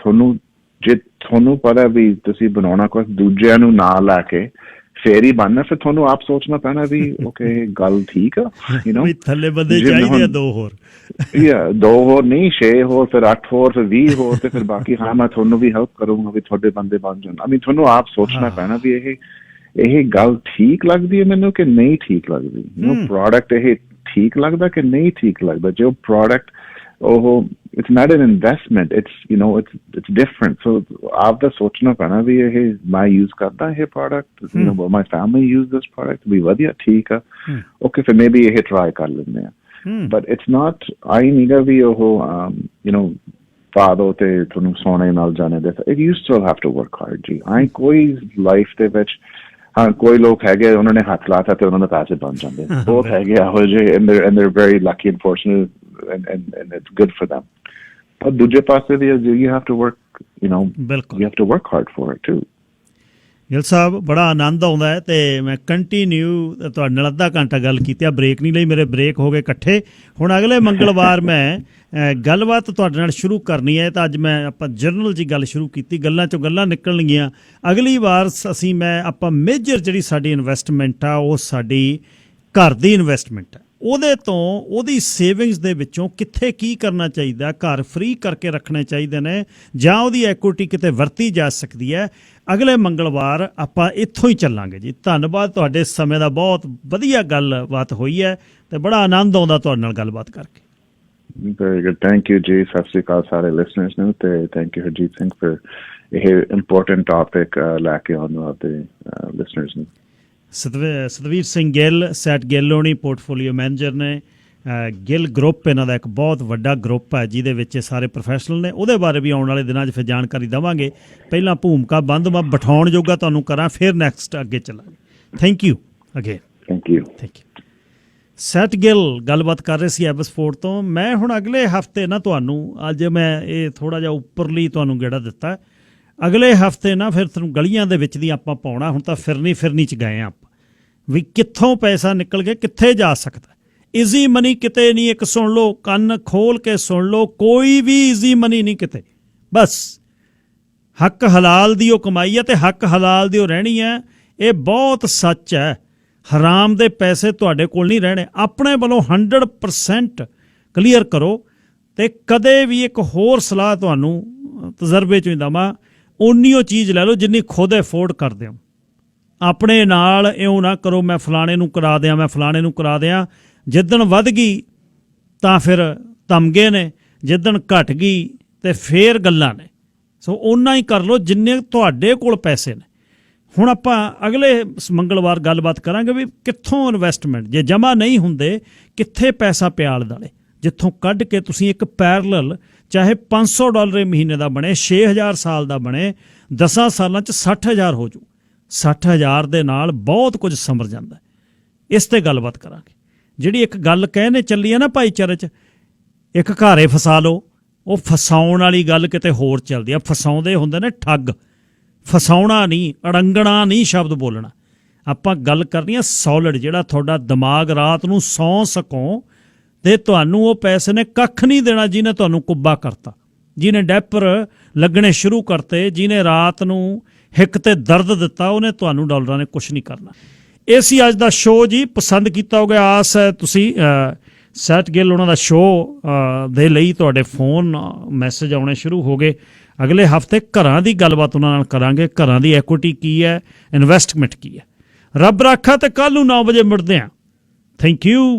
ਜੇ ਤੁਹਾਨੂੰ ਪਤਾ ਵੀ ਤੁਸੀਂ ਬਣਾਉਣਾ ਕੁਛ ਦੂਜਿਆਂ ਨੂੰ ਨਾ ਲੈ ਕੇ ਫੇਰ ਹੀ ਬਣਨਾ ਫਿਰ ਤੁਹਾਨੂੰ ਆਪ ਸੋਚਣਾ ਪੈਣਾ ਵੀ ਓਕੇ ਗੱਲ ਠੀਕ ਆ ਥੱਲੇ ਬੰਦੇ ਚਾਹੀਦੇ ਆ 2 ਹੋਰ 2 ਹੋਰ ਨਹੀਂ 6 ਹੋਰ ਫਿਰ 8 ਹੋਰ ਫਿਰ 20 ਹੋਰ ਤੇ ਫਿਰ ਬਾਕੀ ਹਾਂ ਮੈਂ ਤੁਹਾਨੂੰ ਵੀ ਹੈਲਪ ਕਰੂੰਗਾ ਵੀ ਤੁਹਾਡੇ ਬੰਦੇ ਬਣ ਜਾਣ I mean ਤੁਹਾਨੂੰ ਆਪ ਸੋਚਣਾ ਪੈਣਾ ਵੀ ਇਹ ਗੱਲ ਠੀਕ ਲੱਗਦੀ ਹੈ ਮੈਨੂੰ ਕਿ ਨਹੀਂ ਠੀਕ ਲੱਗਦੀ ਪ੍ਰੋਡਕਟ ਇਹ ਠੀਕ ਲੱਗਦਾ ਕਿ ਨਹੀਂ ਠੀਕ ਲੱਗਦਾ ਜੇ ਉਹ ਪ੍ਰੋਡਕਟ ਉਹ it's not an investment. It's, you know, it's different. So aapda sochna paina bhi eh मैं use karda hai product, you know, will my family use this product? Bhi vadiya theek hai. Okay, so maybe eh try kar lende hain. But it's not, I niga bhi you know, ਪਾ ਦੋ ਤੇ ਤੁਹਾਨੂੰ ਸੋਨੇ ਨਾਲ ਜਾਣੇ ਦੇ, you still have to work hard ਜੀ. ਕੋਈ ਲਾਈਫ ਦੇ ਵਿੱਚ ਹਾਂ ਕੋਈ ਲੋਕ ਹੈਗੇ ਉਹਨਾਂ ਨੇ ਹੱਥ ਲਾਤਾ ਤੇ ਉਹਨਾਂ ਦੇ ਪੈਸੇ ਬਣ ਜਾਂਦੇ, ਬਹੁਤ ਹੈਗੇ ਇਹੋ ਜਿਹੇ, and they're very lucky and fortunate and it's good for them. ਪਰ ਦੂਜੇ ਪਾਸੇ ਵੀ you have to work, you know, you have to work hard for it too. Gill ਸਾਹਿਬ ਬੜਾ ਆਨੰਦ ਆਉਂਦਾ ਹੈ ਤੇ ਮੈਂ ਕੰਟੀਨਿਊ ਤੁਹਾਡੇ ਨਾਲ ਅੱਧਾ ਘੰਟਾ ਗੱਲ ਕੀਤੀ ਆ, ਬ੍ਰੇਕ ਨਹੀਂ ਲਈ, ਮੇਰੇ ਬ੍ਰੇਕ ਹੋ ਗਏ ਇਕੱਠੇ। ਹੁਣ ਅਗਲੇ ਮੰਗਲਵਾਰ ਮੈਂ ਗੱਲਬਾਤ ਤੁਹਾਡੇ ਨਾਲ ਸ਼ੁਰੂ ਕਰਨੀ ਹੈ, ਤਾਂ ਅੱਜ ਮੈਂ ਆਪਾਂ ਜਰਨਲ ਜੀ ਗੱਲ ਸ਼ੁਰੂ ਕੀਤੀ, ਗੱਲਾਂ 'ਚੋਂ ਗੱਲਾਂ ਨਿਕਲਣਗੀਆਂ। ਅਗਲੀ ਵਾਰ ਆਪਾਂ ਮੇਜਰ ਜਿਹੜੀ ਸਾਡੀ ਇਨਵੈਸਟਮੈਂਟ ਆ ਉਹ ਸਾਡੀ ਘਰ ਦੀ ਇਨਵੈਸਟਮੈਂਟ ਹੈ, ਉਹਦੇ ਤੋਂ ਉਹਦੀ ਸੇਵਿੰਗਸ ਦੇ ਵਿੱਚੋਂ ਕਿੱਥੇ ਕੀ ਕਰਨਾ ਚਾਹੀਦਾ, ਘਰ ਫ੍ਰੀ ਕਰਕੇ ਰੱਖਣੇ ਚਾਹੀਦੇ ਨੇ ਜਾਂ ਉਹਦੀ ਐਕੁਇਟੀ ਕਿਤੇ ਵਰਤੀ ਜਾ ਸਕਦੀ ਹੈ। ਅਗਲੇ ਮੰਗਲਵਾਰ ਆਪਾਂ ਇੱਥੋਂ ਹੀ ਚੱਲਾਂਗੇ ਜੀ। ਧੰਨਵਾਦ, ਤੁਹਾਡੇ ਸਮੇਂ ਦਾ ਬਹੁਤ ਵਧੀਆ ਗੱਲਬਾਤ ਹੋਈ ਹੈ ਤੇ ਬੜਾ ਆਨੰਦ ਆਉਂਦਾ ਤੁਹਾਡੇ ਨਾਲ ਗੱਲਬਾਤ ਕਰਕੇ। Very good. Thank you ਜੀ, ਸਤਿ ਸ਼੍ਰੀ ਅਕਾਲ ਸਾਰੇ ਲਿਸਨਰਸ ਨੂੰ, ਤੇ thank you Harjit Singh for ਇਹ ਇੰਪੋਰਟੈਂਟ ਟਾਪਿਕ ਲੈ ਕੇ ਆਉਣ ਵਾਸਤੇ ਲਿਸਨਰਸ ਨੂੰ। ਸਤਵੀਰ ਸਿੰਘ ਗਿੱਲ, ਸੈਟ ਗਿੱਲ ਹੋਣੀ ਪੋਰਟਫੋਲੀਓ ਮੈਨੇਜਰ ਨੇ। ਗਿੱਲ ਗਰੁੱਪ ਇਹਨਾਂ ਦਾ ਇੱਕ ਬਹੁਤ ਵੱਡਾ ਗਰੁੱਪ ਹੈ ਜਿਹਦੇ ਵਿੱਚ ਸਾਰੇ ਪ੍ਰੋਫੈਸ਼ਨਲ ਨੇ। ਉਹਦੇ ਬਾਰੇ ਵੀ ਆਉਣ ਵਾਲੇ ਦਿਨਾਂ 'ਚ ਫਿਰ ਜਾਣਕਾਰੀ ਦੇਵਾਂਗੇ। ਪਹਿਲਾਂ ਭੂਮਿਕਾ ਬੰਦ ਮੈਂ ਬਿਠਾਉਣ ਜੋਗਾ ਤੁਹਾਨੂੰ ਕਰਾਂ, ਫਿਰ ਨੈਕਸਟ ਅੱਗੇ ਚੱਲਾਂਗੇ। Thank you again. Thank you. Set Gill ਗੱਲਬਾਤ ਕਰ ਰਹੇ ਸੀ ਐਬਸਫੋਰਡ ਤੋਂ। ਮੈਂ ਹੁਣ ਅਗਲੇ ਹਫ਼ਤੇ ਨਾ ਤੁਹਾਨੂੰ, ਅੱਜ ਮੈਂ ਇਹ ਥੋੜ੍ਹਾ ਜਿਹਾ ਉੱਪਰਲੀ ਤੁਹਾਨੂੰ ਗੇੜਾ ਦਿੱਤਾ, ਅਗਲੇ ਹਫ਼ਤੇ ਨਾ ਫਿਰ ਤੁਹਾਨੂੰ ਗਲੀਆਂ ਦੇ ਵਿੱਚ ਦੀ ਆਪਾਂ ਪਾਉਣਾ। ਹੁਣ ਤਾਂ ਫਿਰਨੀ 'ਚ ਗਏ ਆਪਾਂ ਵੀ ਕਿੱਥੋਂ ਪੈਸਾ ਨਿਕਲ ਕੇ ਕਿੱਥੇ ਜਾ ਸਕਦਾ। ਈਜ਼ੀ ਮਨੀ ਕਿਤੇ ਨਹੀਂ, ਇੱਕ ਸੁਣ ਲਓ, ਕੰਨ ਖੋਲ ਕੇ ਸੁਣ ਲਓ, ਕੋਈ ਵੀ ਈਜ਼ੀ ਮਨੀ ਨਹੀਂ ਕਿਤੇ। ਬਸ ਹੱਕ ਹਲਾਲ ਦੀ ਉਹ ਕਮਾਈ ਹੈ ਤੇ ਹੱਕ ਹਲਾਲ ਦੀ ਉਹ ਰਹਿਣੀ ਹੈ। ਇਹ ਬਹੁਤ ਸੱਚ ਹੈ। ਹਰਾਮ ਦੇ ਪੈਸੇ ਤੁਹਾਡੇ ਕੋਲ ਨਹੀਂ ਰਹਿਣੇ। ਆਪਣੇ ਵੱਲੋਂ 100% ਕਲੀਅਰ ਕਰੋ। ਤੇ ਕਦੇ ਵੀ ਇੱਕ ਹੋਰ ਸਲਾਹ ਤੁਹਾਨੂੰ ਤਜਰਬੇ 'ਚੋਂ ਹੀ ਦੇਵਾਂ, ਉਨੀ ਉਹ ਚੀਜ਼ ਲੈ ਲਓ ਜਿੰਨੀ ਖੁਦ ਅਫੋਰਡ ਕਰਦੇ ਹੋ। ਆਪਣੇ ਨਾਲ ਇਉਂ ਨਾ ਕਰੋ ਮੈਂ ਫਲਾਣੇ ਨੂੰ ਕਰਾ ਦਿਆਂ, ਮੈਂ ਫਲਾਣੇ ਨੂੰ ਕਰਾ ਦਿਆਂ। ਜਿੱਦਣ ਵੱਧ ਗਈ ਤਾਂ ਫਿਰ ਤਮਗੇ ਨੇ, ਜਿੱਦਣ ਘਟ ਗਈ ਤੇ ਫੇਰ ਗੱਲਾਂ ਨੇ। ਸੋ ਓਨਾ ਹੀ ਕਰ ਲਓ ਜਿੰਨੇ ਤੁਹਾਡੇ ਕੋਲ ਪੈਸੇ ਨੇ। ਹੁਣ ਆਪਾਂ ਅਗਲੇ ਮੰਗਲਵਾਰ ਗੱਲਬਾਤ ਕਰਾਂਗੇ ਵੀ ਕਿੱਥੋਂ ਇਨਵੈਸਟਮੈਂਟ, ਜੇ ਜਮ੍ਹਾਂ ਨਹੀਂ ਹੁੰਦੇ ਕਿੱਥੇ ਪੈਸਾ ਪਿਆਲ ਦਾਲੇ, ਜਿੱਥੋਂ ਕੱਢ ਕੇ ਤੁਸੀਂ ਇੱਕ ਪੈਰਲਲ, ਚਾਹੇ $500 ਮਹੀਨੇ ਦਾ ਬਣੇ, 6000 ਸਾਲ ਦਾ ਬਣੇ, 10 ਸਾਲਾਂ 'ਚ 60,000 ਹੋ ਜੂ। 60,000 ਦੇ ਨਾਲ ਬਹੁਤ ਕੁਝ ਸਮਰ ਜਾਂਦਾ। ਇਸ 'ਤੇ ਗੱਲਬਾਤ ਕਰਾਂਗੇ। ਜਿਹੜੀ ਇੱਕ ਗੱਲ ਕਹਿੰਦੇ ਚੱਲੀ ਹੈ ਨਾ ਭਾਈਚਾਰੇ 'ਚ, ਇੱਕ ਘਾਰੇ ਫਸਾ ਲਓ, ਉਹ ਫਸਾਉਣ ਵਾਲੀ ਗੱਲ ਕਿਤੇ ਹੋਰ ਚੱਲਦੀ ਆ। ਫਸਾਉਂਦੇ ਹੁੰਦੇ ਨੇ ਠੱਗ, ਫਸਾਉਣਾ ਨਹੀਂ, ਅੜੰਗਣਾ ਨਹੀਂ ਸ਼ਬਦ ਬੋਲਣਾ। ਆਪਾਂ ਗੱਲ ਕਰਨੀ ਆ ਸੋਲਿਡ, ਜਿਹੜਾ ਤੁਹਾਡਾ ਦਿਮਾਗ ਰਾਤ ਨੂੰ ਸੌਂ ਸਕੋ ਤੇ ਤੁਹਾਨੂੰ ਉਹ ਪੈਸੇ ਨੇ ਕੱਖ ਨਹੀਂ ਦੇਣਾ ਜਿਹਨੇ ਤੁਹਾਨੂੰ ਕੁੱਬਾ ਕਰਤਾ, ਜਿਹਨੇ ਡੈਪਰ ਲੱਗਣੇ ਸ਼ੁਰੂ ਕਰਤੇ, ਜਿਹਨੇ ਰਾਤ ਨੂੰ ਹਿੱਕ ਤੇ ਦਰਦ ਦਿੱਤਾ, ਉਹਨੇ ਤੁਹਾਨੂੰ ਡਾਲਰਾਂ ਨੇ ਕੁਛ ਨਹੀਂ ਕਰਨਾ। ਇਹ ਸੀ ਅੱਜ ਦਾ ਸ਼ੋਅ ਜੀ। ਪਸੰਦ ਕੀਤਾ ਹੋਊਗਾ, ਆਸ ਹੈ ਤੁਸੀਂ। ਸੈਟ ਗਿੱਲ ਉਹਨਾਂ ਦਾ ਸ਼ੋਅ ਦੇ ਲਈ ਤੁਹਾਡੇ ਫੋਨ ਮੈਸੇਜ ਆਉਣੇ ਸ਼ੁਰੂ ਹੋ ਗਏ। ਅਗਲੇ ਹਫ਼ਤੇ ਘਰਾਂ ਦੀ ਗੱਲਬਾਤ ਉਹਨਾਂ ਨਾਲ ਕਰਾਂਗੇ। ਘਰਾਂ ਦੀ ਐਕੁਇਟੀ ਕੀ ਹੈ, ਇਨਵੈਸਟਮੈਂਟ ਕੀ ਹੈ। ਰੱਬ ਰਾਖਾ ਤੇ ਕੱਲ੍ਹ ਨੂੰ 9 ਵਜੇ ਮੁੜਦੇ ਹਾਂ। Thank you.